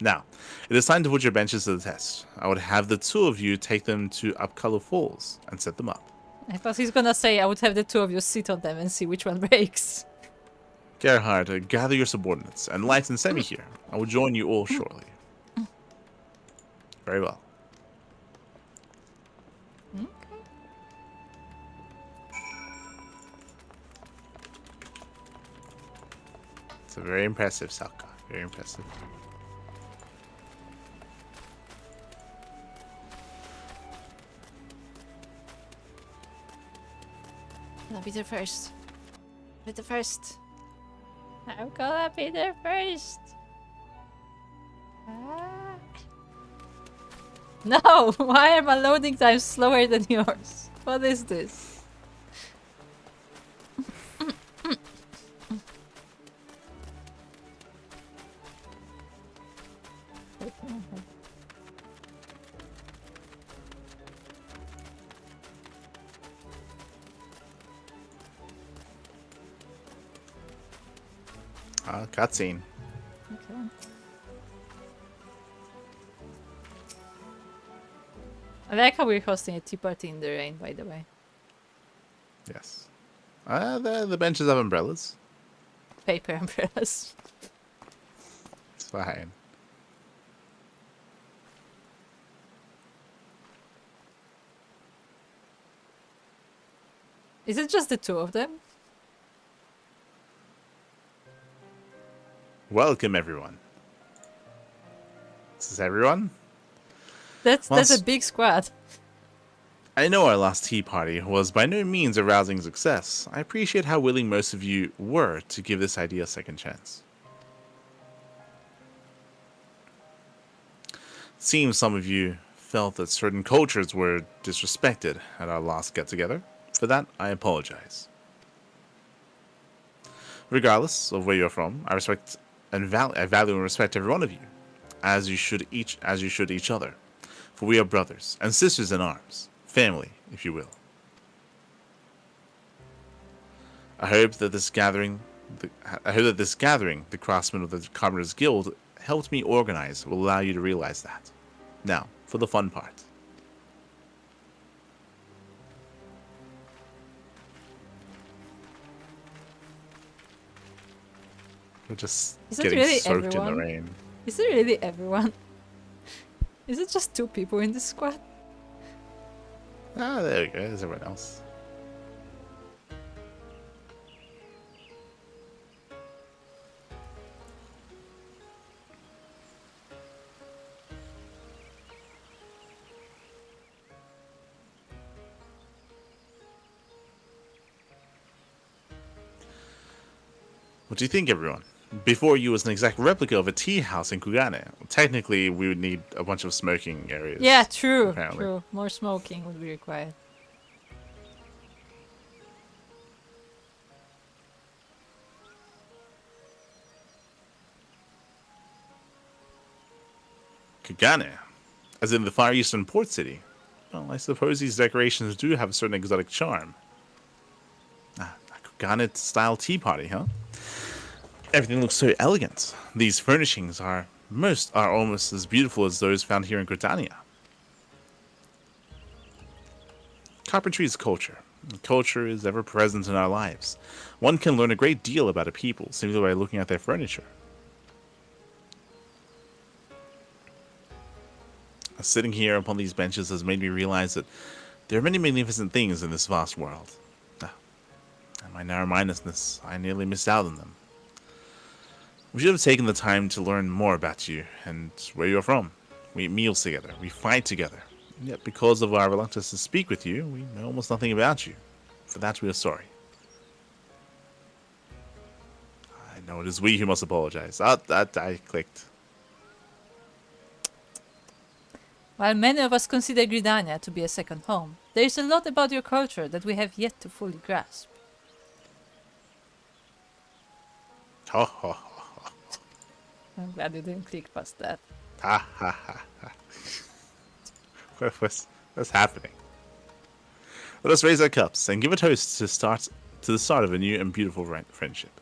Now, it is time to put your benches to the test. I would have the two of you take them to Upcolor Falls and set them up. I thought he's gonna say I would have the two of you sit on them and see which one breaks. Gerhard, gather your subordinates, and Light and Semi here. I will join you all shortly. Very well. So very impressive, Salka. Very impressive. I'll be there first. Be the first. I'm gonna be there first. No! Why are my loading times slower than yours? What is this? Cutscene. Okay. I like how we're hosting a tea party in the rain, by the way. Yes. The benches have umbrellas. Paper umbrellas. It's fine. Is it just the two of them? Welcome, everyone. This is everyone? That's a big squad. I know our last tea party was by no means a rousing success. I appreciate how willing most of you were to give this idea a second chance. It seems some of you felt that certain cultures were disrespected at our last get-together. For that, I apologize. Regardless of where you're from, I value and respect every one of you, as you should each other. For we are brothers and sisters in arms, family, if you will. I hope that this gathering, the craftsmen of the Carpenters Guild, helped me organize, will allow you to realize that. Now, for the fun part. We're just Is it getting really soaked in the everyone? rain. Is it really everyone? Is it just 2 people in this squad? Ah, there we go. There's everyone else. What do you think, everyone? Before you was an exact replica of a tea house in Kugane. Technically, we would need a bunch of smoking areas. Yeah, true. apparently. True. More smoking would be required. Kugane, as in the Far Eastern port city. Well, I suppose these decorations do have a certain exotic charm. Ah, a Kugane-style tea party, huh? Everything looks so elegant. These furnishings are almost as beautiful as those found here in Gridania. Carpentry is culture. Culture is ever present in our lives. One can learn a great deal about a people simply by looking at their furniture. Sitting here upon these benches has made me realize that there are many magnificent things in this vast world. In my narrow-mindedness, I nearly missed out on them. We should have taken the time to learn more about you and where you're from. We eat meals together, we fight together. Yet because of our reluctance to speak with you, we know almost nothing about you. For that we are sorry. I know it is we who must apologize. I clicked. While many of us consider Gridania to be a second home, there is a lot about your culture that we have yet to fully grasp. Ha ha ha I'm glad you didn't click past that. ha ha ha ha. What's happening? Let us raise our cups and give a toast to the start of a new and beautiful friendship.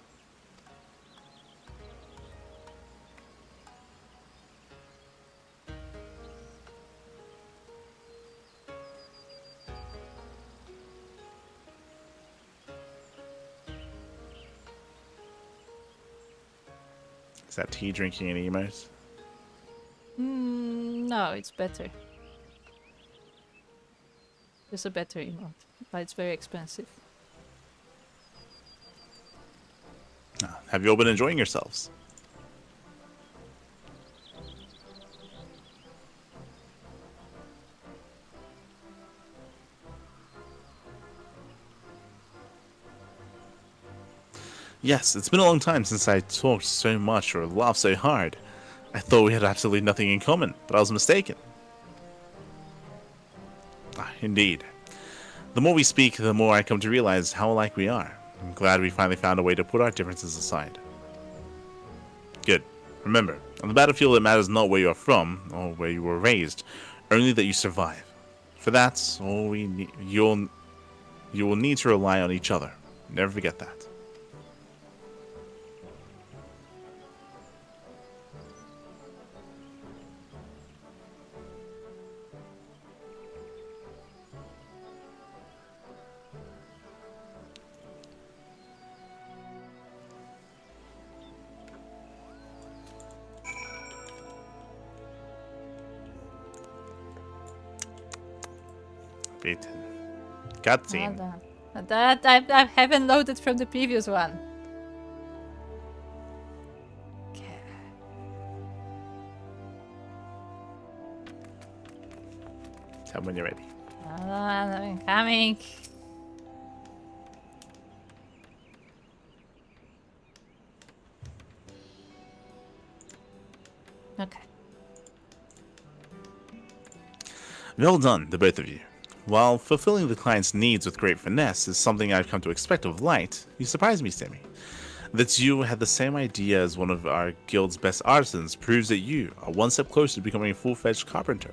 Is that tea drinking an emote? No, it's better. There's a better emote, but it's very expensive. Have you all been enjoying yourselves? Yes, it's been a long time since I talked so much or laughed so hard. I thought we had absolutely nothing in common, but I was mistaken. Indeed. The more we speak, the more I come to realize how alike we are. I'm glad we finally found a way to put our differences aside. Good. Remember, on the battlefield it matters not where you are from, or where you were raised, only that you survive. For that, all we need, you will need to rely on each other. Never forget that. Beaten. Cutscene. Well done. That I haven't loaded from the previous one. Okay. Tell me when you're ready. I'm coming. Okay. Well done, the both of you. While fulfilling the client's needs with great finesse is something I've come to expect of Light, you surprised me, Sammy. That you had the same idea as one of our guild's best artisans proves that you are one step closer to becoming a full-fledged carpenter.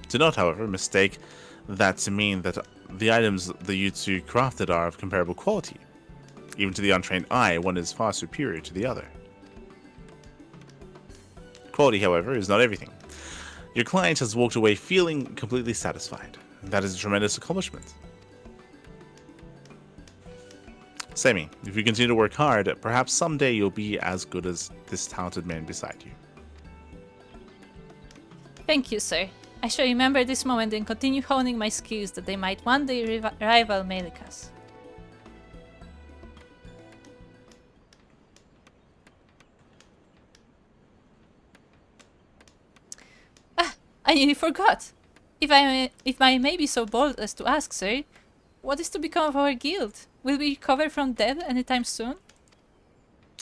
Do not, however, mistake that to mean that the items that you two crafted are of comparable quality. Even to the untrained eye, one is far superior to the other. Quality, however, is not everything. Your client has walked away feeling completely satisfied. That is a tremendous accomplishment. Sammy, if you continue to work hard, perhaps someday you'll be as good as this talented man beside you. Thank you, sir. I shall remember this moment and continue honing my skills that they might one day rival Mielikka's. Ah, I nearly forgot. If I may be so bold as to ask, sir, what is to become of our guild? Will we recover from death anytime soon?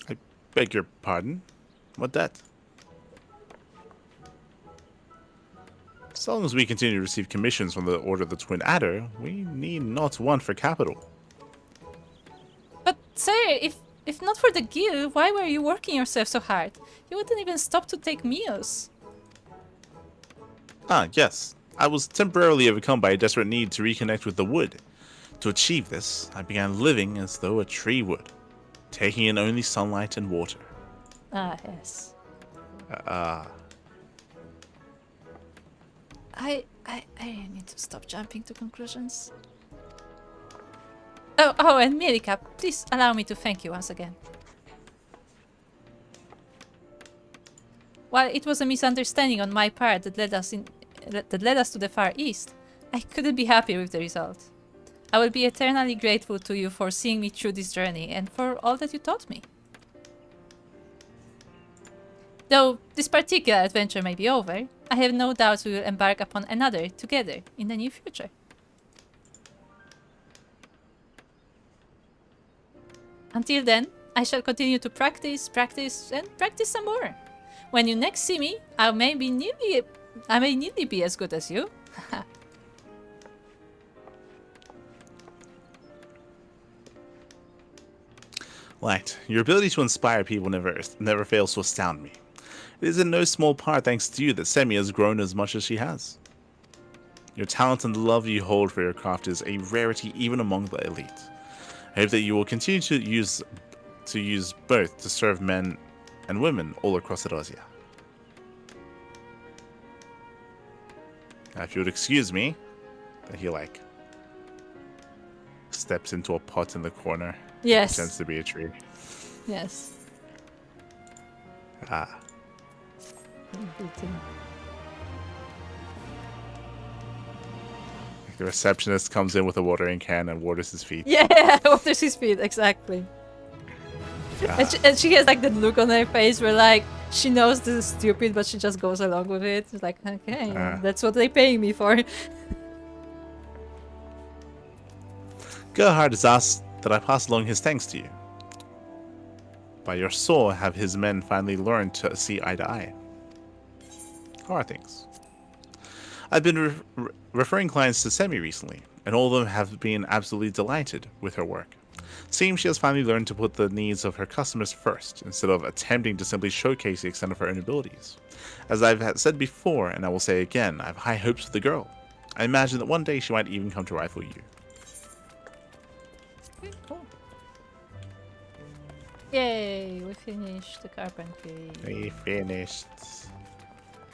I beg your pardon? What debt? As long as we continue to receive commissions from the Order of the Twin Adder, we need not want for capital. But, sir, if not for the guild, why were you working yourself so hard? You wouldn't even stop to take meals. Ah, yes. I was temporarily overcome by a desperate need to reconnect with the wood. To achieve this, I began living as though a tree would, taking in only sunlight and water. Ah, yes. I need to stop jumping to conclusions. Oh, and Mielikka, please allow me to thank you once again. While it was a misunderstanding on my part that led us to the Far East, I couldn't be happier with the result. I will be eternally grateful to you for seeing me through this journey and for all that you taught me. Though this particular adventure may be over, I have no doubt we will embark upon another together in the near future. Until then, I shall continue to practice, and practice some more. When you next see me, I may nearly be as good as you. Light, your ability to inspire people never fails to astound me. It is in no small part thanks to you that Semi has grown as much as she has. Your talent and the love you hold for your craft is a rarity even among the elite. I hope that you will continue to use both to serve men and women all across Erosia. Now, if you would excuse me, he steps into a pot in the corner. Yes. Pretends to be a tree. Yes. Ah. The receptionist comes in with a watering can and waters his feet. Yeah, waters his feet, exactly. Ah. And she has like that look on her face where like she knows this is stupid, but she just goes along with it. It's like, okay, that's what they're paying me for. Gerhard has asked that I pass along his thanks to you. By your soul have his men finally learned to see eye to eye. How are things? I've been referring clients to Semi recently, and all of them have been absolutely delighted with her work. Seems she has finally learned to put the needs of her customers first, instead of attempting to simply showcase the extent of her own abilities. As I've said before, and I will say again, I have high hopes for the girl. I imagine that one day she might even come to rival you. Okay, cool. Yay, we finished the carpentry. We finished.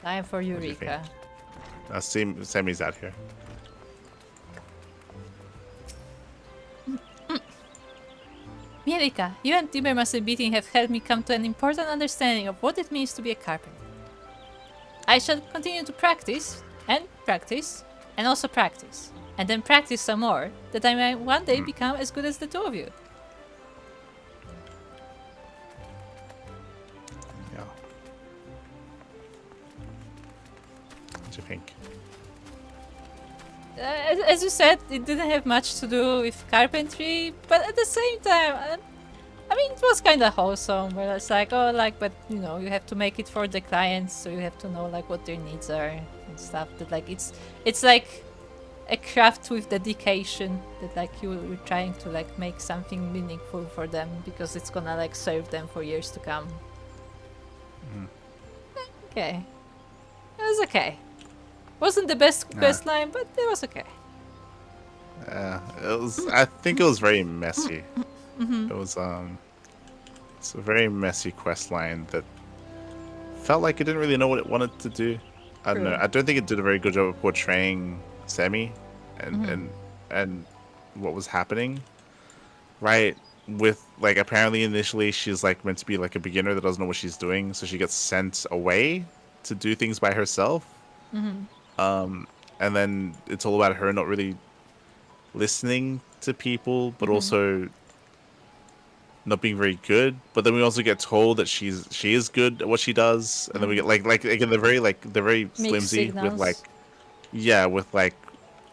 Time for Eureka. Semi's out here. Mielikka, you and Timbermaster Beating have helped me come to an important understanding of what it means to be a carpenter. I shall continue to practice, and also practice, and then practice some more, that I may one day become as good as the two of you. Yeah. do you think? As you said, it didn't have much to do with carpentry, but at the same time, I mean, it was kind of wholesome. Where it's like, oh, like, but you know, you have to make it for the clients, so you have to know like what their needs are and stuff. That like it's like a craft with dedication. That like you're trying to like make something meaningful for them because it's gonna like serve them for years to come. Okay, it was okay. Wasn't the best quest line, but it was okay. It was. I think it was very messy. It was it's a very messy quest line that felt like it didn't really know what it wanted to do. I don't know. I don't think it did a very good job of portraying Semi and what was happening. Right? With like apparently initially she's like meant to be like a beginner that doesn't know what she's doing, so she gets sent away to do things by herself. And then it's all about her not really listening to people, but also not being very good. But then we also get told that she is good at what she does, and then we get like again they're very flimsy with like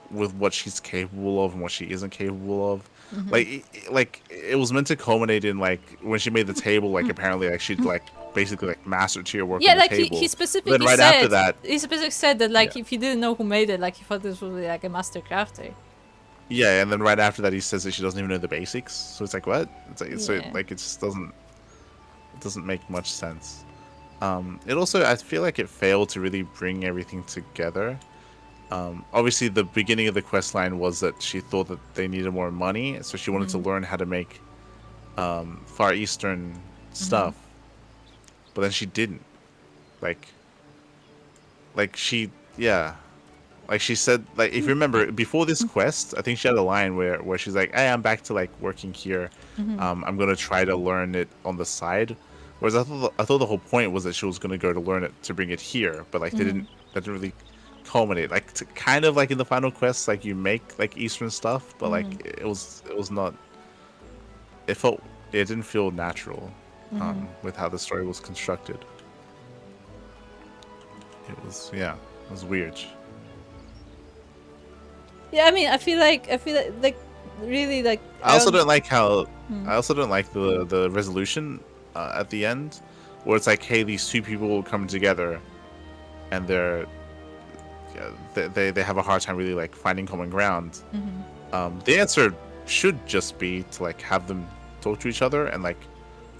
with what she's capable of and what she isn't capable of. Like it was meant to culminate in like when she made the table, like apparently like she'd like basically like mastered tier work on the table. He specifically then right said after that, he specifically said that like if he didn't know who made it, like he thought this would be like a master crafter. yeah, and then right after that he says that she doesn't even know the basics. So it's like what? It's like so like it just doesn't make much sense. It also I feel like it failed to really bring everything together. Obviously, the beginning of the quest line was that she thought that they needed more money, so she wanted to learn how to make Far Eastern stuff. But then she didn't. Like she said, like if you remember before this quest, I think she had a line where she's like, "Hey, I'm back to like working here. I'm gonna try to learn it on the side." Whereas I thought the whole point was that she was gonna go to learn it to bring it here, but like that didn't really culminate. Like kind of like in the final quest, like you make like Eastern stuff, but like it was not. It didn't feel natural with how the story was constructed. It was weird. Yeah, I mean, I feel like really like. I also don't like how. I also don't like the resolution at the end, where it's like, hey, these two people will come together, and they have a hard time really like finding common ground. The answer should just be to like have them talk to each other, and like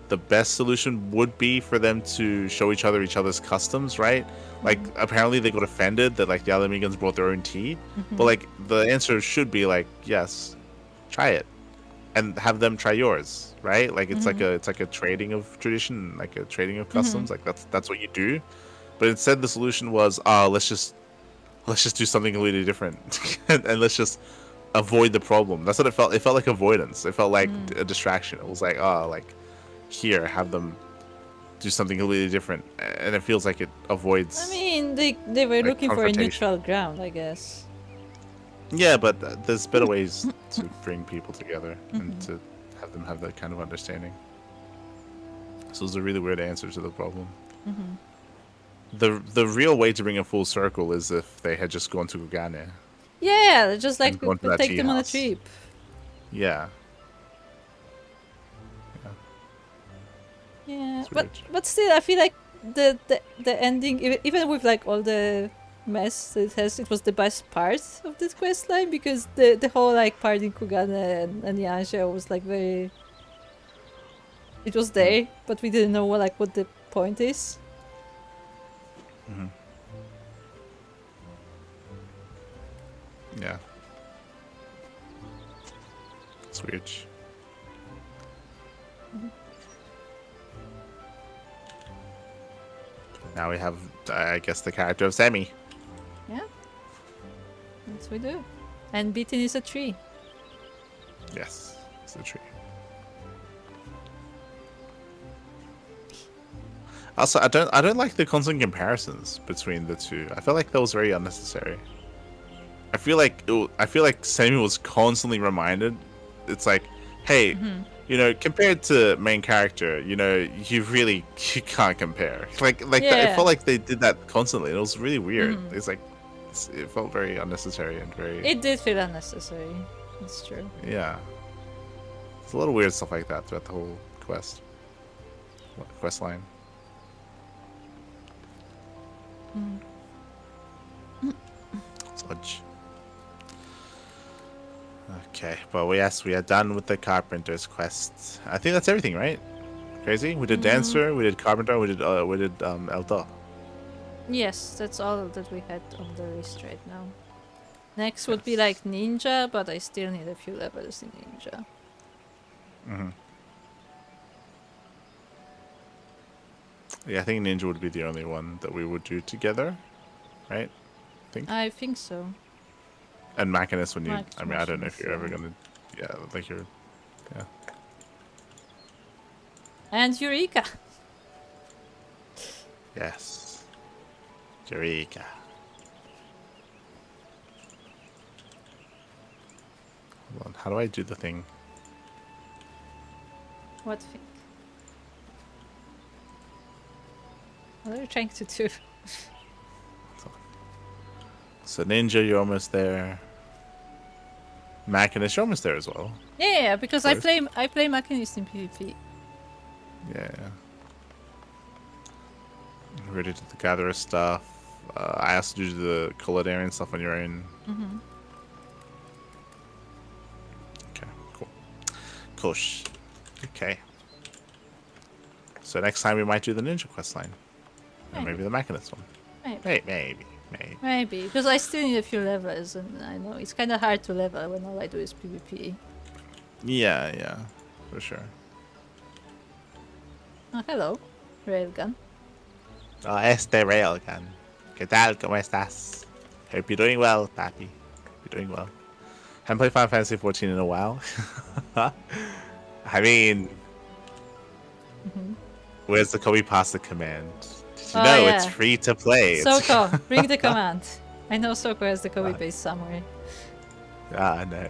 the best solution would be for them to show each other's customs, right? Like apparently they got offended that like the other Megans brought their own tea, but like the answer should be like, yes, try it, and have them try yours, right? Like it's like a trading of tradition, like a trading of customs. Like that's what you do. But instead the solution was let's just do something completely different and let's just avoid the problem. That's what it felt. It felt like avoidance. It felt like a distraction. It was like, here, have them do something completely different, and it feels like it avoids. I mean, they were like, looking for a neutral ground, I guess. Yeah, but there's better ways to bring people together and to have them have that kind of understanding. So it's a really weird answer to the problem. The real way to bring it full circle is if they had just gone to Gugane. Yeah, just like to take them on a house. trip. Yeah. Yeah, It's weird. but still, I feel like the ending, even with like all the mess it has, it was the best part of this quest line, because the whole like part in Kugane and Yansha was like very. It was there, but we didn't know what the point is. Yeah. It's weird. Now we have, I guess, the character of Semi. Yeah, that's what we do. And beating is a tree. Yes, it's a tree. Also, I don't like the constant comparisons between the two. I feel like that was very unnecessary. I feel like Semi was constantly reminded. It's like, hey, you know, compared to main character, you know, you can't compare. Like Yeah. it felt like they did that constantly. It was really weird. It's like, it felt very unnecessary and very It did feel unnecessary. It's true. yeah. It's a little weird stuff like that throughout the whole quest line. Sludge. Okay, well yes, we are done with the carpenter's quest. I think that's everything, right? Crazy. We did dancer, we did carpenter, we did elder. Yes, that's all that we had on the list right now. Next would be like ninja, but I still need a few levels in ninja. Yeah, I think ninja would be the only one that we would do together, right? I think so. And Machinist when you, Max I mean, I don't know if you're ever Machinist, gonna, yeah, like you're, yeah. And Eureka! Yes. Eureka. Hold on, how do I do the thing? What thing? What are you trying to do? So ninja, you're almost there. Machinist, you're almost there as well. Yeah, because I First. play Machinist in PvP. Yeah. Ready to gather stuff. I also do the Culinarian stuff on your own. Okay, cool. Cool. Okay. So next time we might do the ninja quest line. Or maybe the Machinist one. Maybe. Maybe, because I still need a few levels, and I know it's kind of hard to level when all I do is PvP. Yeah, for sure. Oh, hello, Railgun. Oh, este Railgun. ¿Qué tal? ¿Cómo estás? Hope you're doing well, Papi. You're doing well. Haven't played Final Fantasy 14 in a while. I mean, where's the copy pasta command? Did you know it's free to play? Soko, bring the command. I know Soko has the copy paste somewhere. Ah, no.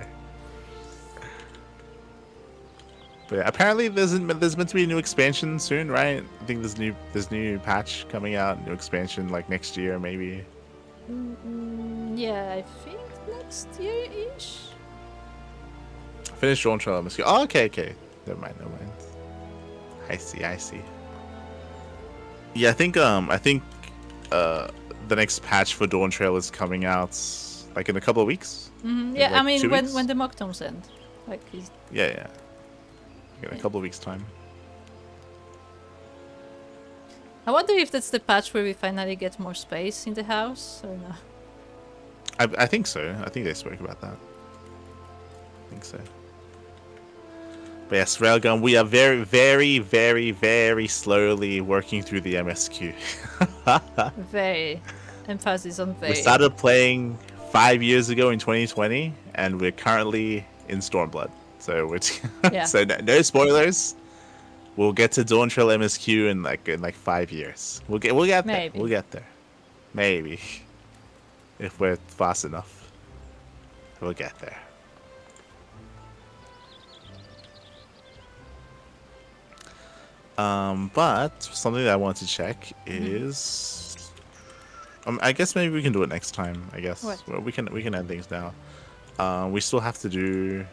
But yeah, apparently there's meant to be a new expansion soon, right? I think there's new patch coming out, new expansion like next year maybe. Yeah, I think next year-ish. Finish Dawn Trail. Oh, okay. Never mind. I see. Yeah, I think the next patch for Dawn Trail is coming out like in a couple of weeks. Yeah, like I mean 2 weeks? when the mock tomes end, like he's Yeah. In a couple of weeks' time. I wonder if that's the patch where we finally get more space in the house or no. I think so. I think they spoke about that. I think so. But yes, Railgun, we are very, very, very, very slowly working through the MSQ. Very. Emphasis on very. We started playing 5 years ago in 2020, and we're currently in Stormblood. So we're so no spoilers. We'll get to Dawn Trail MSQ in like 5 years. We'll get there. Maybe. We'll get there. Maybe. If we're fast enough. We'll get there. But something that I want to check is I guess maybe we can do it next time, I guess. What? Well, we can end things now. We still have to do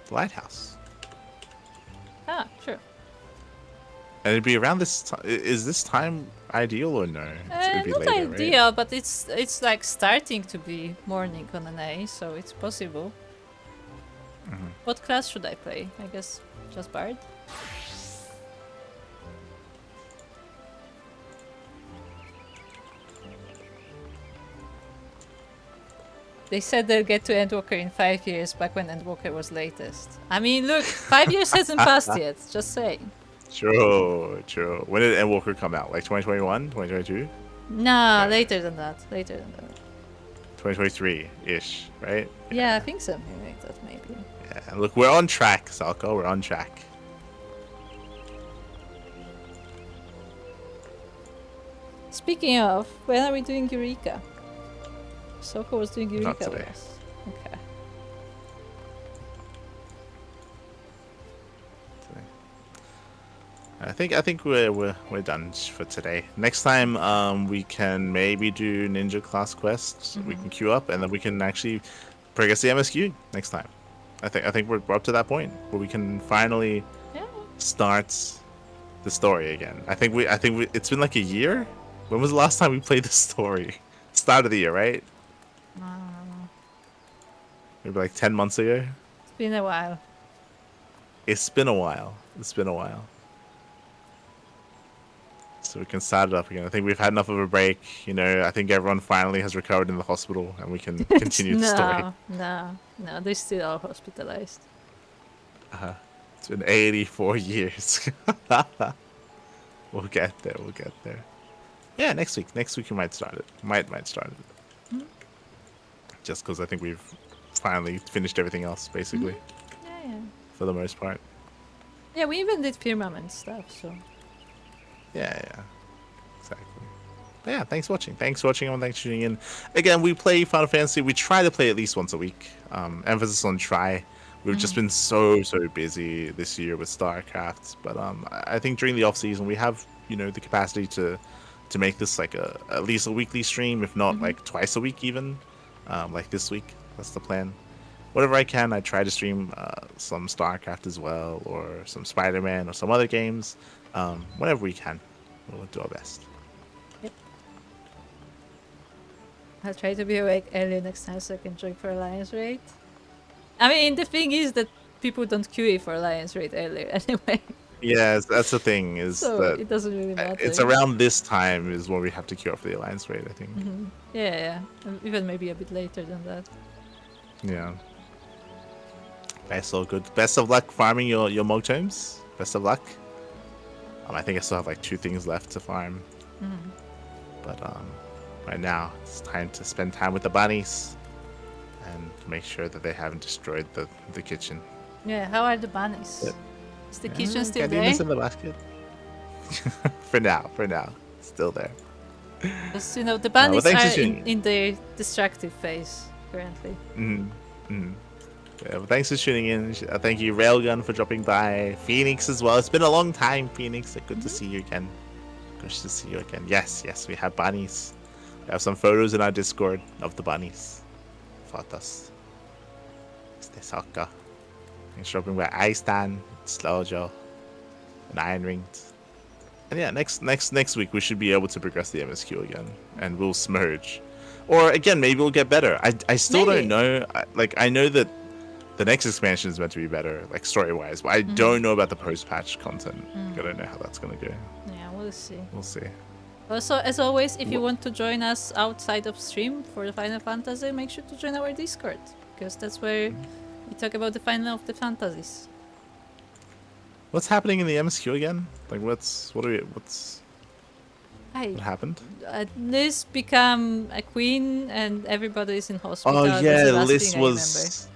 the lighthouse. Ah, sure. And it'd be around this time. Is this time ideal or no? It'd be Not later, ideal, but it's like starting to be morning on an A, so it's possible. What class should I play? I guess just Bard. They said they'll get to Endwalker in 5 years, back when Endwalker was latest. I mean, look, 5 years hasn't passed yet, just saying. True. When did Endwalker come out? Like 2021? 2022? Nah, later than that. 2023-ish, right? Yeah, I think something like that, maybe. Yeah, look, we're on track, Salko. We're on track. Speaking of, when are we doing Eureka? Soko was doing Eureka Not today. with us. Okay. think we're done for today. Next time, we can maybe do ninja class quests. We can queue up, and then we can actually progress the MSQ next time. I think we're up to that point where we can finally Yeah. start the story again. I think we it's been like a year. When was the last time we played the story? Start of the year, right? Maybe like 10 months ago. It's been a while. It's been a while. It's been a while. So we can start it up again. I think we've had enough of a break. You know, I think everyone finally has recovered in the hospital, and we can continue the story. No, they're still all hospitalized. It's been 84 years. We'll get there. We'll get there. Yeah, next week. Next week we might start it. Might start it. Just because I think we've finally finished everything else, basically, Yeah. for the most part. Yeah, we even did firmament stuff, so. Yeah, exactly. But yeah, thanks for watching. Thanks for watching, everyone. Thanks for tuning in. Again, we play Final Fantasy. We try to play at least once a week. Emphasis on try. We've just been so busy this year with StarCraft. But I think during the off season, we have the capacity to make this like at least a weekly stream, if not like twice a week even. Like this week, that's the plan. Whatever I can, I try to stream some StarCraft as well, or some Spider-Man, or some other games. Whenever we can, we'll do our best. Yep. I'll try to be awake early next time so I can join for Alliance Raid. I mean, the thing is that people don't QA for Alliance Raid earlier anyway. Yeah, that's the thing, is So that it doesn't really matter. it's around this time is when we have to queue up for the Alliance Raid, I think. Yeah. Even maybe a bit later than that. Yeah. That's all good. Best of luck farming your Mogtomes. Best of luck. I think I still have like 2 things left to farm. But right now it's time to spend time with the bunnies and make sure that they haven't destroyed the kitchen. Yeah, how are the bunnies? Yep. Is the kitchen still Gardenia's there? in the basket. for now, still there. Because, the bunnies thanks for are tuning in their destructive phase currently. Yeah, well, thanks for tuning in. Thank you, Railgun, for dropping by. Phoenix as well. It's been a long time, Phoenix. Good to see you again. Good to see you again. Yes, we have bunnies. We have some photos in our Discord of the bunnies. Photos. Stay soccer. Thanks for dropping by. Icetan, Slowjo, and Iron Ringed. And yeah, next week we should be able to progress the MSQ again, and we'll smurge. Or again, maybe we'll get better. I still don't know. I know that the next expansion is meant to be better, like story-wise, but I don't know about the post-patch content. I don't know how that's gonna go. Yeah, we'll see. We'll see. Also, as always, if you want to join us outside of stream for the Final Fantasy, make sure to join our Discord, because that's where we talk about the final of the fantasies. What's happening in the MSQ again? Like, what happened? Liz become a queen, and everybody is in hospital. Oh That's yeah, the last Liz thing I was.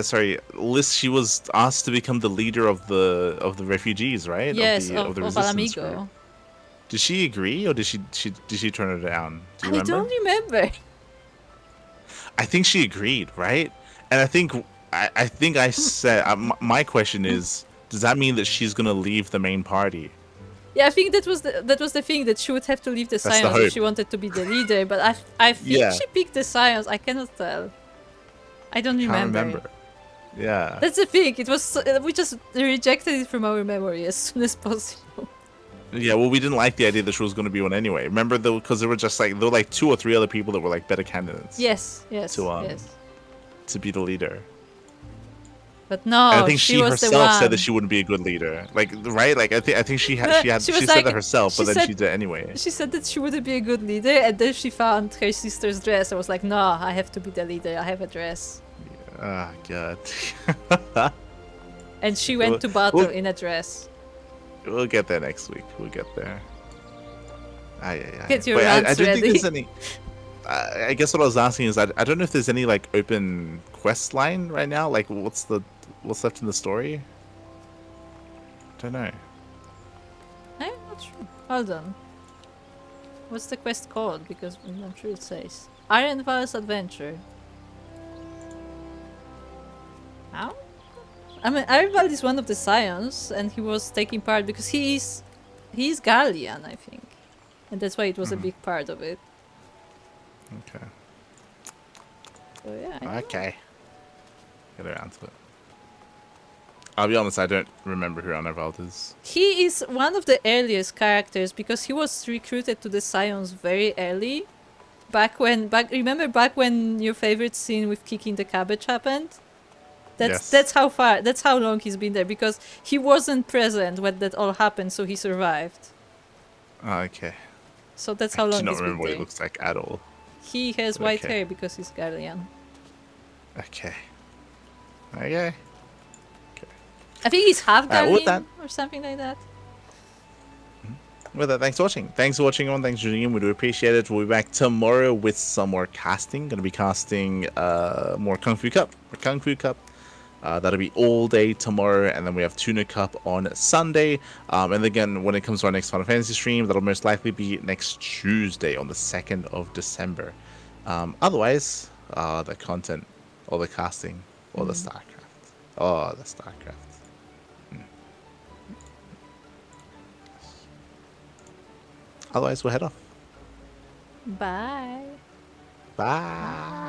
Sorry. Liz, she was asked to become the leader of the refugees, right? Yes, of the of resistance Alamigo. group. Did she agree, or did she turn it down? Do you I remember? don't remember. I think she agreed, right? And I think I said my question is, does that mean that she's gonna leave the main party? Yeah, I think that was the thing, that she would have to leave the the Science hope. if she wanted to be the leader. But I think she picked the Science. I cannot tell. I don't remember. Can't remember. Yeah. That's the thing. It was we just rejected it from our memory as soon as possible. Yeah, well, we didn't like the idea that she was going to be one anyway. Remember, though, because there were just like 2 or 3 other people that were like better candidates. Yes. To be the leader. But no, and I think she was herself the one. said that she wouldn't be a good leader. Like, right? Like, I think she said that herself, but then she did it anyway. She said that she wouldn't be a good leader, and then she found her sister's dress. I was like, no, I have to be the leader. I have a dress. Oh God. And she went to battle in a dress. We'll get there next week. We'll get there. Get your I rants don't ready. think there's any. I guess what I was asking is I don't know if there's any like open quest line right now. Like what's left in the story? Don't know. I'm not sure. Hold on. What's the quest called? Because I'm not sure it says. Iron Val's Adventure. How? I mean, Archibald is one of the Scions, and he was taking part because he's Gallian, I think, and that's why it was a big part of it. Okay. So yeah. I don't know. Okay. Get around to it. I'll be honest, I don't remember who Archibald is. He is one of the earliest characters because he was recruited to the Scions very early. Remember back when your favorite scene with kicking the cabbage happened? That's how long he's been there, because he wasn't present when that all happened, so he survived. Okay. So that's how long I do not he's been remember what he there. looks like at all. He has white Okay. hair because he's Gallian. Okay. Okay. I think he's half Alright, with Gallian or something like that. With that, thanks for watching. Thanks for watching, everyone. Thanks for tuning in. We do appreciate it. We'll be back tomorrow with some more casting. Going to be casting more Kung Fu Cup. That'll be all day tomorrow, and then we have Tuna Cup on Sunday. And again, when it comes to our next Final Fantasy stream, that'll most likely be next Tuesday on the 2nd of December. Otherwise, the content, or the casting, or the StarCraft. Oh, the StarCraft. Otherwise, we'll head off. Bye. Bye.